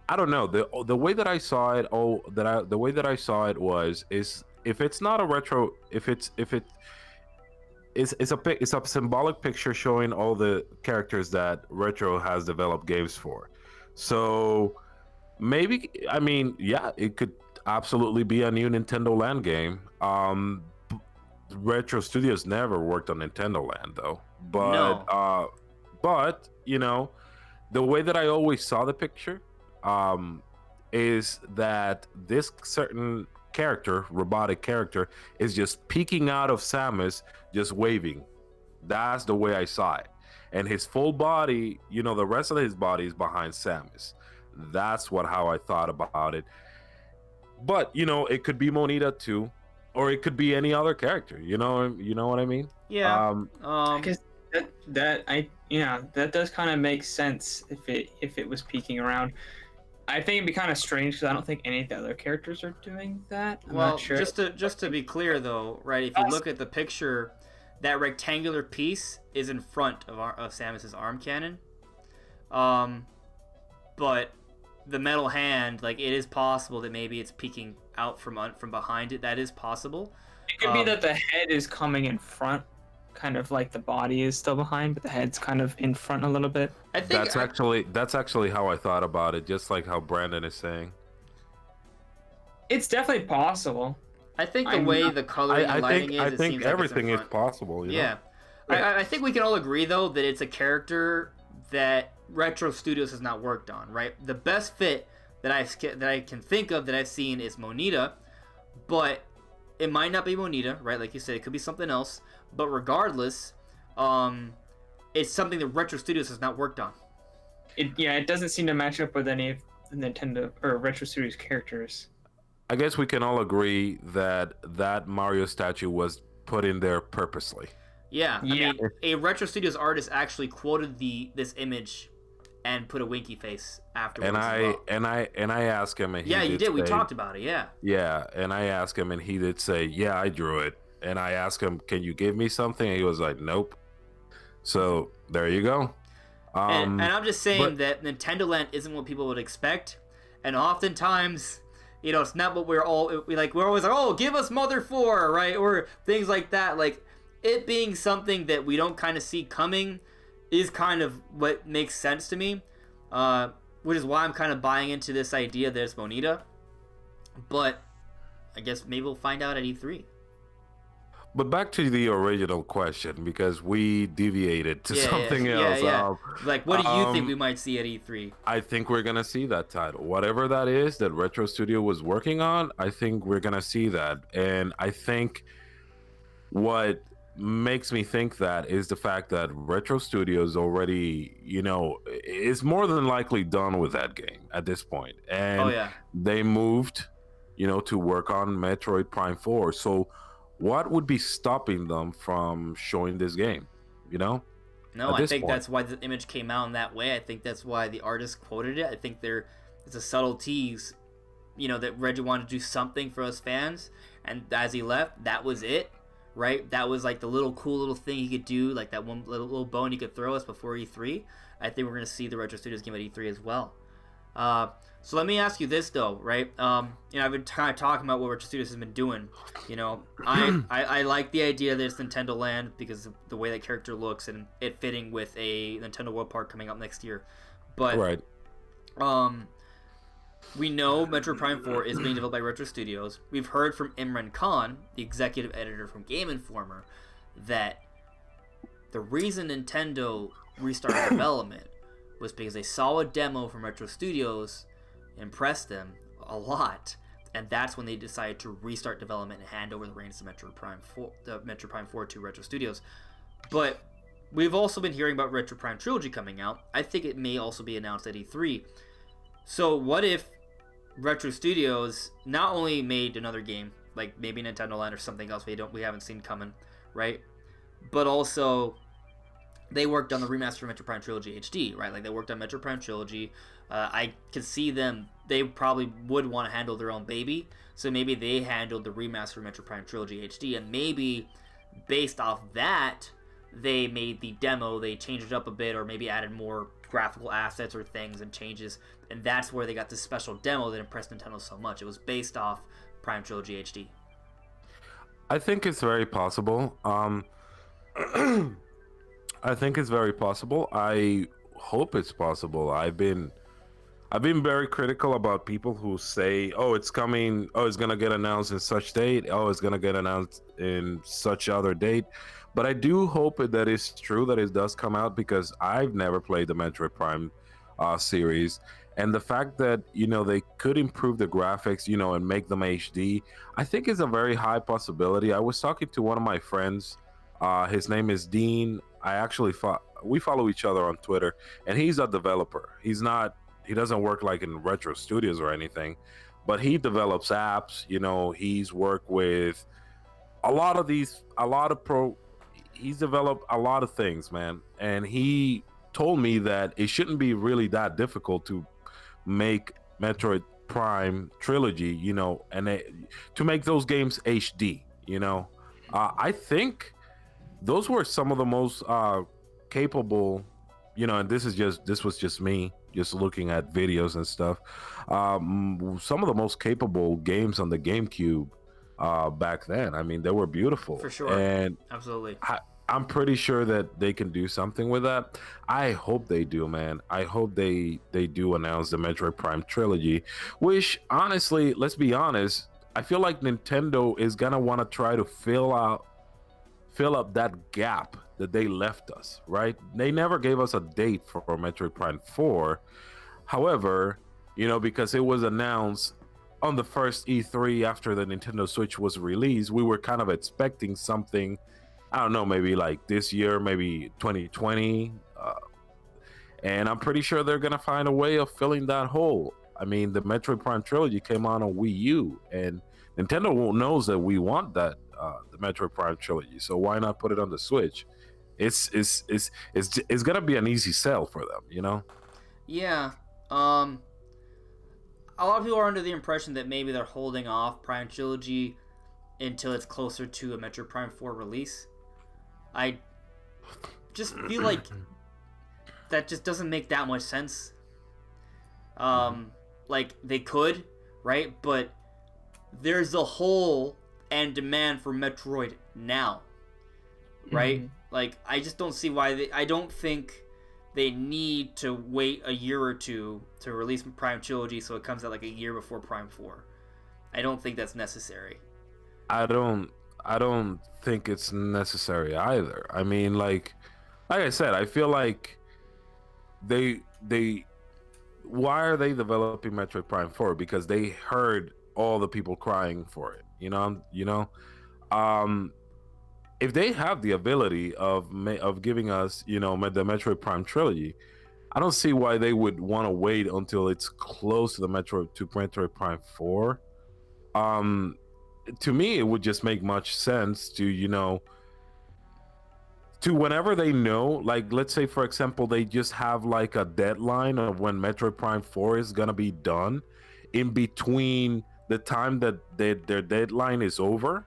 I don't know, the way that I saw it. The way that I saw it is if it's not a retro, it's a symbolic picture showing all the characters that Retro has developed games for. So maybe, I mean, yeah, it could absolutely be a new Nintendo Land game. Retro Studios never worked on Nintendo Land though, but you know, the way that I always saw the picture, is that this certain character, robotic character, is just peeking out of Samus, just waving. That's the way I saw it. And his full body, you know, the rest of his body is behind Samus. That's how I thought about it. But, you know, it could be Monita too, or it could be any other character. You know what I mean? Yeah. Because that does kind of make sense if it was peeking around. I think it'd be kind of strange because I don't think any of the other characters are doing that. I'm not sure. just to be clear though, right? If you look at the picture, that rectangular piece is in front of Samus's arm cannon. But the metal hand, like, it is possible that maybe it's peeking out from behind it. That is possible. It could be that the head is coming in front, kind of like the body is still behind, but the head's kind of in front a little bit. I think that's actually how I thought about it, just like how Brandon is saying. It's definitely possible. I think the way the coloring and lighting is, I think everything is possible. You know? Yeah. I think we can all agree though that it's a character that Retro Studios has not worked on, right? The best fit that I can think of that I've seen is Monita, but it might not be Monita, right? Like you said, it could be something else. But regardless, it's something that Retro Studios has not worked on. It doesn't seem to match up with any of the Nintendo or Retro Studios characters. I guess we can all agree that Mario statue was put in there purposely. Yeah. I mean, a Retro Studios artist actually quoted this image and put a winky face afterwards. And I asked him, and you did. We talked about it. Yeah. Yeah, and I asked him, and he did say, "Yeah, I drew it." And I asked him, "Can you give me something?" And he was like, "Nope." So there you go. And I'm just saying that Nintendo Land isn't what people would expect, and oftentimes, you know, it's not what we're always like, oh, give us Mother 4, right? Or things like that. Like, it being something that we don't kind of see coming is kind of what makes sense to me, which is why I'm kind of buying into this idea that it's Monita. But I guess maybe we'll find out at E3. But back to the original question, because we deviated to something else. Yeah. Like, what do you think we might see at E3? I think we're going to see that title. Whatever that is that Retro Studio was working on, I think we're going to see that. And I think what makes me think that is the fact that Retro Studios already, you know, is more than likely done with that game at this point. And they moved, you know, to work on Metroid Prime 4. So what would be stopping them from showing this game, you know? No, I think that's why the image came out in that way. I think that's why the artist quoted it. I think it's a subtle tease, you know, that Reggie wanted to do something for us fans. And as he left, that was it, right? That was like the cool little thing he coknow, do, like that one little bone he could throw us before E3. I think we're going to see the Retro Studios game at E3 as well. So let me ask you this though, right? You know, I've been kind of talking about what Retro Studios has been doing. You know, I like the idea that it's Nintendo Land because of the way that character looks and it fitting with a Nintendo World Park coming up next year. But We know Metroid Prime 4 is being developed by Retro Studios. We've heard from Imran Khan, the executive editor from Game Informer, that the reason Nintendo restarted development was because they saw a demo from Retro Studios, impressed them a lot, and that's when they decided to restart development and hand over the reins to Metroid Prime 4 to Retro Studios. But we've also been hearing about Retro Prime Trilogy coming out. I think it may also be announced at E3. So what if Retro Studios not only made another game, like maybe Nintendo Land or something else we haven't seen coming, right? But also they worked on the remaster of Metroid Prime Trilogy HD, right? Like they worked on Metroid Prime Trilogy. I could see them. They probably would want to handle their own baby, so maybe they handled the remaster of Metroid Prime Trilogy HD, and maybe based off that, they made the demo. They changed it up a bit, or maybe added more graphical assets or things and changes, and that's where they got this special demo that impressed Nintendo so much. It was based off Prime Trilogy HD. I think it's very possible. I think it's very possible. I hope it's possible. I've been very critical about people who say, "Oh, it's coming. Oh, it's gonna get announced in such date. Oh, it's gonna get announced in such other date." But I do hope that it's true that it does come out, because I've never played the Metroid Prime series, and the fact that they could improve the graphics, and make them HD, I think is a very high possibility. I was talking to one of my friends. His name is Dean. We follow each other on Twitter, and he's a developer. He doesn't work like in Retro Studios or anything, but he develops apps. He's worked with he's developed a lot of things, man. And he told me that it shouldn't be really that difficult to make Metroid Prime Trilogy, to make those games HD. I think those were some of the most capable, and this was just me just looking at videos and stuff. Some of the most capable games on the GameCube back then. I mean, they were beautiful For sure. and Absolutely. I'm pretty sure that they can do something with that. I hope they do, man. I hope they do announce the Metroid Prime Trilogy, which honestly, let's be honest, I feel like Nintendo is gonna want to try to fill up that gap that they left us, right? They never gave us a date for Metroid Prime 4. However, because it was announced on the first E3 after the Nintendo Switch was released, we were kind of expecting something, I don't know, maybe like this year, maybe 2020. And I'm pretty sure they're going to find a way of filling that hole. I mean, the Metroid Prime Trilogy came out on Wii U, and Nintendo knows that we want that, the Metroid Prime Trilogy. So why not put it on the Switch? It's going to be an easy sell for them, Yeah. A lot of people are under the impression that maybe they're holding off Prime Trilogy until it's closer to a Metroid Prime 4 release. I just feel like that just doesn't make that much sense. Like, they could, right? But there's a hole and demand for Metroid now, right? Mm-hmm. Like, I just don't see why I don't think they need to wait a year or two to release Prime Trilogy so it comes out like a year before Prime 4. I don't think that's necessary. I don't think it's necessary either. I mean, like I said, I feel like they why are they developing Metroid Prime 4? Because they heard all the people crying for it. If they have the ability of giving us, the Metroid Prime Trilogy, I don't see why they would want to wait until it's close to Metroid Prime 4. To me, it would just make much sense to whenever they know, like, let's say, for example, they just have like a deadline of when Metroid Prime 4 is gonna be done, in between the time that their deadline is over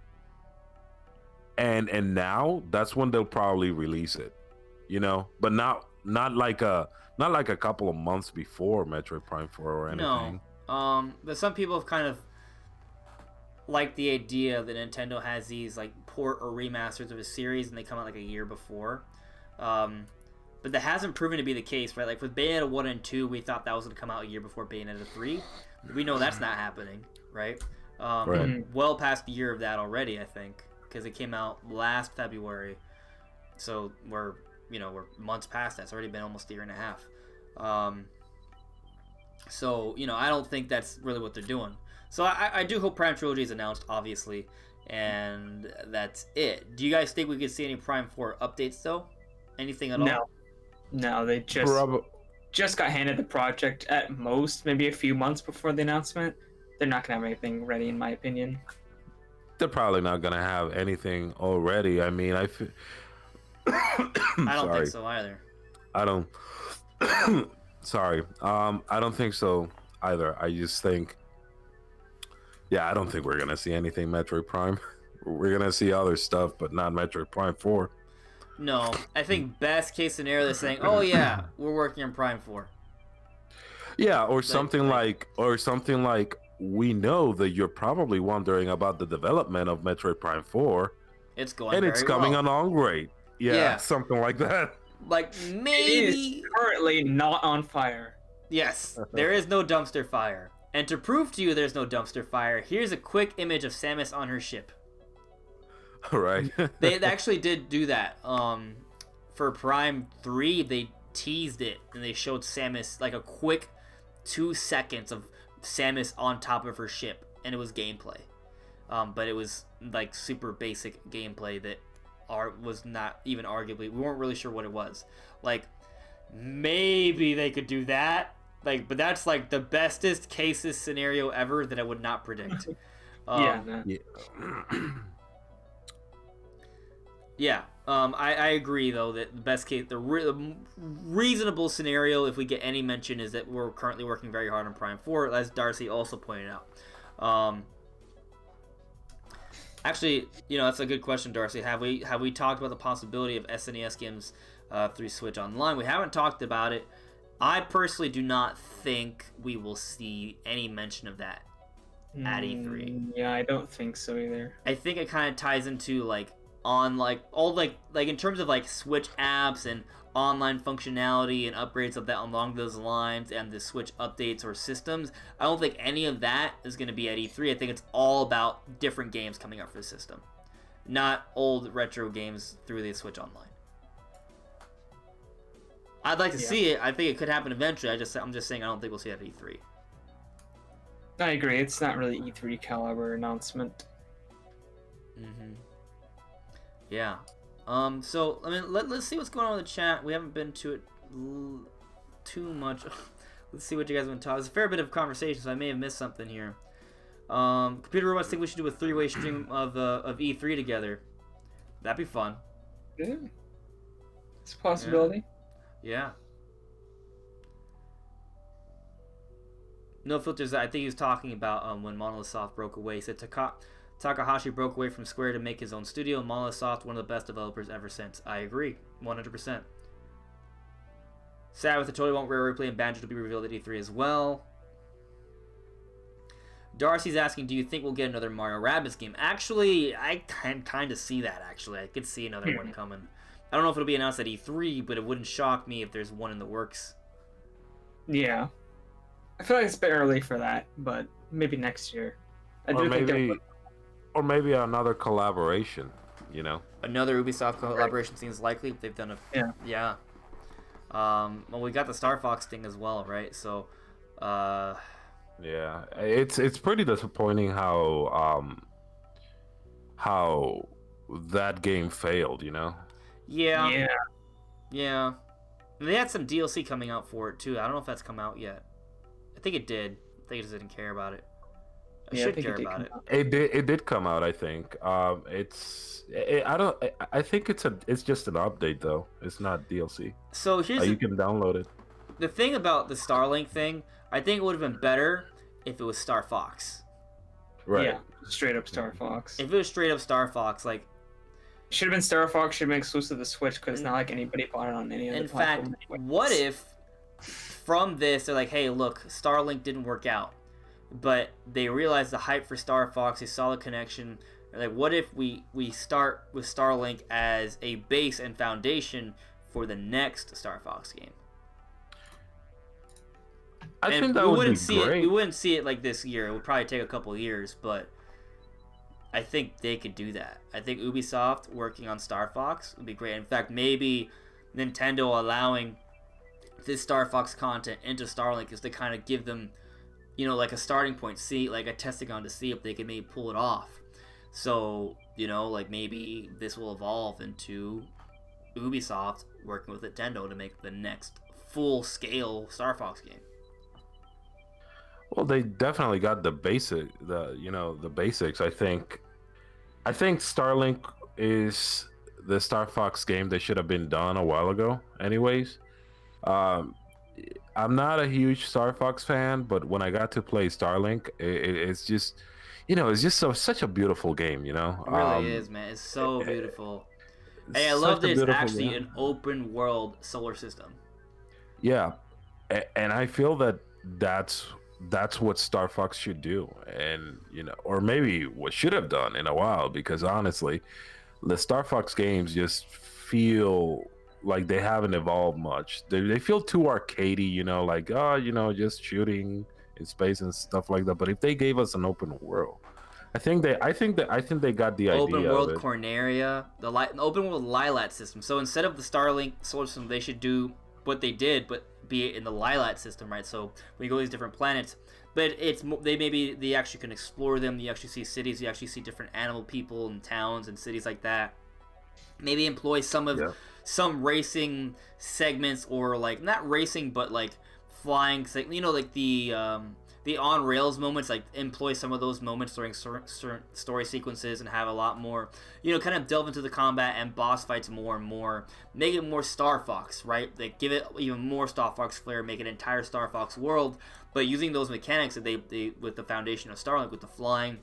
and now, that's when they'll probably release it, but not like a couple of months before Metroid Prime 4 or anything. No. But some people have kind of like the idea that Nintendo has these like port or remasters of a series and they come out like a year before. but that hasn't proven to be the case, right? Like with Bayonetta 1 and 2, we thought that was going to come out a year before Bayonetta 3. We know that's not happening, right? Right. Well past a year of that already, I think, because it came out last February. So we're months past that. It's already been almost a year and a half. So, I don't think that's really what they're doing. So I do hope Prime Trilogy is announced, obviously, and that's it. Do you guys think we could see any Prime 4 updates, though? Anything at all? No, they just got handed the project at most, maybe a few months before the announcement. They're not going to have anything ready, in my opinion. They're probably not gonna have anything already. I mean, I don't think so either. I don't. Sorry. I don't think so either. I just think. Yeah, I don't think we're gonna see anything Metroid Prime. We're gonna see other stuff, but not Metroid Prime 4. No, I think best case scenario they're saying, "Oh yeah, we're working on Prime 4." Yeah, or something like we know that you're probably wondering about the development of Metroid Prime 4. It's going and very it's coming well. along great. Yeah, something like that. Like maybe it is currently not on fire. Yes, there is no dumpster fire. And to prove to you there's no dumpster fire, here's a quick image of Samus on her ship. Right. They actually did do that. For Prime 3, they teased it and they showed Samus, like a quick 2 seconds of Samus on top of her ship, and it was gameplay. But it was like super basic gameplay that was not even arguably, we weren't really sure what it was. Like maybe they could do that, like, but that's like the bestest cases scenario ever that I would not predict. I agree though that the best case, the reasonable scenario, if we get any mention, is that we're currently working very hard on Prime 4, as Darcy also pointed out. Actually, that's a good question, Darcy. Have we talked about the possibility of SNES games through Switch Online? We haven't talked about it. I personally do not think we will see any mention of that at E3. Yeah, I don't think so either. I think it kind of ties into in terms of like Switch apps and online functionality and upgrades of that along those lines, and the Switch updates or systems. I don't think any of that is going to be at E3. I think it's all about different games coming out for the system, not old retro games through the Switch Online. I'd like to see it. I think it could happen eventually. I'm just saying I don't think we'll see it at E3. I agree. It's not really E3 caliber announcement. Mm-hmm. Yeah. So, I mean, let's see what's going on with the chat. We haven't been to it too much. Let's see what you guys want to talk. There's a fair bit of conversation, so I may have missed something here. Computer Robots think we should do a 3-way stream of E3 together. That'd be fun. Yeah. It's a possibility. Yeah. No Filters, I think he was talking about when Monolith Soft broke away. He said Takahashi broke away from Square to make his own studio. Monolith Soft, one of the best developers ever since. I agree, 100%. Sad with the totally won't rare replay and Banjo to be revealed at E3 as well. Darcy's asking, do you think we'll get another Mario Rabbids game? Actually, I can kind of see that, actually. I could see another one coming. I don't know if it'll be announced at E3, but it wouldn't shock me if there's one in the works. Yeah. I feel like it's a bit early for that, but maybe next year. Or maybe another collaboration, Another Ubisoft collaboration seems likely. They've done Yeah. Well, we got the Star Fox thing as well, right? So, yeah, it's pretty disappointing how that game failed, Yeah. They had some DLC coming out for it too. I don't know if that's come out yet. I think it did. I think I just didn't care about it. I should care about it. It did come out, I think. I think it's just an update though. It's not DLC. So here's you can download it. The thing about the Starlink thing, I think it would have been better if it was Star Fox. Right. Yeah, straight up Star Fox. If it was straight up Star Fox, like, should have been Star Fox. Should have been exclusive to the Switch because it's not like anybody bought it on any other platform. In fact, what if from this they're like, hey, look, Starlink didn't work out, but they realized the hype for Star Fox, they saw the connection. They're like, what if we start with Starlink as a base and foundation for the next Star Fox game. I And think that would be great. We wouldn't see it like this year. It would probably take a couple years, but I think they could do that. I think Ubisoft working on Star Fox would be great. In fact, maybe Nintendo allowing this Star Fox content into Starlink is to kind of give them, like a starting point, see, like a testing ground to see if they can maybe pull it off. So, like maybe this will evolve into Ubisoft working with Nintendo to make the next full-scale Star Fox game. Well, they definitely got the basics. I think Starlink is the Star Fox game that should have been done a while ago. Anyways, I'm not a huge Star Fox fan, but when I got to play Starlink, it's just, such a beautiful game. It really is, man. It's so beautiful. Hey, I love that it's actually an open world solar system. Yeah, and I feel that's what Star Fox should do, and or maybe what should have done in a while, because honestly, the Star Fox games just feel like they haven't evolved much. They feel too arcadey, just shooting in space and stuff like that. But if they gave us an open world, I think they got the idea. Open world of it. Corneria, the open world Lilat system. So instead of the Starlink solar system, they should do what they did, but be it in the Lilat system, right? So when you go to these different planets, but they actually can explore them. You actually see cities. You actually see different animal people and towns and cities like that. Maybe employ some racing segments, or like not racing, but like flying. Like the on rails moments. Like employ some of those moments during certain story sequences, and have a lot more. Kind of delve into the combat and boss fights more and more. Make it more Star Fox, right? Like give it even more Star Fox flair. Make an entire Star Fox world, but using those mechanics that they with the foundation of Starlink, with the flying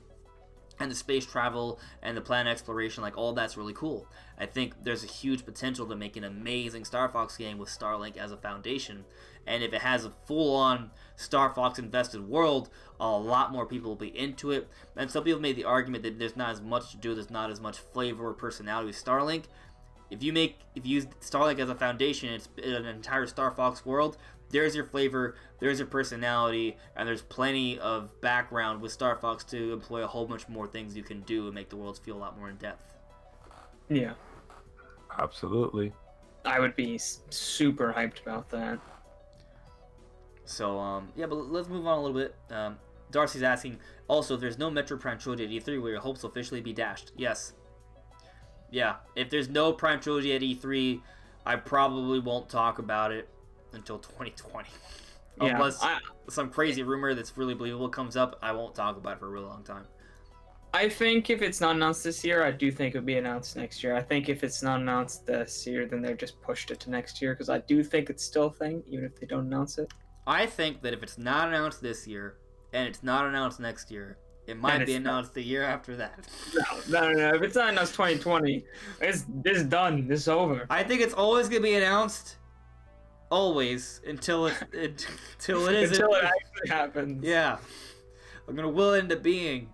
and the space travel and the planet exploration, like all that's really cool. I think there's a huge potential to make an amazing Star Fox game with Starlink as a foundation. And if it has a full-on Star Fox invested world, a lot more people will be into it. And some people made the argument that there's not as much to do, there's not as much flavor or personality with Starlink. If you use Starlink as a foundation, it's an entire Star Fox world. There's your flavor, there's your personality, and there's plenty of background with Star Fox to employ a whole bunch more things you can do and make the worlds feel a lot more in depth. Yeah. Absolutely. I would be super hyped about that. So, but let's move on a little bit. Darcy's asking, also, if there's no Metroid Prime Trilogy at E3, will your hopes officially be dashed? Yes. Yeah, if there's no Prime Trilogy at E3, I probably won't talk about it until 2020. Yeah, Unless some crazy rumor that's really believable comes up, I won't talk about it for a really long time. I think if it's not announced this year, I do think it would be announced next year. I think if it's not announced this year, then they've just pushed it to next year, because I do think it's still a thing, even if they don't announce it. I think that if it's not announced this year, and it's not announced next year, it might be announced the year after that. No. If it's not announced 2020, it's done. It's over. I think it's always going to be announced. Always. Until it isn't. Until it actually happens. Yeah. I'm going to will it into being.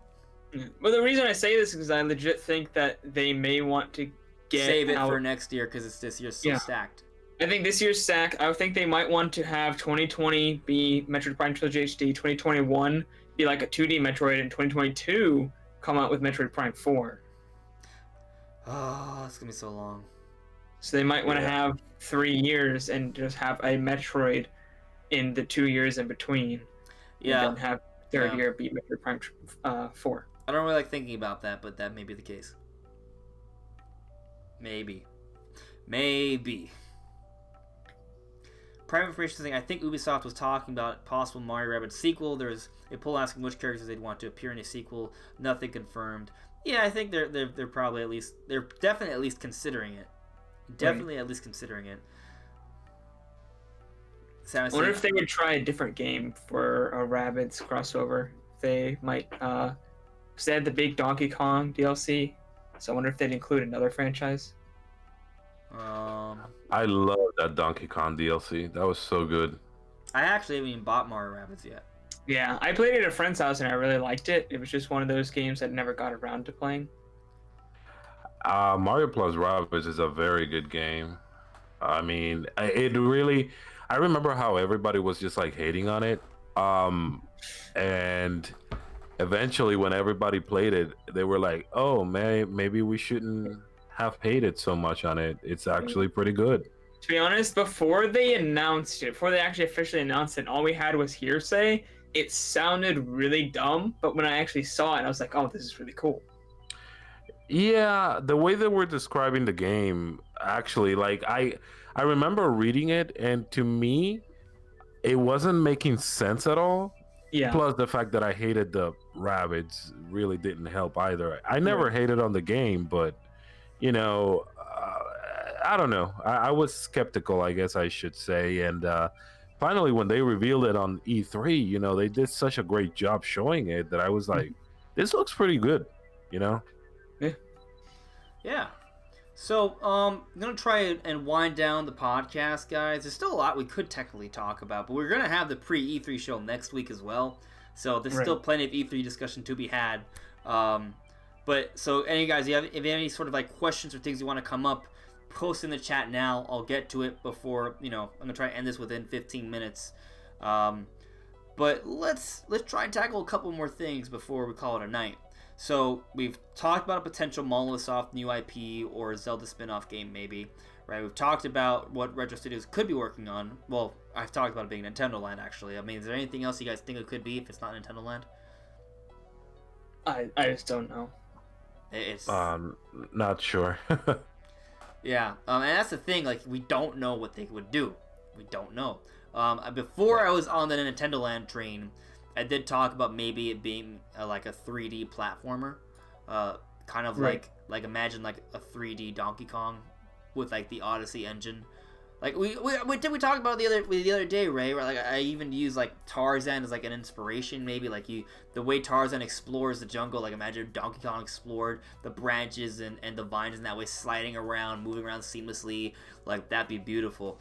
Well, the reason I say this is because I legit think that they may want to save it for next year, because it's this year's so stacked. I think this year's stack, I think they might want to have 2020 be Metroid Prime Trilogy HD, 2021 be like a 2D Metroid, and 2022 come out with Metroid Prime 4. Oh, it's going to be so long. So they might want to have 3 years and just have a Metroid in the 2 years in between. Yeah. And then have third year be Metroid Prime 4. I don't really like thinking about that, but that may be the case. Maybe. Prime information thing. I think Ubisoft was talking about a possible Mario Rabbids sequel. There's a poll asking which characters they'd want to appear in a sequel. Nothing confirmed. Yeah, I think they're probably they're definitely at least considering it. Definitely at least considering it. I wonder if they would try a different game for a Rabbids crossover. They might, because they had the big Donkey Kong DLC. So I wonder if they'd include another franchise. I love that Donkey Kong DLC. That was so good. I actually haven't even bought Mario Rabbids yet. Yeah, I played it at a friend's house and I really liked it. It was just one of those games that never got around to playing. Mario plus Rabbids is a very good game. I mean, it really. I remember how everybody was just like hating on it, and eventually, when everybody played it, they were like, "Oh, man, maybe we shouldn't have hated so much on it. It's actually pretty good." To be honest, before they announced it, before they actually officially announced it, and all we had was hearsay. It sounded really dumb, but when I actually saw it, I was like, "Oh, this is really cool." Yeah, the way that we're describing the game, actually, like I remember reading it, and to me, it wasn't making sense at all. Yeah. Plus, the fact that I hated the rabbits really didn't help either. I never Right. hated on the game, but you know, I don't know. I was skeptical, I guess I should say. And finally, when they revealed it on E3, they did such a great job showing it that I was like, this looks pretty good, you know? Yeah. Yeah. So, I'm gonna try and wind down the podcast, guys. There's still a lot we could technically talk about, but we're gonna have the pre-E3 show next week as well. So there's still plenty of E3 discussion to be had. But so, any guys, if you have any sort of like questions or things you want to come up, post in the chat now. I'll get to it before I'm gonna try and end this within 15 minutes. But let's try and tackle a couple more things before we call it a night. So we've talked about a potential Monolith Soft new IP or Zelda spin-off game maybe, right? We've talked about what Retro Studios could be working on. Well, I've talked about it being Nintendo Land actually. I mean, is there anything else you guys think it could be if it's not Nintendo Land? I just don't know. It's not sure. yeah, and that's the thing. Like, we don't know what they would do. We don't know. Before I was on the Nintendo Land train, I did talk about maybe it being like a 3D platformer, kind of like imagine like a 3D Donkey Kong with like the Odyssey engine. Like we talk about the other day, Ray? Where like I even use like Tarzan as like an inspiration, maybe like the way Tarzan explores the jungle. Like imagine Donkey Kong explored the branches and the vines in that way, sliding around, moving around seamlessly. Like that'd be beautiful.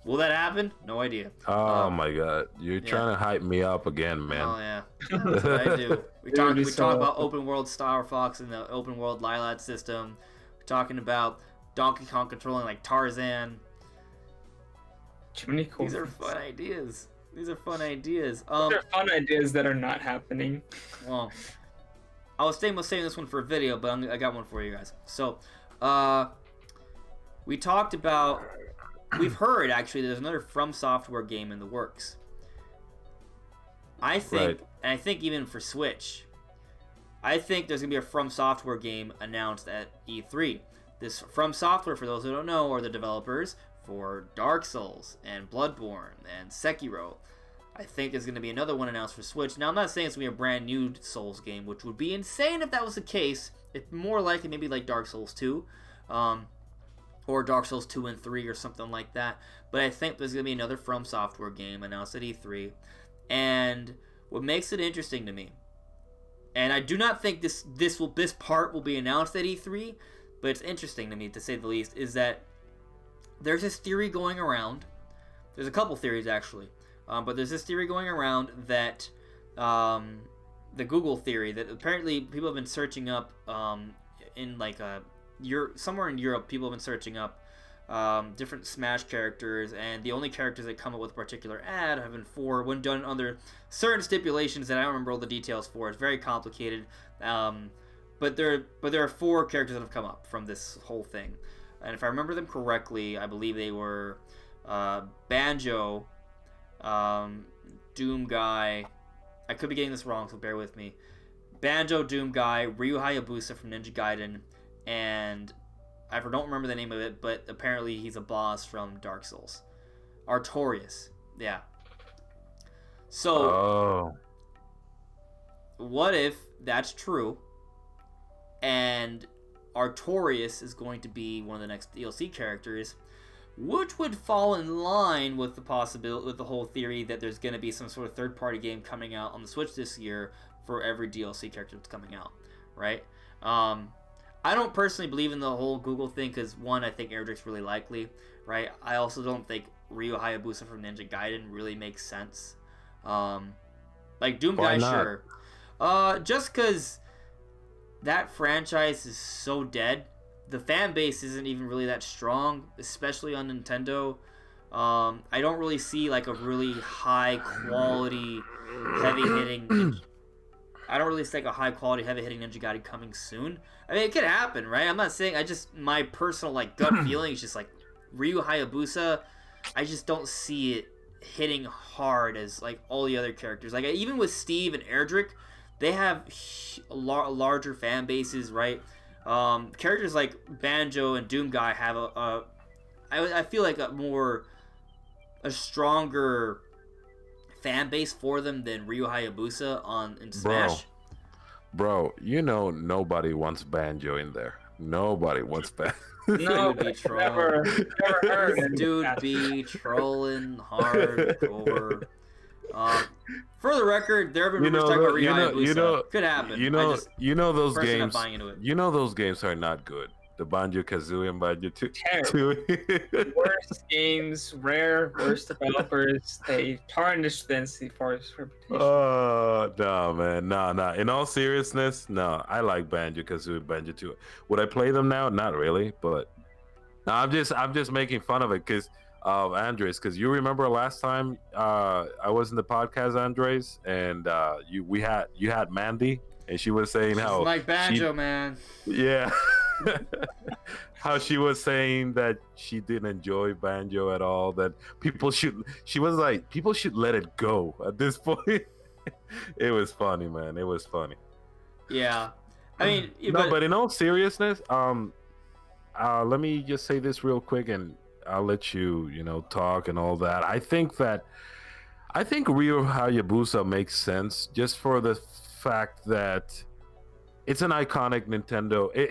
Will that happen? No idea. Oh my god, you're trying to hype me up again, man. Oh yeah, that's what I do. We talk about open world Star Fox and the open world Lilat system. We're talking about Donkey Kong controlling like Tarzan. Too many cool. These are fun ideas. These are fun ideas. These are fun ideas that are not happening. Well, I was saying this one for a video, but I got one for you guys. So, we talked about. We've heard actually there's another From Software game in the works. I think, and I think even for Switch, I think there's gonna be a From Software game announced at E3. This From Software, for those who don't know, are the developers for Dark Souls and Bloodborne and Sekiro. I think there's going to be another one announced for Switch. Now, I'm not saying it's going to be a brand new Souls game, which would be insane if that was the case. It's more likely maybe like Dark Souls 2, or Dark Souls 2 and 3 or something like that. But I think there's going to be another From Software game announced at E3. And what makes it interesting to me, and I do not think this part will be announced at E3, but it's interesting to me to say the least, is that there's this theory going around. There's a couple theories actually, but there's this theory going around that the Google theory that apparently people have been searching up in like somewhere in Europe. People have been searching up different Smash characters, and the only characters that come up with a particular ad have been four when done under certain stipulations that I don't remember all the details for. It's very complicated, but there are four characters that have come up from this whole thing. And if I remember them correctly, I believe they were Banjo, Doom Guy. I could be getting this wrong, so bear with me. Banjo, Doom Guy, Ryu Hayabusa from Ninja Gaiden, and I don't remember the name of it, but apparently he's a boss from Dark Souls. Artorias, yeah. So, what if that's true, and Artorias is going to be one of the next DLC characters, which would fall in line with the possibility, with the whole theory that there's going to be some sort of third-party game coming out on the Switch this year for every DLC character that's coming out, right? I don't personally believe in the whole Google thing because, one, I think Airdrick's really likely, right? I also don't think Ryu Hayabusa from Ninja Gaiden really makes sense. Like Doom Guy, sure. Just because that franchise is so dead the fan base isn't even really that strong, especially on Nintendo. I don't really see like a really high quality, heavy hitting. I don't really see like a high quality, heavy hitting Ninja Gaiden coming soon. I mean, it could happen, right? I'm not saying. My personal like gut feeling is just like Ryu Hayabusa. I just don't see it hitting hard as like all the other characters. Like even with Steve and Erdrick, they have larger fan bases, right? Characters like Banjo and Doom Guy have I feel like a stronger fan base for them than Ryu Hayabusa in Smash. Bro, nobody wants Banjo in there. Nobody wants Banjo. No, Dude be trolling. never heard. Dude be trolling hardcore. For the record, there have been rumors talking about Ryu Hayabusa. Could happen. Those personally games. not buying into it. Those games are not good. The Banjo Kazooie and Banjo 2. Terrible. Worst games, worst developers. They tarnished the NC4's reputation. Oh no, man, no. In all seriousness, no. I like Banjo Kazooie, Banjo 2. Would I play them now? Not really, but no, I'm just making fun of it because Andres. Because you remember last time I was in the podcast, Andres, and you had Mandy, and she was saying She's how like Banjo, man. Yeah. How she was saying that she didn't enjoy Banjo at all, that people should let it go at this point. It was funny, man. It was funny. Yeah. I mean, but in all seriousness, let me just say this real quick and I'll let you talk and all that. I think Ryu Hayabusa makes sense just for the fact that it's an iconic Nintendo. He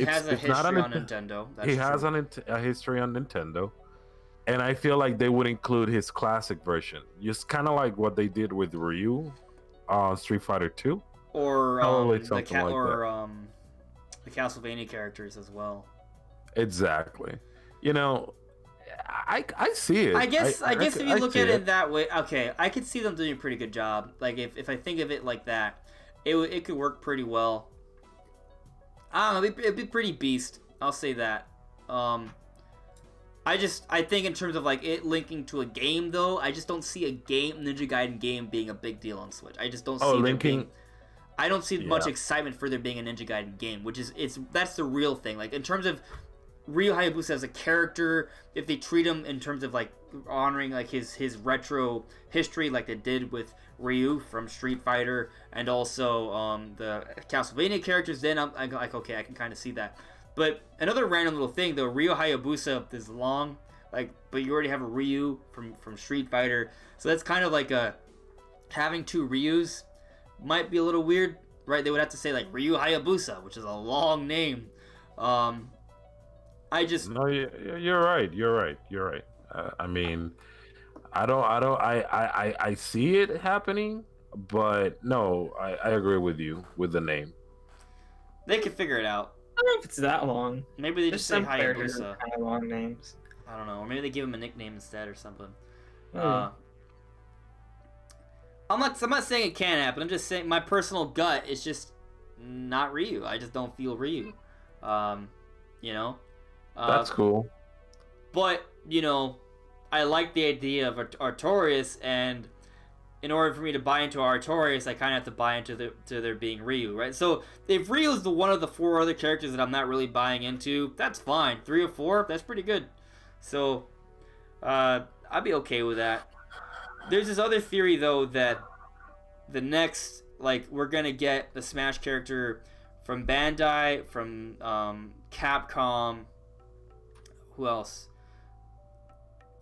has a history on Nintendo. That's he has true. a history on Nintendo, and I feel like they would include his classic version, just kind of like what they did with Ryu on Street Fighter 2, or the Castlevania characters as well. Exactly. I see it. I guess if you look at it that way, okay, I could see them doing a pretty good job. Like if I think of it like that. It could work pretty well. I don't know. It'd be pretty beast. I'll say that. I think in terms of like it linking to a game though, I just don't see a Ninja Gaiden game being a big deal on Switch. I just don't see linking. I don't see much excitement for there being a Ninja Gaiden game, which is that's the real thing. Like in terms of Ryu Hayabusa as a character, if they treat him in terms of like honoring like his retro history, like they did with Ryu from Street Fighter, and also the Castlevania characters, then I'm like, okay, I can kind of see that. But another random little thing, though, Ryu Hayabusa is long, like, but you already have a Ryu from Street Fighter, so that's kind of like having two Ryus might be a little weird, right? They would have to say like Ryu Hayabusa, which is a long name. No, you're right. I mean, I see it happening, but no, I agree with you with the name. They could figure it out. I don't know if it's that long. Maybe they just say characters Hayabusa. with kind of long names. I don't know, or maybe they give him a nickname instead or something. I'm not saying it can't happen. I'm just saying my personal gut is just not Ryu. I just don't feel Ryu. That's cool. But I like the idea of Artorias, and in order for me to buy into Artorias, I kind of have to buy into there being Ryu, right? So if Ryu is one of the 4 other characters that I'm not really buying into, that's fine. 3 or 4, that's pretty good. So I'd be okay with that. There's this other theory though that the next, like, we're gonna get the Smash character from Bandai, from Capcom. Who else?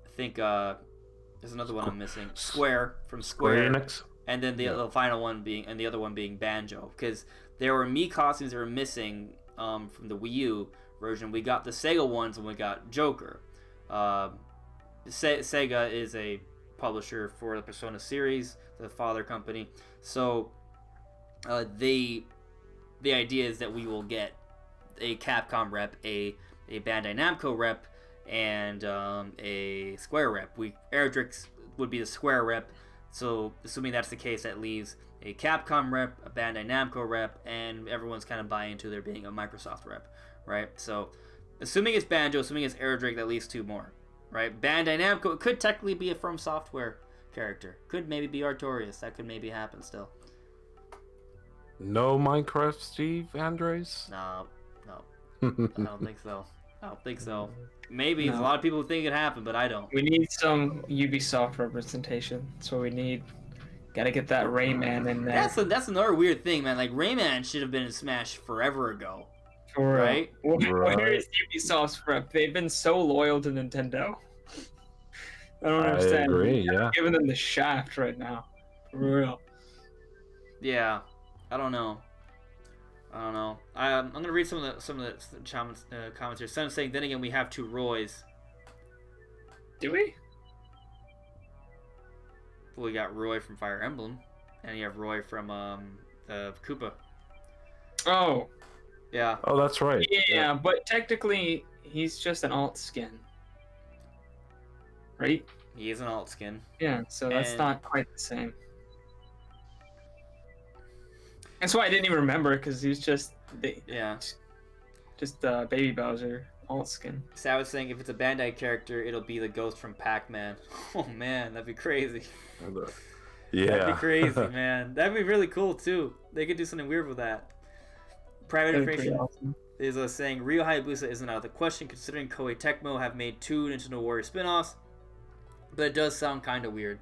I think there's another one I'm missing. Square from Square Enix. And then the final one being, and the other one being Banjo, because there were Mii costumes that were missing from the Wii U version. We got the Sega ones and we got Joker. Sega is a publisher for the Persona series, the father company. So the idea is that we will get a Capcom rep, a Bandai Namco rep, and a Square rep. Erdrick would be the Square rep. So assuming that's the case, that leaves a Capcom rep, a Bandai Namco rep, and everyone's kind of buying into there being a Microsoft rep, right? So, assuming it's Banjo, assuming it's Air Drake, that leaves 2 more, right? Bandai Namco could technically be a From Software character. Could maybe be Artorias. That could maybe happen still. No Minecraft Steve Andres? No. I don't think so. Maybe No. a lot of people think it could happen, but I don't. We need some Ubisoft representation. That's what we need. Gotta get that Rayman in there. That's another weird thing, man. Like Rayman should have been in Smash forever ago, For right? Where is Ubisoft's rep? They've been so loyal to Nintendo. I don't understand. I agree, You're yeah. giving them the shaft right now. For real. Yeah, I don't know. I'm gonna read some of the comments here. Some saying, then again, we have 2 Roys. Do we? Well, we got Roy from Fire Emblem, and you have Roy from Koopa. Oh. Yeah. Oh, that's right. Yeah, but technically, he's just an alt skin. Right? He is an alt skin. Yeah, so that's And- not quite the same. That's why I didn't even remember, because he was just Yeah. Baby Bowser alt skin. So I was saying, if it's a Bandai character, it'll be the ghost from Pac-Man. Oh man, that'd be crazy. Yeah. That'd be crazy, man. That'd be really cool too. They could do something weird with that. Private That'd be pretty information awesome. is saying Rio Hayabusa isn't out of the question, considering Koei Tecmo have made 2 Nintendo Warrior spin-offs. But it does sound kind of weird.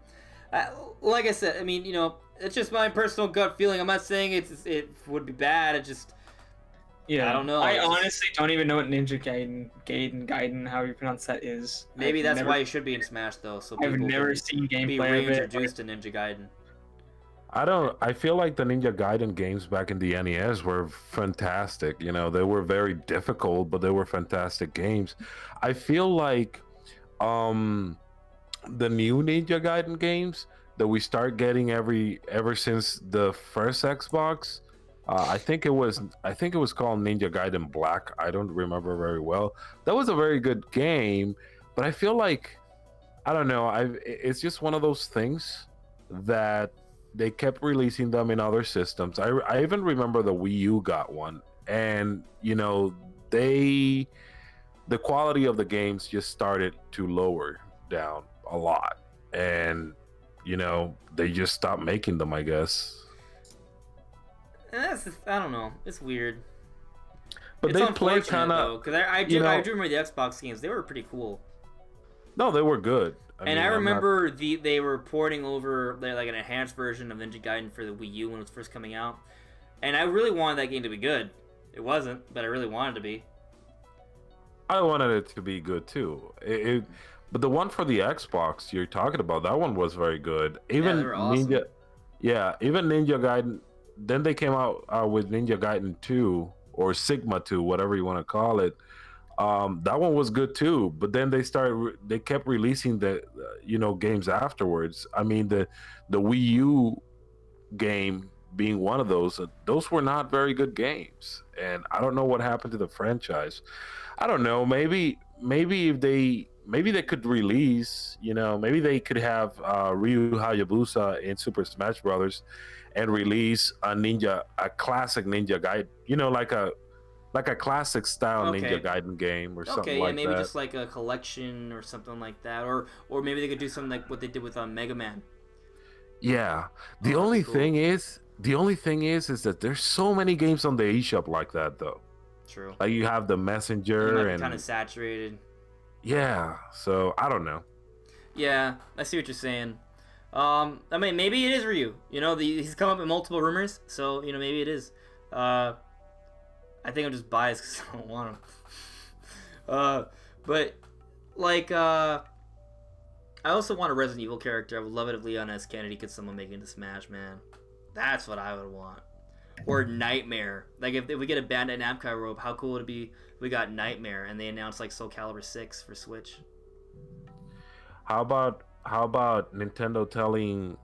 Like I said, I mean, you know, it's just my personal gut feeling. I'm not saying it would be bad. It just, Yeah, I don't know. I It's just- honestly don't even know what Ninja Gaiden, how you pronounce that is. maybe I've that's never- why it should be in Smash though, so I've people never can seen be gameplay of it. reintroduced to Ninja Gaiden. I feel like the Ninja Gaiden games back in the NES were fantastic. You know, they were very difficult, but they were fantastic games. I feel like the new Ninja Gaiden games that we start getting ever since the first Xbox, I think it was called Ninja Gaiden Black. I don't remember very well. That was a very good game, but I feel like, I don't know, it's just one of those things that they kept releasing them in other systems. I even remember the Wii U got one, and you know, the quality of the games just started to lower down a lot, and you know, they just stopped making them, I guess. I don't know. It's weird. But It's they play unfortunate, kind though, of, because I do you know- I do remember the Xbox games. They were pretty cool. no, they were good. And mean, I I'm not- remember they were porting over like an enhanced version of Ninja Gaiden for the Wii U when it was first coming out, and I really wanted that game to be good. It wasn't, but I really wanted it to be. I wanted it to be good too. But the one for the Xbox you're talking about, that one was very good. Even they were awesome. Even Ninja Gaiden. Then they came out with Ninja Gaiden 2 or Sigma 2, whatever you want to call it. That one was good too. But then they kept releasing the games afterwards. I mean, the Wii U game being one of those were not very good games, and I don't know what happened to the franchise. I don't know. Maybe if they could release, maybe they could have Ryu Hayabusa in Super Smash Brothers, and release a classic Ninja Gaiden, like a classic style Okay. Ninja Gaiden game or something Okay, yeah, like maybe that. just like a collection or something like that, or maybe they could do something like what they did with Mega Man. Yeah. The Oh, only cool. thing is that there's so many games on the eShop like that though. True. Like you have the It might Messenger be and kind of saturated. yeah. So I don't know. Yeah, I see what you're saying. I mean, maybe it is Ryu. He's come up with multiple rumors, so maybe it is. I think I'm just biased because I don't want him. But like, I also want a Resident Evil character. I would love it if Leon S. Kennedy could someone make it into Smash, man. That's what I would want. Or Nightmare. Like if we get a Bandai Namco robe, how cool would it be if we got Nightmare and they announced like Soul Calibur 6 for Switch? How about Nintendo telling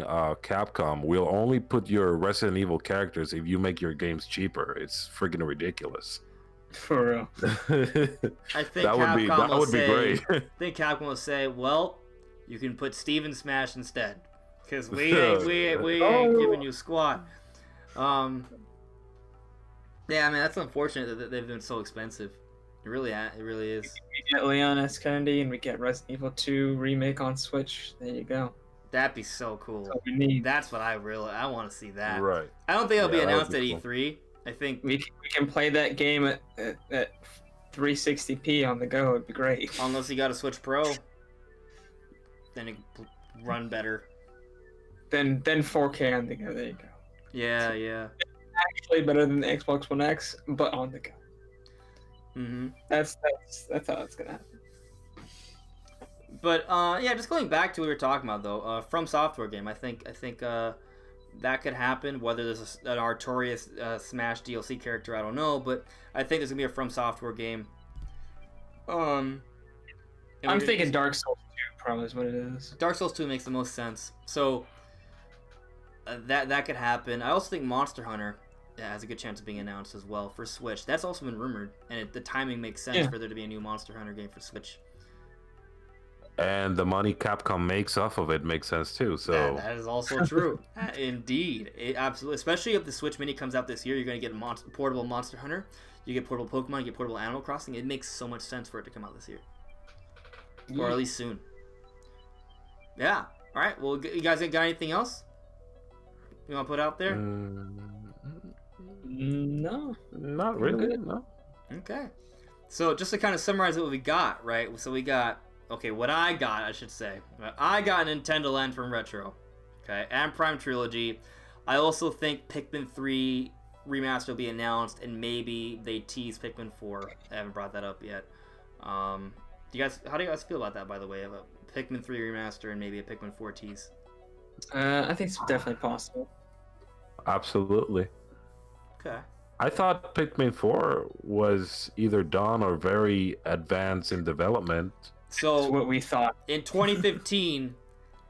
Capcom, we'll only put your Resident Evil characters if you make your games cheaper. It's freaking ridiculous. For real. I think that would be Capcom will be say, great. I think Capcom will say, well, you can put Steve in Smash instead. Because we ain't giving you squat. Yeah, I mean that's unfortunate that they've been so expensive. It really is. We get Leon S. Kennedy, and we get Resident Evil 2 remake on Switch. There you go. That'd be so That's cool. what we need. That's what I want to see that. Right. I don't think it'll be Yeah, that would announced be at cool. E3. I think We can play that game at 360p on the go. It'd be great. unless you got a Switch Pro, then it can run better. Then 4K on the go. There you go. Yeah, yeah. Actually, better than the Xbox One X, but on the go. Mm-hmm. That's how it's gonna happen. But yeah, just going back to what we were talking about though, From Software game. I think that could happen. Whether there's an Artorias Smash DLC character, I don't know, but I think there's gonna be a From Software game. And I'm we're thinking just- Dark Souls 2 probably is what it is. Dark Souls 2 makes the most sense. So that could happen. I also think Monster Hunter has a good chance of being announced as well for Switch. That's also been rumored, and the timing makes sense for there to be a new Monster Hunter game for Switch. And the money Capcom makes off of it makes sense too. So That is also true. Indeed. Absolutely. Especially if the Switch Mini comes out this year, you're going to get a portable Monster Hunter. You get portable Pokemon, you get portable Animal Crossing. It makes so much sense for it to come out this year. Or at least soon. Yeah. All right. Well, you guys got anything else you want to put out there? No. Not really. No. Okay. So just to kind of summarize what we got, right? So we got, what I got, I should say. I got Nintendo Land from Retro. Okay. And Prime Trilogy. I also think Pikmin 3 Remaster will be announced, and maybe they tease Pikmin 4. I haven't brought that up yet. How do you guys feel about that, by the way? Of a Pikmin 3 Remaster and maybe a Pikmin 4 tease? I think it's definitely possible. Absolutely. Okay. I thought Pikmin 4 was either done or very advanced in development. That's So what we thought. in 2015,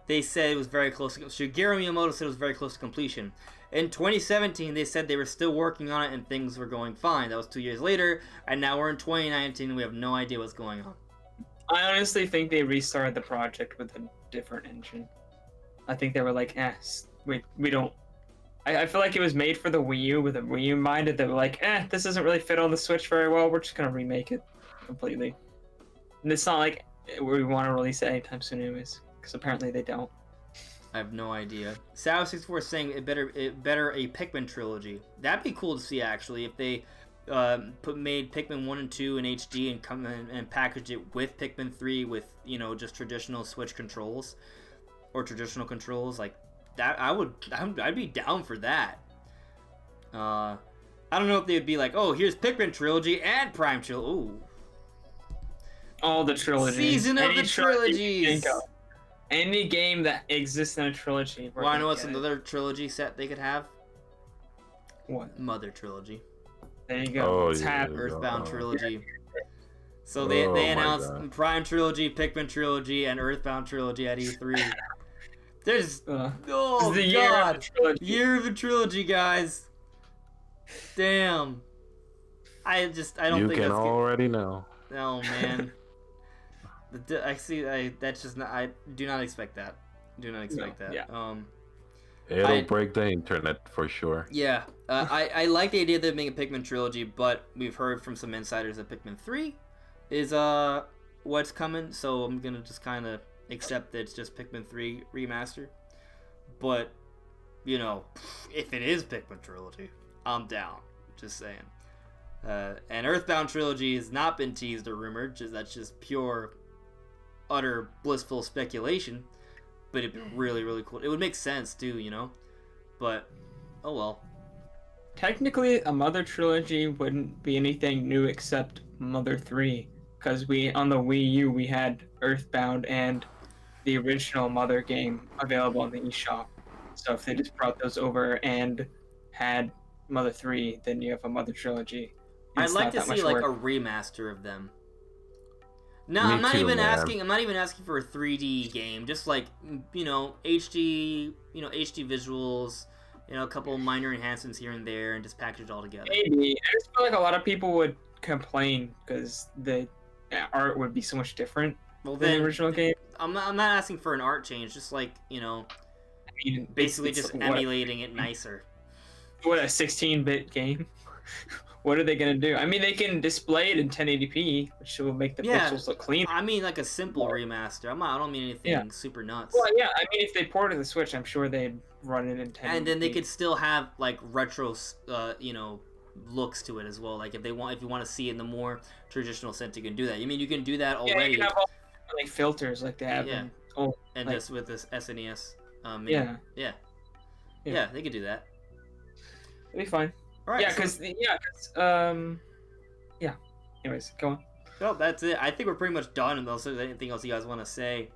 they said it was very close to Shigeru Miyamoto said it was very close to completion. In 2017, they said they were still working on it and things were going fine. That was 2 years later, and now we're in 2019 and we have no idea what's going on. I honestly think they restarted the project with a different engine. I think they were like, we don't. I feel like it was made for the Wii U with a Wii U minded. They were like, this doesn't really fit on the Switch very well. We're just gonna remake it completely. And it's not like we want to release it anytime soon, anyways, because apparently they don't. I have no idea. Sav64 is saying it better a Pikmin trilogy. That'd be cool to see actually if they made Pikmin 1 and 2 in HD and come in and packaged it with Pikmin 3 with just traditional Switch controls or traditional controls like that. I'd be down for that. I don't know if they'd be like, oh, here's Pikmin trilogy and Prime trilogy. Ooh. All the trilogies. Season of Any the trilogy you trilogies. think of. Any game that exists in a trilogy. Well, I know what's another trilogy set they could have. What? Mother trilogy. There you go. Oh, It's yeah. happening. Earthbound trilogy. So Oh they my announced God. Prime trilogy, Pikmin trilogy, and Earthbound trilogy at E3. There's oh This is the year of god, the trilogy. year of the trilogy, guys. Damn. I don't You think can that's good. already know. Oh man. That's just not. I do not expect that. Do not expect No, that. yeah. It'll break the internet for sure. Yeah, I like the idea of them making a Pikmin trilogy, but we've heard from some insiders that Pikmin 3 is what's coming, so I'm gonna just kind of accept that it's just Pikmin 3 remaster. But if it is Pikmin trilogy, I'm down. Just saying. And Earthbound trilogy has not been teased or rumored. That's just pure, utter blissful speculation. But it'd be really, really cool. It would make sense too, But oh well. Technically, a Mother trilogy wouldn't be anything new except Mother 3, because on the Wii U we had Earthbound and the original Mother game available on the eShop. So if they just brought those over and had Mother 3, then you have a Mother trilogy. And I'd it's like not to that much see like work. a remaster of them. No, Me I'm not too, even man. asking. I'm not even asking for a 3D game. Just like HD, HD visuals. A couple of minor enhancements here and there, and just package it all together. Maybe. I just feel like a lot of people would complain because the art would be so much different Well, than the then original game. I'm not asking for an art change. Just like I mean, basically it's just what, emulating it nicer. what a 16-bit game. what are they gonna do? I mean, they can display it in 1080p, which will make the pixels look clean. I mean, like a simple remaster. I don't mean anything super nuts. Well, yeah. I mean, if they ported the Switch, I'm sure they'd run it in 1080p. And then they could still have like retro, looks to it as well. Like if you want to see it in the more traditional sense, you can do that. I mean, you can do that already. Yeah, you can have all like filters like they have. And just with this SNES. Yeah, they could do that. It'd be fine. All right. Anyways, go on. Well, that's it. I think we're pretty much done. Unless there's anything else you guys want to say.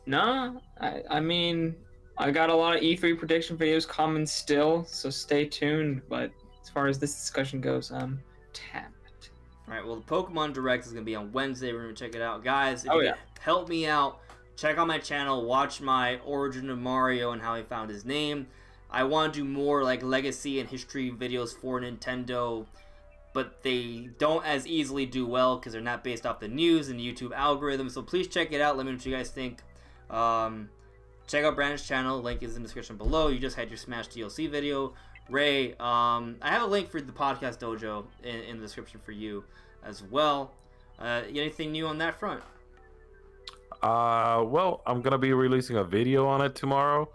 No, I mean, I got a lot of E3 prediction videos coming still, so stay tuned. But as far as this discussion goes, I'm tapped. All right. Well, the Pokemon Direct is gonna be on Wednesday. We're gonna check it out, guys. If you can help me out, check out my channel. Watch my origin of Mario and how he found his name. I want to do more like legacy and history videos for Nintendo, but they don't as easily do well because they're not based off the news and YouTube algorithm. So please check it out. Let me know what you guys think. Check out Brandon's channel. Link is in the description below. You just had your Smash DLC video. Ray, I have a link for the Podcast Dojo in the description for you as well. Anything new on that front? Well, I'm gonna be releasing a video on it tomorrow.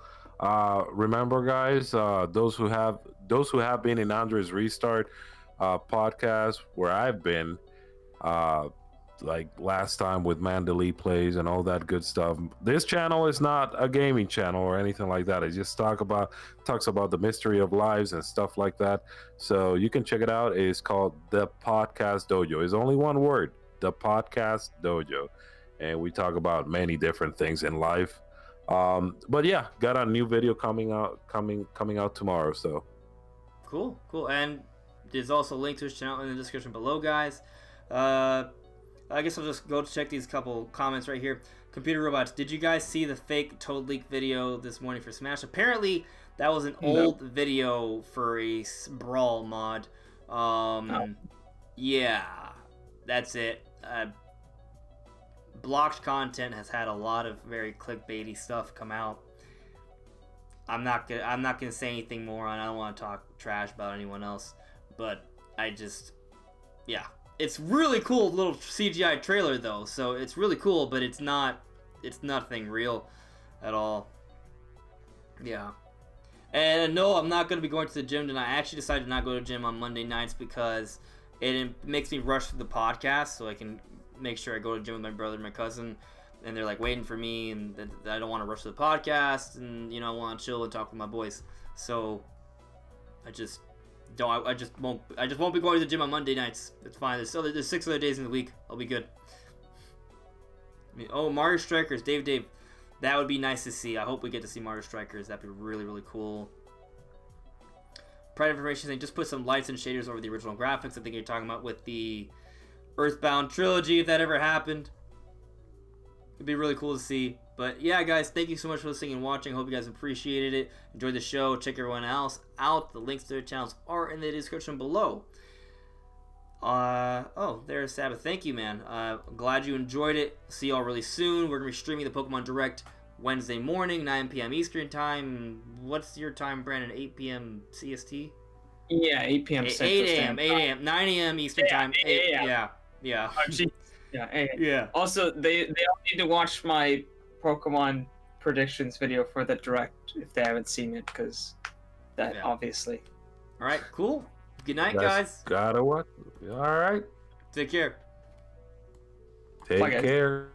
Remember, guys, those who have been in Andre's Restart podcast, where I've been, like last time with Mandalay Plays and all that good stuff. This channel is not a gaming channel or anything like that. It just talks about the mystery of lives and stuff like that. So you can check it out. It's called The Podcast Dojo. It's only one word, The Podcast Dojo, and we talk about many different things in life. But yeah, got a new video coming out tomorrow. So cool. And there's also a link to his channel in the description below, guys. I guess I'll just go check these couple comments right here. Computer Robots, did you guys see the fake Toad Leak video this morning for Smash? Apparently, that was an old video for a Brawl mod. Yeah, that's it. Blocked content has had a lot of very clickbaity stuff come out. I'm not gonna say anything more on. I don't want to talk trash about anyone else, but it's really cool little CGI trailer though. So it's really cool, but it's nothing real at all. Yeah. And no, I'm not gonna be going to the gym tonight. I actually decided to not go to the gym on Monday nights because it makes me rush through the podcast, so I can make sure I go to the gym with my brother and my cousin, and they're like waiting for me, and I don't want to rush to the podcast, and I want to chill and talk with my boys. So I just won't be going to the gym on Monday nights. It's fine. There's 6 other days in the week. I'll be good. Mario Strikers, Dave. That would be nice to see. I hope we get to see Mario Strikers. That'd be really, really cool. Pride Information saying just put some lights and shaders over the original graphics. I think you're talking about with the Earthbound trilogy, if that ever happened. It'd be really cool to see. But yeah, guys, thank you so much for listening and watching. Hope you guys appreciated it. Enjoyed the show. Check everyone else out. The links to their channels are in the description below. There's Sabbath. Thank you, man. Glad you enjoyed it. See y'all really soon. We're gonna be streaming the Pokemon Direct Wednesday morning, 9 p.m. Eastern time. What's your time, Brandon? 8 p.m. CST? Yeah, 8 p.m. 8 a.m. 9 a.m. Eastern time. 8 a.m. Yeah. Oh, geez. Yeah. Also, they all need to watch my Pokemon predictions video for the Direct if they haven't seen it, because obviously. All right, cool. Good night, guys. Gotta what? All right. Take care. Take care.